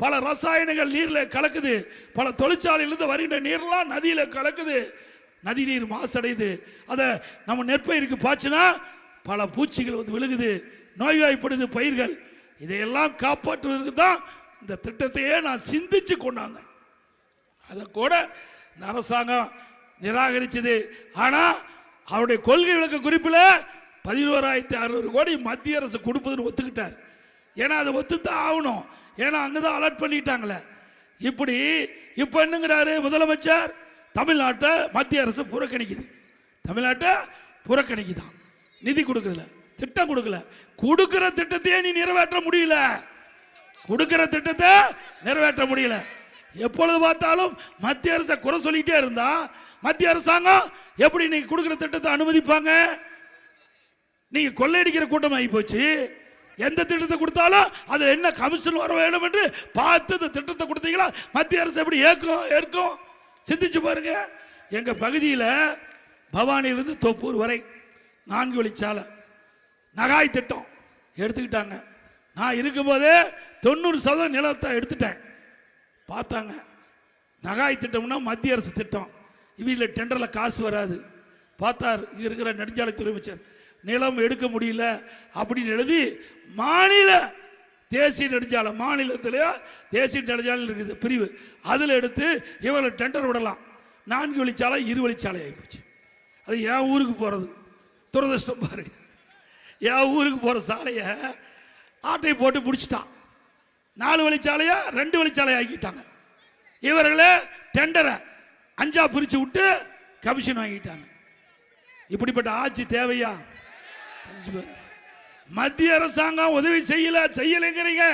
பல ரசாயனங்கள் நீர்ல கலக்குது, பல தொழிற்சாலையிலிருந்து வருகின்ற நீர்லாம் நதியில கலக்குது, நதி நீர் மாசடையுது. அதை நம்ம நெற்பயிருக்கு பாய்ச்சினா பல பூச்சிகள் வந்து விழுகுது, நோய்வாய்ப்படுது பயிர்கள். இதையெல்லாம் காப்பாற்றுவதற்கு தான் இந்த திட்டத்தையே நான் சிந்திச்சு கொண்டாந்தேன். அதை கூட இந்த அரசாங்கம் நிராகரிச்சது. ஆனா அவருடைய கொள்கை விளக்க குறிப்பில் 11,600 கோடி மத்திய அரசு கொடுப்பதுன்னு ஒத்துக்கிட்டார். ஏன்னா அதை ஒத்துத்தான் ஆகணும், ஏன்னா அங்கதான் அலர்ட் பண்ணிட்டாங்களே. இப்படி இப்ப என்னங்கிறாரு முதலமைச்சர், தமிழ்நாட்டை மத்திய அரசு புறக்கணிக்குது, தமிழ்நாட்டை புறக்கணிக்குதான், நிதி கொடுக்கல, திட்டம் கொடுக்கல. கொடுக்கிற திட்டத்தையே நீ நிறைவேற்ற முடியல, கொடுக்கிற திட்டத்தை நிறைவேற்ற முடியல. எப்பொழுது பார்த்தாலும் மத்திய அரசை குறை சொல்லிட்டே இருந்தா மத்திய அரசாங்கம் எப்படி நீங்க கொடுக்கிற திட்டத்தை அனுமதிப்பாங்க? நீங்க கொள்ளையடிக்கிற கூட்டம் ஆகி போச்சு. எந்த திட்டத்தை கொடுத்தாலும் அதுல என்ன கமிஷன் வர வேண்டும் என்று பார்த்து இந்த திட்டத்தை கொடுத்தீங்களா மத்திய அரசு எப்படி ஏற்கும்? சிந்திச்சு பாருங்க. எங்க பகுதியில் பவானியிலிருந்து தோப்பூர் வரை 4 வழிச்சாலை நகாய் திட்டம் எடுத்துக்கிட்டாங்க. நான் இருக்கும்போதே 90% நிலத்தை எடுத்துட்டேன். பார்த்தாங்க நகாய் திட்டம்னா மத்திய அரசு திட்டம், இவங்கள டெண்டரில் காசு வராது. பார்த்தார் இங்க இருக்கிற நெடுஞ்சாலைத்துறை அமைச்சர், நிலம் எடுக்க முடியல அப்படின்னு எழுதி மாநில தேசிய நெடுஞ்சாலை, மாநிலத்திலேயே தேசிய நெடுஞ்சாலை இருக்குது பிரிவு, அதில் எடுத்து இவங்களை டெண்டர் விடலாம். 4 வழிச்சாலை 2 வழிச்சாலை ஆகிப்போச்சு. அது என் ஊருக்கு போகிறது துரதிருஷ்டம் பாருங்க. என் ஊருக்கு போகிற சாலையை ஆட்டை போட்டு பிடிச்சிட்டான், 4 வழிச்சாலையை 2 வழிச்சாலை ஆக்கிட்டாங்க. இவர்களே டெண்டரை 5ஆ பிரித்து விட்டு கமிஷன் வாங்கிட்டாங்க. இப்படிப்பட்ட ஆட்சி தேவையா? மத்திய அரசாங்கம் உதவி செய்யலைங்கிறீங்க.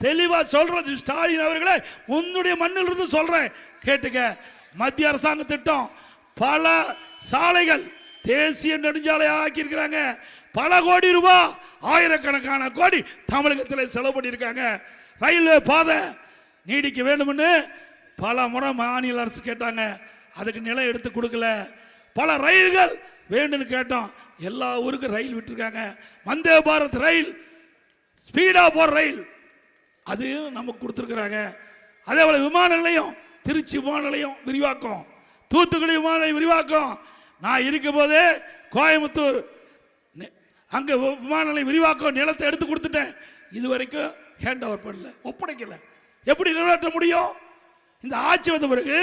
தெளிவா சொல்றது ஸ்டாலின் அவர்களே, உன்னுடைய மண்ணில் இருந்து சொல்றேன் கேட்டுக்க. மத்திய அரசாங்க திட்டம் பல சாலைகள் தேசிய நெடுஞ்சாலை ஆக்கி இருக்கிறாங்க. பல கோடி ரூபாய் ஆயிரக்கணக்கான கோடி தமிழகத்தில் செலவு பண்ணியிருக்காங்க. ரயில்வே பாதை நீடிக்க வேண்டும்னு பல முறை மாநில அரசு கேட்டாங்க, அதுக்கு நிலம் எடுத்து கொடுக்கல. பல ரயில்கள் வேண்டும்னு கேட்டோம், எல்லா ஊருக்கும் ரயில் விட்டுருக்காங்க. வந்தே பாரத் ரயில், ஸ்பீடா போற ரயில், அதையும் நமக்கு கொடுத்துருக்குறாங்க. அதே போல விமான நிலையம், திருச்சி விமான நிலையம் விரிவாக்கம், தூத்துக்குடி விமான நிலையம் விரிவாக்கம். நான் இருக்கும் போதே கோயம்புத்தூர் அங்க விமான நிலையம் விரிவாக்கம் நிலத்தை எடுத்து கொடுத்துட்டேன். இது வரைக்கும் ஹேண்ட் ஓவர் பண்ணல, ஒப்படைக்கல. எப்படி நிறைவேற்ற முடியும்? இந்த ஆட்சி வந்த பிறகு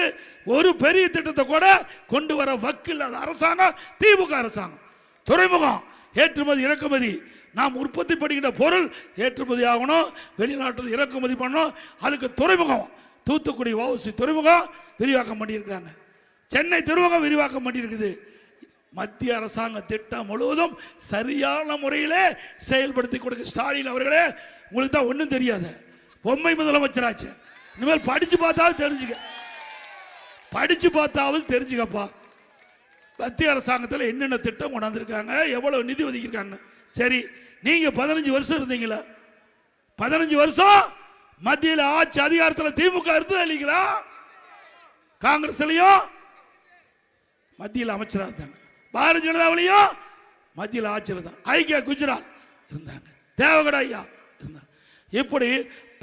ஒரு பெரிய திட்டத்தை கூட கொண்டு வர வக்கில் அரசாங்கம் திமுக அரசாங்கம். துறைமுகம், ஏற்றுமதி இறக்குமதி, நாம் உற்பத்தி பண்ணுகின்ற பொருள் ஏற்றுமதி ஆகணும், வெளிநாட்டில் இறக்குமதி பண்ணணும். அதுக்கு துறைமுகம், தூத்துக்குடி வஉசி துறைமுகம் விரிவாக்கம் பண்ணியிருக்காங்க, சென்னை துறைமுகம் விரிவாக்கம் பண்ணியிருக்குது. மத்திய அரசாங்க திட்டம் முழுவதும் சரியான முறையிலே செயல்படுத்தி கொடுக்க ஸ்டாலின் அவர்களே, உங்களுக்கு தான் ஒன்றும் தெரியாது, பொம்மை முதலமைச்சராச்சு. இனிமேல் படிச்சு பார்த்தாலும் தெரிஞ்சுக்க, படிச்சு பார்த்தாவது தெரிஞ்சுக்கப்பா. மத்திய அரசாங்கத்தில் என்னென்ன திட்டம் கொண்டாந்துருக்காங்க, எவ்வளவு நிதி ஒதுக்கியிருக்காங்க. சரி, நீங்க 15 வருஷம் இருந்தீங்களா? 15 வருஷம் மத்தியில் ஆட்சி அதிகாரத்தில் திமுக இருந்தது இல்லைங்களா? காங்கிரஸ்லயும் மத்தியில் அமைச்சராக இருந்தாங்க, பாரதிய ஜனதாவிலையும் மத்தியில் ஆட்சியில் தான். ஐக்கிய குஜராத் இருந்தாங்க, தேவகட ஐயா இருந்தாங்க. இப்படி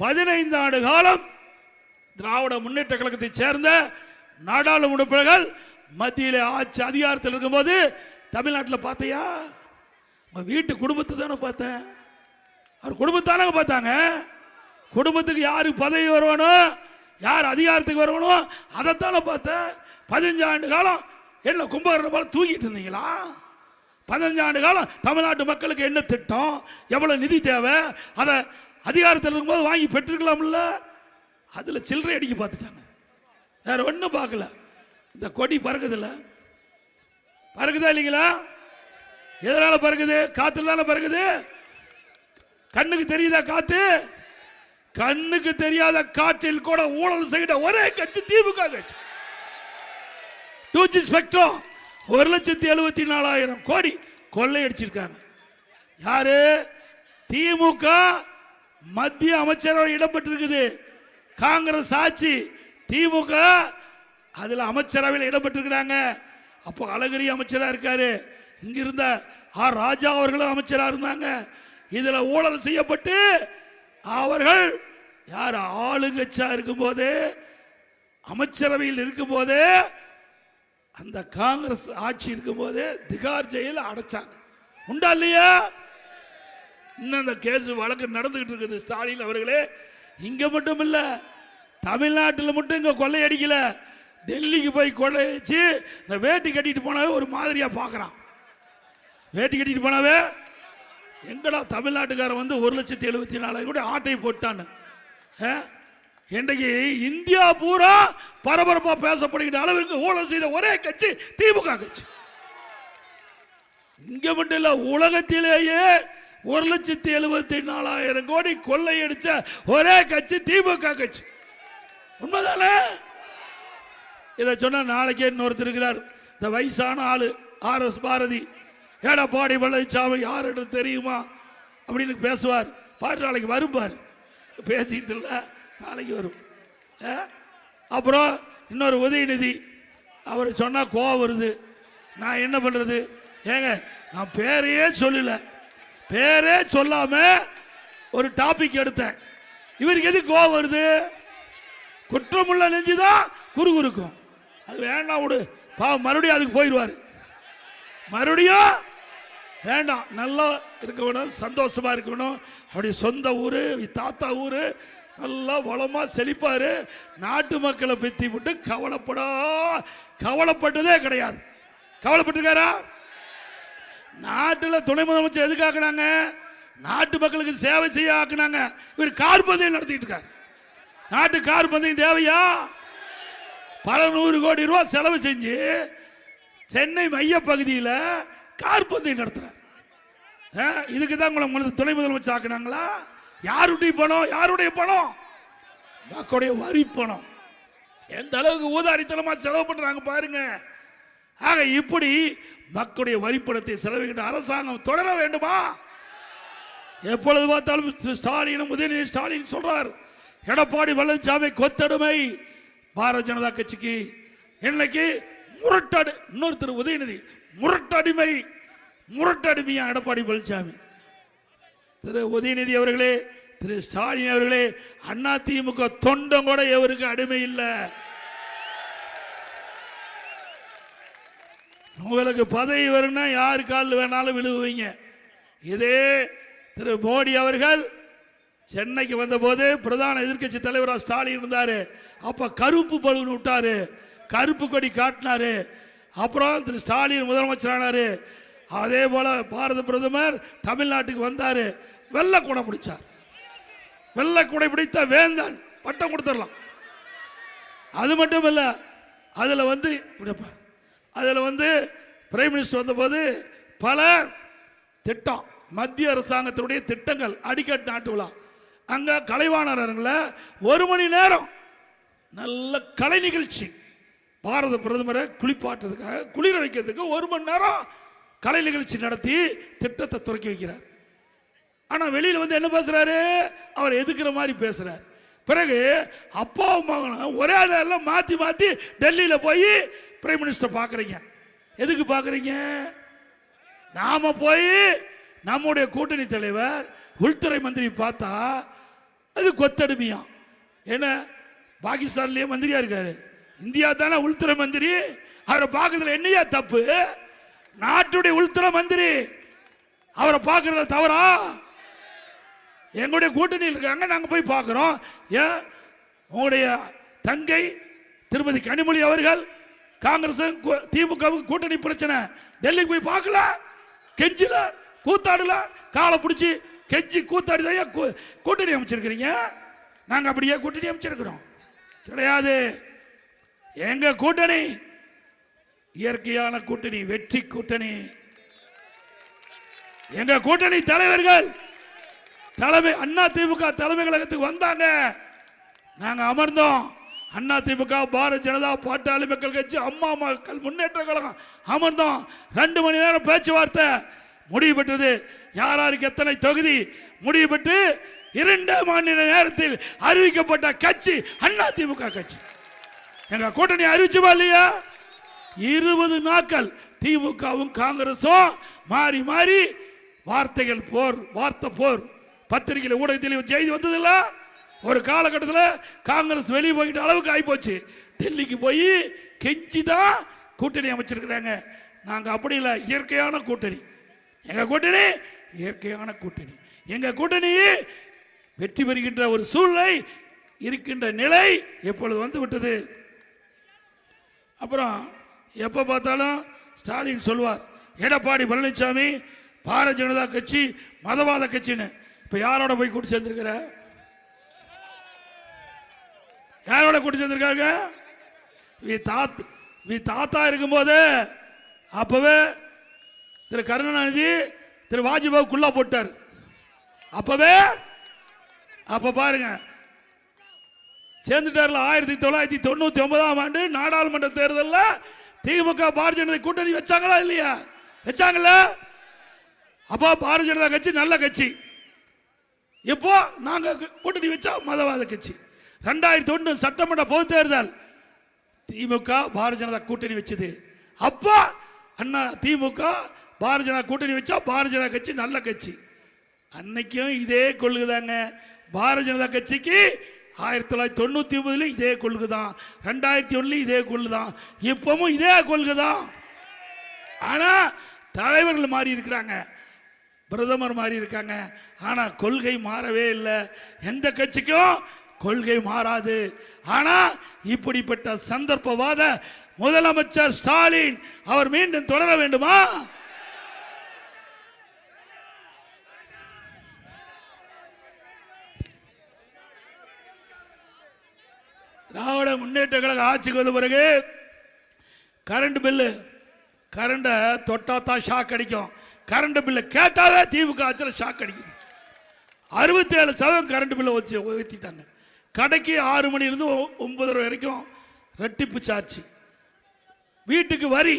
15 ஆண்டு காலம் திராவிட முன்னேற்ற கழகத்தை சேர்ந்த நாடாளுமன்ற உறுப்பினர்கள் மத்தியில் ஆட்சி அதிகாரத்தில் இருக்கும்போது தமிழ்நாட்டில் பார்த்தையா? உங்க வீட்டு குடும்பத்தை தானே பார்த்தேன். அவர் குடும்பத்தானங்க பார்த்தாங்க. குடும்பத்துக்கு யாரு பதவி வரணும், யார் அதிகாரத்துக்கு வரணும், அதைத்தானே பார்த்தேன். 15 ஆண்டு காலம் என்ன கும்பகரணம் போல தூங்கிட்டு இருந்தீங்களா? 15 ஆண்டு காலம் தமிழ்நாட்டு மக்களுக்கு என்ன திட்டம், எவ்வளவு நிதி தேவை, அதை அதிகாரத்தில் இருக்கும்போது வாங்கி பெற்றுக்கலாம்ல. அதுல சில்லறை அடிக்க பார்த்துட்டாங்க, வேற ஒன்றும் பார்க்கல. இந்த கொடி பறக்குதுல்ல, பறக்குதா இல்லைங்களா? எதனால பறக்குது? காத்துல தானே பறக்குது. கண்ணுக்கு தெரியுதா காத்து? கண்ணுக்கு தெரியாத காற்றில் கூட ஊழல் செய்த ஒரே கட்சி திமுக கட்சி. 2G ஸ்பெக்ட்ரம் 1,74,000 கோடி கொள்ளையடிச்சிருக்காங்க. யாரு? திமுக மத்திய அமைச்சரவை இடம்பெற்றிருக்குது. காங்கிரஸ் ஆட்சி, திமுக அதுல அமைச்சரவையில் இடம்பெற்றிருக்கிறாங்க. அப்போ அழகிரி அமைச்சரா இருக்காரு, இங்க இருந்த ஆர் ராஜா அவர்களும் அமைச்சரா இருந்தாங்க. இதுல ஊழல் செய்யப்பட்டு அவர்கள் யார் ஆளுங்கட்சியா இருக்கும் போது, அமைச்சரவையில் இருக்கும் போது, அந்த காங்கிரஸ் ஆட்சி இருக்கும் போது திகார் ஜெயில அடைச்சாங்க. உண்டா இல்லையா? இன்னும் அந்த கேஸ் வழக்கு நடந்துகிட்டு இருக்குது. ஸ்டாலின் அவர்களே, இங்க மட்டும் இல்ல, தமிழ்நாட்டில் மட்டும் இங்க கொள்ளையடிக்கல, டெல்லிக்கு போய் கொள்ளையடிச்சு இந்த வேட்டி கட்டிட்டு போனாவே ஒரு மாதிரியா பார்க்கறான். வேட்டி கட்டிட்டு போனாவே எங்கடா தமிழ்நாட்டுக்காரன் வந்து 1,74,000 கோடி ஆட்டை போட்டான்னு. இன்றைக்கு இந்தியா பூரா பரபரப்பா பேசப்படுகின்ற அளவிற்கு ஊழல் செய்த ஒரே கட்சி திமுக கட்சி. இங்க மட்டும் இல்ல, உலகத்திலேயே 1,74,000 கோடி கொள்ளையடிச்ச ஒரே கட்சி திமுக கட்சி. உண்மைதானே? இதை சொன்னா நாளைக்கே இன்னொருத்தர் இருக்கிறார், இந்த வயசான ஆளு RS பாரதி, எடப்பாடி பழனிசாமி யார் என்று தெரியுமா அப்படின்னு பேசுவார். பாரு, நாளைக்கு வரும்பார், பேசிட்டு இல்ல, நாளைக்கு வரும். அப்புறம் இன்னொரு உதயநிதி, அவர் சொன்னா கோவம் வருது. நான் என்ன பண்றது? ஏங்க, நான் பேரையே சொல்லல, பேரே சொல்லாம ஒரு டாபிக் எடுத்தேன். இவருக்கு எது கோவம் வருது? குற்றமுள்ள நெஞ்சுதான் குறுகுறுக்கும். அது வேண்டாம், விடு, பாவம், மறுபடியும் அதுக்கு போயிடுவார். மறுபடியும் வேண்டாம், நல்லா இருக்கணும், சந்தோஷமா இருக்கணும். அவருடைய சொந்த ஊரு, தாத்தா ஊரு, நல்லா வளமா செழிப்பாரு. நாட்டு மக்களை பத்தி விட்டு கவலைப்பட்டதே கிடையாது. கவலைப்பட்டிருக்காரா? நாட்டில் துணை முதலமைச்சர் எதுக்கு ஆக்குனாங்க? நாட்டு மக்களுக்கு சேவை செய்ய ஆக்குனாங்க. இவர் கார் பந்தயம் நடத்திட்டு இருக்காரு. நாட்டு கார் பந்தயம் தேவையா? பல 100 கோடி ரூபாய் செலவு செஞ்சு சென்னை மைய பகுதியில் கார் பந்தயம் நடத்துறார். இதுக்கு தான் உங்களை துணை முதலமைச்சர் ஆக்குனாங்களா? யாருடைய பணம்? யாருடைய பணம்? மக்களுடைய வரி பணம். எந்த அளவுக்கு ஊதாரித்தனமா செலவு பண்றாங்க பாருங்க. ஆக இப்படி மக்களுடைய வரிப்பணத்தை செலவிக்கின்ற அரசாங்கம் தொடர வேண்டுமா? எப்பொழுது பார்த்தாலும் திரு ஸ்டாலினும் உதயநிதி ஸ்டாலின் சொல்றார், எடப்பாடி பழனிசாமி கொத்தடிமை பாரதிய ஜனதா கட்சிக்கு. இன்னைக்கு முரட்டடி, இன்னொருத்தர் உதயநிதி முரட்டடிமை, முரட்டடிமையா எடப்பாடி பழனிசாமி. திரு உதயநிதி அவர்களே, திரு ஸ்டாலின் அவர்களே, அண்ணா திமுக தொண்டம் கூட எவருக்கு அடிமை இல்லை. உங்களுக்கு பதவி வரும்னா யாரு காலில் வேணாலும் விழுவுவீங்க. இதே திரு மோடி அவர்கள் சென்னைக்கு வந்தபோது பிரதான எதிர்க்கட்சி தலைவராக ஸ்டாலின் இருந்தாரு. அப்ப கருப்பு பலூன் விட்டாரு, கருப்பு கொடி காட்டினாரு. அப்புறம் திரு ஸ்டாலின் முதலமைச்சரானாரு. அதே போல பாரத பிரதமர் தமிழ்நாட்டுக்கு வந்தாரு, வெள்ளை கூடை பிடிச்சார். வெள்ளை கூடை பிடித்த வேந்தன் பட்டம் கொடுத்துடலாம். அது மட்டும் இல்ல, அதுல வந்து பிரைம் மினிஸ்டர் வந்தபோது பல திட்டம், மத்திய அரசாங்கத்தினுடைய திட்டங்கள், அடிக்கட்டு நாட்டு விழா, அங்க கலைவாணர்ல 1 மணி நேரம் நல்ல கலை நிகழ்ச்சி. பாரத பிரதமரை குளிப்பாட்டுறதுக்காக, குளிர வைக்கிறதுக்கு 1 மணி நேரம் கலை நிகழ்ச்சி நடத்தி திட்டத்தை துறக்கி வைக்கிறார். ஆனா வெளியில வந்து என்ன பேசுறாரு, அவர் எதுக்குற மாதிரி பேசுறாரு. பிறகு அப்பாவும் மகனும் ஒரே நேரம் மாத்தி மாத்தி டெல்லியில போய் பிரைம் மினிஸ்டர் பாக்குறீங்க. எதுக்கு பாக்குறீங்க? நாம போய் நம்முடைய கூட்டணி தலைவர் உள்துறை மந்திரி பார்த்தா அது கொத்தடிமையா. என்ன, பாகிஸ்தான்லயே மந்திரியா இருக்காரு, இந்தியா தானே உள்துறை மந்திரி, அவரை பார்க்கறதுல என்னையா தப்பு? நாட்டுடைய உள்துறை மந்திரி, அவரை பார்க்கறதுல தவறா? எங்களுடைய கூட்டணியில் இருக்காங்க, நாங்க போய் பார்க்கிறோம். ஏன் உங்களுடைய தங்கை திருமதி கனிமொழி அவர்கள் காங்கிரஸ் திமுக கூட்டணி பிரச்சனை, டெல்லிக்கு போய் பார்க்கல, கெஞ்சில கூத்தாடல, காலை பிடிச்சி கெஞ்சி கூத்தாடிதான் கூட்டணி அமைச்சிருக்கிறீங்க. நாங்க அப்படியே கூட்டணி அமைச்சிருக்கிறோம் கிடையாது. எங்க கூட்டணி இயற்கையான கூட்டணி, வெற்றி கூட்டணி. எங்க கூட்டணி தலைவர்கள் தலைமை அண்ணா திமுக தலைமை கழகத்துக்கு வந்தாங்க, நாங்க அமர்ந்தோம். அண்ணா திமுக, பாரதிய ஜனதா, பாட்டாளி மக்கள் கட்சி, அம்மா மக்கள் முன்னேற்ற கழகம் அமர்ந்தோம். 2 மணி நேரம் பேச்சுவார்த்தை முடிவு பெற்றது. யாராருக்கு எத்தனை தொகுதி முடிவு பெற்று 2 மணி நேரத்தில் அறிவிக்கப்பட்ட கட்சி அண்ணா திமுக கட்சி. எங்க கூட்டணி அறிவிச்சுமா இல்லையா? 20 நாட்கள் திமுகவும் காங்கிரசும் மாறி மாறி வார்த்தைகள் போர், வார்த்தை போர். பத்திரிகையில் ஊடகத்தில் செய்தி வந்ததில்ல. ஒரு காலகட்டத்தில் காங்கிரஸ் வெளியே போயிட்ட அளவுக்கு ஆகிப்போச்சு. டெல்லிக்கு போய் கெஞ்சி தான் கூட்டணி அமைச்சிருக்கிறாங்க. நாங்க அப்படி இல்லை, இயற்கையான கூட்டணி. எங்க கூட்டணி இயற்கையான கூட்டணி. எங்க கூட்டணி வெற்றி பெறுகின்ற ஒரு சூழ்நிலை இருக்கின்ற நிலை எப்பொழுது வந்து விட்டது. அப்புறம் எப்ப பார்த்தாலும் ஸ்டாலின் சொல்வார், எடப்பாடி பழனிசாமி பாரதிய ஜனதா கட்சி மதவாத கட்சின்னு. இப்ப யாரோட போய் கூட்டு சேர்ந்திருக்கிற? யாரோட கூட்டு சேர்ந்திருக்காங்க? தாத்தா இருக்கும்போது அப்பவே திரு கருணாநிதி திரு வாஜ்பாய் குள்ளா போட்டார். அப்ப பாருங்க சேர்ந்துட்டார்ல. 1999ஆம் ஆண்டு நாடாளுமன்ற தேர்தலில் திமுக பாரதிய ஜனதா கூட்டணி வச்சாங்களா இல்லையா? வச்சாங்கல்ல. அப்போ பாரதிய ஜனதா கட்சி நல்ல கட்சி. இப்போ நாங்க கூட்டணி வச்சா மதவாத கட்சி. 2001 சட்டமன்ற பொது தேர்தல் திமுக பாரதிய ஜனதா கூட்டணி வச்சது. அப்போ அண்ணா திமுக பாரதிய ஜனதா கூட்டணி வச்சா பாரதிய ஜனதா கட்சி நல்ல கட்சி. அன்னைக்கும் இதே கொள்கைதாங்க. பாரதிய ஜனதா கட்சிக்கு 1999 இதே கொள்கைதான், 2001 இதே கொள்கைதான், இப்பவும் இதே கொள்கைதான். ஆனா தலைவர்கள் மாறி இருக்கிறாங்க, பிரதமர் மாறி இருக்காங்க. ஆனா கொள்கை மாறவே இல்லை. எந்த கட்சிக்கும் கொள்கை மாறாது. ஆனா இப்படிப்பட்ட சந்தர்ப்பவாத முதலமைச்சர் ஸ்டாலின் அவர் மீண்டும் தொடர வேண்டுமா? திராவிட முன்னேற்ற கழக ஆட்சிக்கு வந்த பிறகு கரண்ட் பில்லு, கரண்ட தொட்டாத்தான் ஷாக் அடிக்கும். கரண்ட் பில்லு கேட்டாவே திமுக ஆட்சியில் ஷாக் அடிக்குது. 67% கரண்ட் பில்லை உயர்த்திட்டாங்க. கடைக்கு 6 மணிலிருந்து 9 வரைக்கும் ரெட்டிப்பு சார்ஜ். வீட்டுக்கு வரி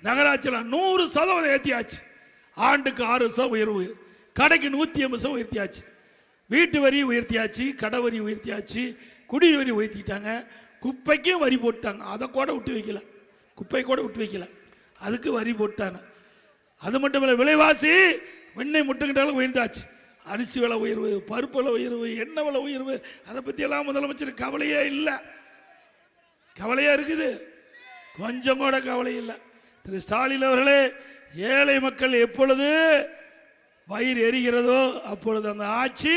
நகராட்சியில் 100% ஏற்றியாச்சு. ஆண்டுக்கு 6% உயர்வு. கடைக்கு 150 உயர்த்தியாச்சு, வீட்டு வரி உயர்த்தியாச்சு, கடை வரி உயர்த்தியாச்சு, குடி வரி உயர்த்திட்டாங்க, குப்பைக்கும் வரி போட்டாங்க. அதை கூட விட்டு வைக்கல, குப்பை கூட விட்டு வைக்கல, அதுக்கு வரி போட்டாங்க. அது மட்டும் இல்லை, விலைவாசி வெண்ணெய் முட்டுக்கிட்டாலும் உயர்ந்தாச்சு. அரிசி விலை உயர்வு, பருப்பு விலை உயர்வு, எண்ணெய் விலை உயர்வு, அதை பற்றியெல்லாம் முதலமைச்சர் கவலையே இல்லை. கவலையா இருக்குது, கொஞ்சம் கூட கவலை இல்லை. திரு ஸ்டாலின் அவர்களே, ஏழை மக்கள் எப்பொழுது வயிறு எரிகிறதோ அப்பொழுது அந்த ஆட்சி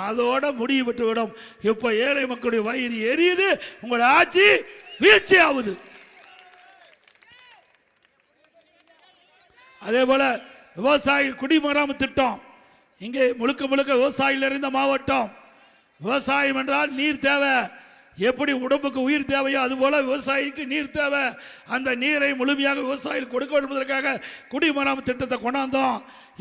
அதோட முடிவு பெற்றுவிடும். இப்போ ஏழை மக்களுடைய வயிறு எரியுது, உங்களுடைய ஆட்சி வீழ்ச்சி ஆகுது. அதே போல விவசாய குடிமராமத்து திட்டம், இங்கே முழுக்க முழுக்க விவசாயிகள் நிறைந்த மாவட்டம். விவசாயம் என்றால் நீர் தேவை, எப்படி உடம்புக்கு உயிர் தேவையோ அதுபோல விவசாயிக்கு நீர் தேவை. அந்த நீரை முழுமையாக விவசாயிகள் கொடுக்க வேண்டும் என்பதற்காக குடிமராமத்து திட்டத்தை கொண்டாந்தோம்.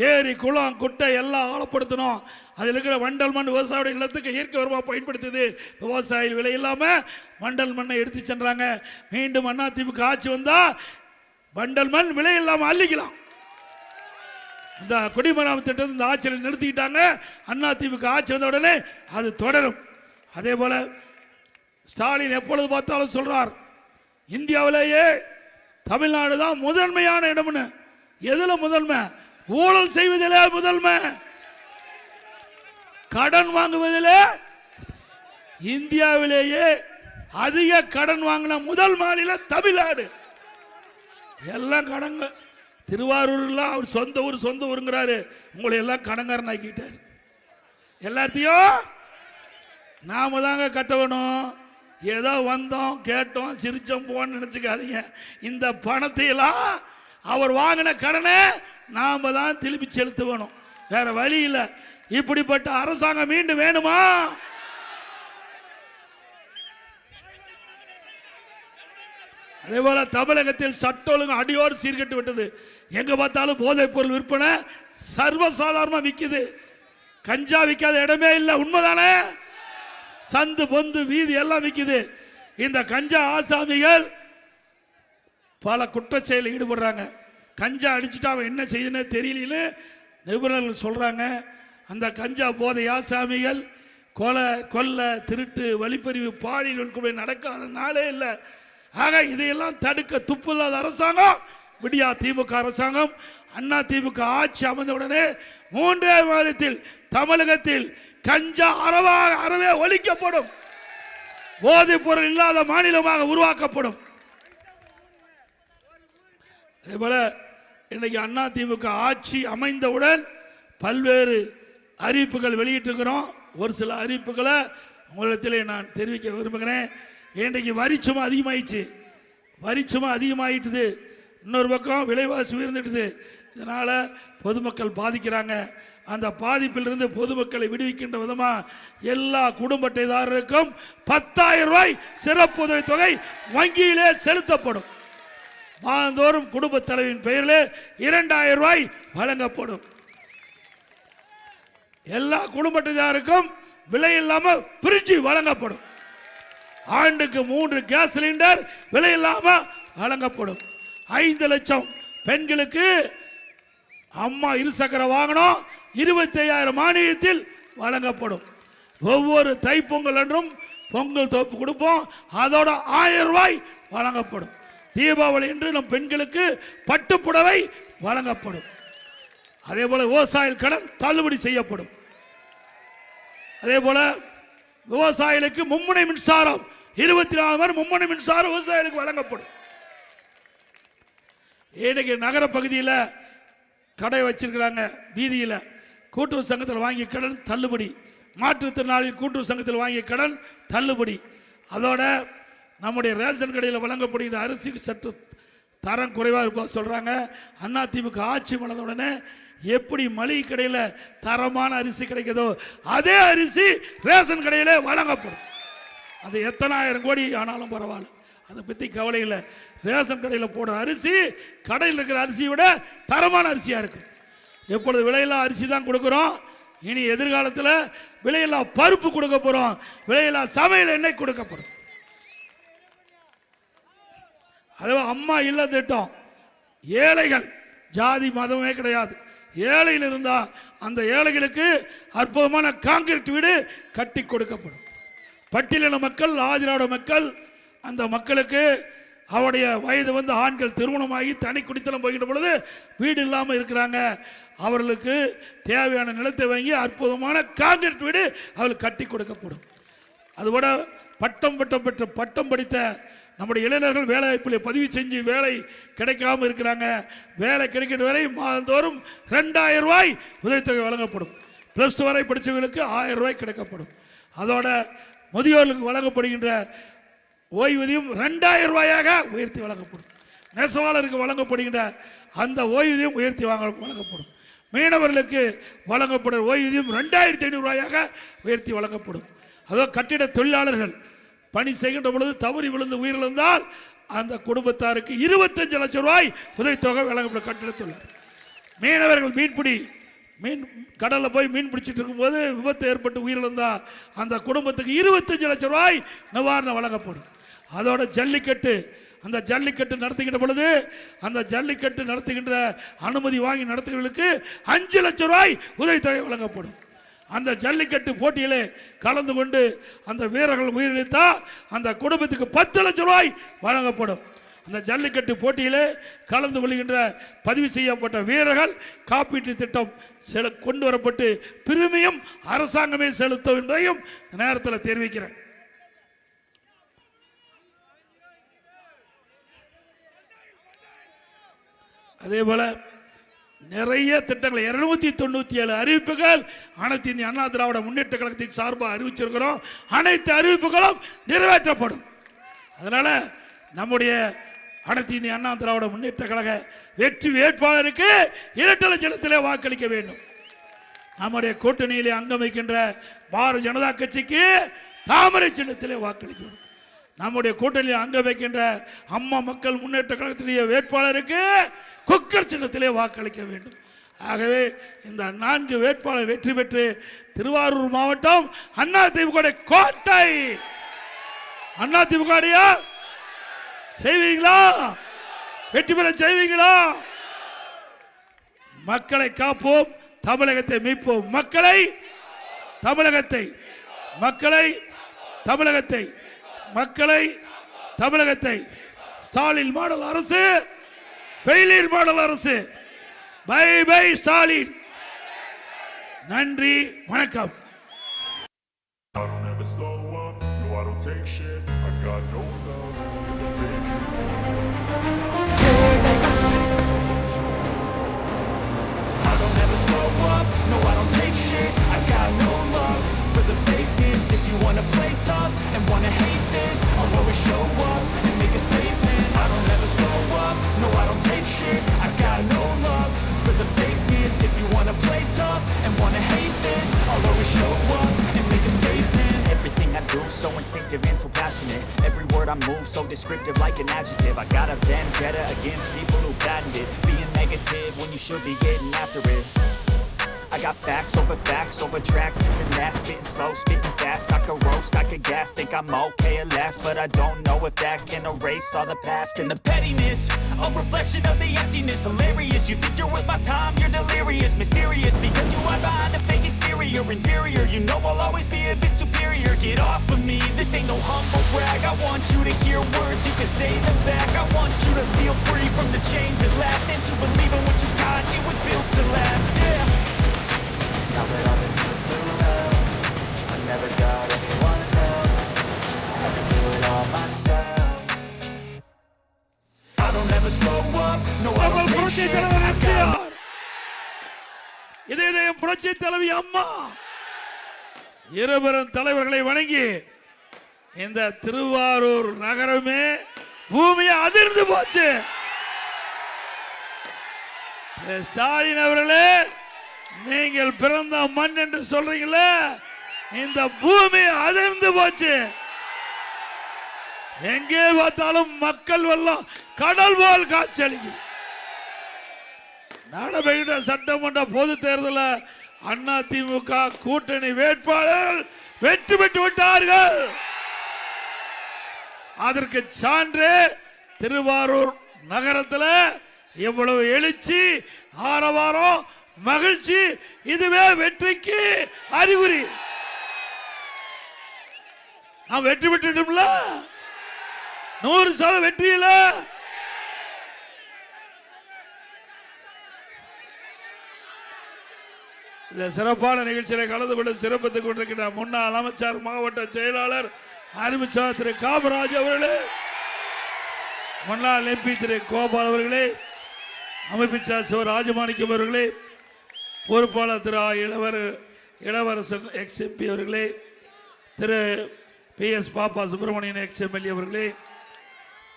ஏரி குளம் குட்டை எல்லாம் ஆழப்படுத்தணும். அதில் இருக்கிற வண்டல் மண் விவசாயியோட இல்லத்துக்கு இயற்கை உரமாக பயன்படுத்துது. விவசாயிகள் விலை இல்லாமல் வண்டல் மண்ணை எடுத்து சென்றாங்க. மீண்டும் அதிமுக ஆட்சி வந்தால் வண்டல் மண் விலை இல்லாமல் அள்ளிக்கலாம். இந்த குடிமராமத்து திட்டத்தை இந்த ஆட்சியில் நிறுத்திக்கிட்டாங்க. அதிமுக ஆட்சி வந்த உடனே அது தொடரும். அதே போல ஸ்டாலின் எப்பொழுது பார்த்தாலும் சொல்றார், இந்தியாவிலேயே தமிழ்நாடு தான் முதன்மையான இடம்னு. எதுல முதன்மை? ஊழல் செய்வதிலே முதன்மை, கடன் வாங்குவதிலே. இந்தியாவிலேயே அதிக கடன் வாங்கின முதல் மாநிலம் தமிழ்நாடு. எல்லாம் கடங்க. திருவாரூர்லாம் அவர் சொந்த ஊருங்கிறாரு, உங்களை எல்லாம் கடங்காரன் ஆக்கிட்டார். எல்லாத்தையும் நாம தாங்க கட்ட வேணும். ஏதோ வந்தோம் கேட்டோம் சிரிச்சோம் போன்னு நினைச்சுக்காதீங்க. இந்த பணத்தை எல்லாம் அவர் வாங்கின கடனை நாம தான் திருப்பி செலுத்த வேணும், வேற வழி இல்லை. இப்படிப்பட்ட அரசாங்கம் மீண்டும் வேணுமா? அதே போல தமிழகத்தில் சட்ட ஒழுங்கு அடியோடு சீர்கட்டு விட்டது. எங்க பார்த்தாலும் போதைப் பொருள் விற்பனை சர்வசாதாரணமா விற்குது. கஞ்சா விற்காத இடமே இல்லை, உண்மைதானே? சந்து பொந்து வீதி எல்லாம் விற்குது. இந்த கஞ்சா ஆசாமிகள் பல குற்றச்செயலில் ஈடுபடுறாங்க. கஞ்சா அடிச்சுட்டு அவன் என்ன செய்யணும் தெரியலன்னு நிபுணர்கள் சொல்றாங்க. அந்த கஞ்சா போதை ஆசாமிகள் கொலை திருட்டு வழிப்பறிவு பாலியல் வன்கொடுமை நடக்காத நாளே இல்லை. ஆக இதையெல்லாம் தடுக்க துப்பு இல்லாத அரசாங்கம் விடியா திமுக அரசாங்கம். அண்ணா திமுக ஆட்சி அமைந்தவுடனே 3 மாதத்தில் தமிழகத்தில் கஞ்சா அறவே ஒழிக்கப்படும், போதைப் பொருள் இல்லாத மாநிலமாக உருவாக்கப்படும். அதேபோல இன்னைக்கு அண்ணா திமுக ஆட்சி அமைந்தவுடன் பல்வேறு அறிவிப்புகள் வெளியிட்டிருக்கிறோம். ஒரு சில அறிவிப்புகளை உங்களிடத்திலே நான் தெரிவிக்க விரும்புகிறேன். இன்றைக்கு வரிச்சுமை அதிகமாயிடுச்சு, வரிச்சுமை அதிகமாயிட்டுது. இன்னொரு பக்கம் விலைவாசி உயர்ந்துட்டுது. இதனால பொதுமக்கள் பாதிக்கிறாங்க. அந்த பாதிப்பிலிருந்து பொதுமக்களை விடுவிக்கின்ற விதமா எல்லா குடும்ப அட்டைதாரருக்கும் 10,000 ரூபாய் சிறப்பு உதவி தொகை வங்கியிலே செலுத்தப்படும். மாதந்தோறும் குடும்ப தலைவின் பெயரிலே 2,000 ரூபாய் வழங்கப்படும். எல்லா குடும்ப அட்டைதாருக்கும் விலை இல்லாமல் பிரிட்ஜ் வழங்கப்படும். ஆண்டுக்கு 3 கேஸ் சிலிண்டர் விலை இல்லாமல் வழங்கப்படும். 5 லட்சம் பெண்களுக்கு அம்மா இருசக்கர வாகனம் 25,000 மானியத்தில் வழங்கப்படும். ஒவ்வொரு தைப்பொங்கல் என்றும் பொங்கல் தோப்பு கொடுப்போம், அதோட 1000 ரூபாய் வழங்கப்படும். தீபாவளி என்று நம் பெண்களுக்கு பட்டுப்புடவை வழங்கப்படும். அதே போல விவசாய கடன் தள்ளுபடி செய்யப்படும். அதே போல விவசாயிகளுக்கு மும்முனை மின்சாரம் 24 மணி மும்முனை மின்சாரம் விவசாயிகளுக்கு வழங்கப்படும். இன்னைக்கு நகர பகுதியில் கடை வச்சிருக்கிறாங்க, வீதியில் கூட்டுறவு சங்கத்தில் வாங்கிய கடன் தள்ளுபடி, மாற்றுத்திறனாளி கூட்டுறவு சங்கத்தில் வாங்கிய கடன் தள்ளுபடி. அதோட நம்முடைய ரேஷன் கடையில் வழங்கப்படுகிற அரிசிக்கு சற்று தரம் குறைவாக இருப்பா சொல்றாங்க. அதிமுக ஆட்சி வந்த உடனே எப்படி மளிகை கடையில் தரமான அரிசி கிடைக்குதோ அதே அரிசி ரேஷன் கடையில் வழங்கப்படும். அது எத்தனை ஆயிரம் கோடி ஆனாலும் பரவாயில்ல, அதை பற்றி கவலை இல்லை. ரேஷன் கடையில் போடுற அரிசி கடையில் இருக்கிற அரிசியை விட தரமான அரிசியாக இருக்கும். எப்பொழுது விலையில்லா அரிசி தான் கொடுக்குறோம், இனி எதிர்காலத்தில் விலையில்லா பருப்பு கொடுக்க போகிறோம், விலையில்லா சமையல் எண்ணெய் கொடுக்கப்படும். அதுவும் அம்மா இல்ல திட்டம், ஏழைகள் ஜாதி மதமே கிடையாது, ஏழையில் இருந்தால் அந்த ஏழைகளுக்கு அற்புதமான கான்கிரீட் வீடு கட்டி கொடுக்கப்படும். பட்டியலின மக்கள், ஆதிராவிட மக்கள், அந்த மக்களுக்கு அவருடைய வயது வந்து ஆண்கள் திருமணமாகி தனி குடித்தனம் போகின்ற பொழுது வீடு இல்லாமல் இருக்கிறாங்க. அவர்களுக்கு தேவையான நிலத்தை வாங்கி அற்புதமான கான்கிரீட் வீடு அவர்களுக்கு கட்டி கொடுக்கப்படும். அதுபோல பட்டம் படித்த நம்முடைய இளைஞர்கள் வேலை வாய்ப்பில் பதிவு செஞ்சு வேலை கிடைக்காம இருக்கிறாங்க. வேலை கிடைக்கின்ற வரை மாதந்தோறும் 2000 ரூபாய் உதவித்தொகை வழங்கப்படும். +2 வரை படித்தவர்களுக்கு 1000 ரூபாய் கிடைக்கப்படும். அதோட முதியோர்களுக்கு வழங்கப்படுகின்ற ஓய்வூதியம் 2000 ரூபாயாக உயர்த்தி வழங்கப்படும். நெசவாளருக்கு வழங்கப்படுகின்ற அந்த ஓய்வூதியம் உயர்த்தி வழங்கப்படும். மீனவர்களுக்கு வழங்கப்படும் ஓய்வூதியம் 2500 ரூபாயாக உயர்த்தி வழங்கப்படும். அதோ கட்டிட தொழிலாளர்கள் பணி செய்கின்ற பொழுது தவறி விழுந்து உயிரிழந்தால் அந்த குடும்பத்தாருக்கு 25 லட்சம் ரூபாய் உதவித்தொகை வழங்கப்படும். கட்டிட தொழிலாளர், மீனவர்கள் மீன் கடலில் போய் மீன் பிடிச்சிட்டு இருக்கும்போது விபத்து ஏற்பட்டு உயிரிழந்தால் அந்த குடும்பத்துக்கு 25 லட்சம் ரூபாய் நிவாரணம் வழங்கப்படும். அதோட ஜல்லிக்கட்டு, அந்த ஜல்லிக்கட்டு நடத்துகின்ற பொழுது அந்த ஜல்லிக்கட்டு நடத்துகின்ற அனுமதி வாங்கி நடத்துகிறவர்களுக்கு 5 லட்சம் ரூபாய் உதவித்தொகை வழங்கப்படும். அந்த ஜல்லிக்கட்டு போட்டியிலே கலந்து கொண்டு அந்த வீரர்கள் உயிரிழந்தால் அந்த குடும்பத்துக்கு 10 லட்சம் ரூபாய் வழங்கப்படும். அந்த ஜல்லிக்கட்டு போட்டியிலே கலந்து கொள்கின்ற பதிவு செய்யப்பட்ட வீரர்கள் காப்பீட்டு திட்டம் கொண்டு வரப்பட்டு பிரீமியம் அரசாங்கமே செலுத்தும் என்பதையும் நேரத்தில் தெரிவிக்கிறேன். அதே போல நிறைய திட்டங்கள் 297 அறிவிப்புகள் அனைத்து இந்திய அண்ணா திராவிட முன்னேற்ற கழகத்தின் சார்பாக அறிவிச்சிருக்கிறோம். அனைத்து அறிவிப்புகளும் நிறைவேற்றப்படும். அதனால நம்முடைய அனைத்து இந்திய அண்ணா திராவிட முன்னேற்ற கழக வெற்றி வேட்பாளருக்கு இரட்டை சின்னத்திலே வாக்களிக்க வேண்டும். நம்முடைய கூட்டணியிலே அங்கம் வைக்கின்ற பாரதிய ஜனதா கட்சிக்கு தாமரை சின்னத்திலே வாக்களிக்க வேண்டும். நம்முடைய கூட்டணியில் அங்கம் வைக்கின்ற அம்மா மக்கள் முன்னேற்ற கழகத்தினுடைய வேட்பாளருக்கு குக்கர் சின்னத்திலே வாக்களிக்க வேண்டும். ஆகவே இந்த 4 வேட்பாளர் வெற்றி பெற்று திருவாரூர் மாவட்டம் அதிமுக கோட்டை. அதிமுக செய்வீங்களா? வெற்றி பெற செய்வீங்களா? மக்களை காப்போம், தமிழகத்தை மீட்போம். தமிழகத்தை ஸ்டாலின் மாடல் அரசு, ஃபெயிலியர் மாடல் அரசு. Bye bye Stalin. நன்றி, வணக்கம். I don't ever slow up, no I don't take shit. I got no love for the fakeness. I don't ever slow up, no I don't take shit. I got no love for the fakeness. If you wanna play tough and wanna hate this, I'll always show up and make a statement. I don't ever slow up, no I don't take shit. I got no love for the fakeness. If you wanna play tough and wanna hate this, I'll always show up and make a statement. Everything I do so instinctive and so passionate. Every word I move so descriptive like an adjective. I got a vendetta against people who patented being negative when you should be getting after it. I got facts over tracks, this and that, spitting slow, spitting fast. I could roast, I could gas, think I'm okay at last, but I don't know if that can erase all the past and the pettiness. A reflection of the emptiness, hilarious. You think you're worth my time, you're delirious, mysterious, because you are behind a fake exterior, inferior. You know I'll always be a bit superior. Get off of me, this ain't no humble brag. I want you to hear words, you can say them back. I want you to feel free from the chains at last, and to believe in what you got, it was built to last, yeah. Now that I've been put through hell, I never got anyone's help. I had to do it all myself. I don't ever slow up, no I don't take shit. I got இதயம் புரட்சி தலைவி அம்மா இருவரும் தலைவர்களை வணங்கி இந்த திருவாரூர் நகரமே பூமியை அதிர்ந்து போச்சு. ஸ்டாலின் அவர்களே, நீங்கள் பிறந்த மண் என்று சொல்றீங்களே, இந்த பூமி அதிர்ந்து போச்சு. எங்கே பார்த்தாலும் மக்கள் வெள்ளம் கடல் போல் காட்சியளிக்குது. நடைபெறுகிற சட்டமன்ற பொது தேர்தலில் அதிமுக கூட்டணி வேட்பாளர்கள் வெற்றி பெற்று விட்டார்கள். அதற்கு சான்று திருவாரூர் நகரத்தில் எவ்வளவு எழுச்சி, ஆரவாரம், மகிழ்ச்சி. இதுவே வெற்றிக்கு அறிகுறி. நாம் வெற்றி பெற்றுட்டோம்ல, 100% வெற்றியில. இந்த சிறப்பான நிகழ்ச்சியில கலந்து கொண்டு சிறப்பித்துக் கொண்டிருக்கின்ற முன்னாள் அமைச்சர் மாவட்ட செயலாளர் அறிவிச்சார் திரு காமராஜ் அவர்களே, முன்னாள் எம்பி திரு கோபால் அவர்களே, அமைப்பிச்சார் சிவராஜமாணிக்கம் அவர்களே, பொறுப்பாளர் திரு இளவரசன் எக்ஸ் எம்பி அவர்களே, திரு PS பாப்பா சுப்பிரமணியன் எக்ஸ் எம்எல்ஏ அவர்களே,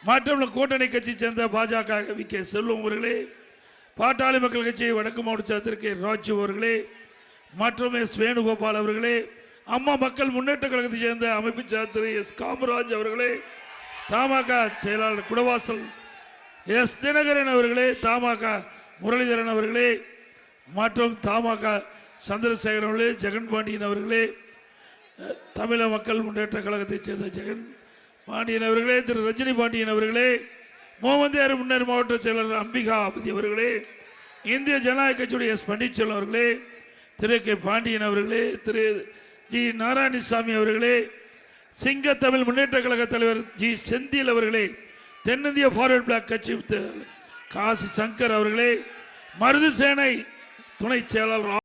மற்றும் கூட்டணி கட்சி சேர்ந்த பாஜக VK செல்வம் அவர்களே, பாட்டாளி மக்கள் கட்சி வடக்கு மாவட்ட திரு ராஜு அவர்களே, மற்றும் S வேணுகோபால் அவர்களே, அம்மா மக்கள் முன்னேற்ற கழகத்தை சேர்ந்த அமைப்பு திரு S காமராஜ் அவர்களே, தமாக செயலாளர் குடவாசல் S தினகரன் அவர்களே, தமாக முரளிதரன் அவர்களே, மற்றும் தமாக சந்திரசேகரன் அவர்களே, ஜெகன் பாண்டியன் அவர்களே, தமிழக மக்கள் முன்னேற்ற கழகத்தைச் சேர்ந்த ஜெகன் பாண்டியன் அவர்களே, திரு ரஜினி பாண்டியன் அவர்களே, மோமந்தியார் முன்னேறு மாவட்ட செயலாளர் அம்பிகா ஆபதி அவர்களே, இந்திய ஜனநாயக கட்சியுடைய S பன்னீர்செல்வம் அவர்களே, திரு K பாண்டியன் அவர்களே, திரு G நாராயணசாமி அவர்களே, சிங்க தமிழ் முன்னேற்ற கழக தலைவர் G செந்தில் அவர்களே, தென்னிந்திய ஃபார்வர்ட் பிளாக் கட்சி காசி சங்கர் அவர்களே, மருது சேனை துணை செயலாளர்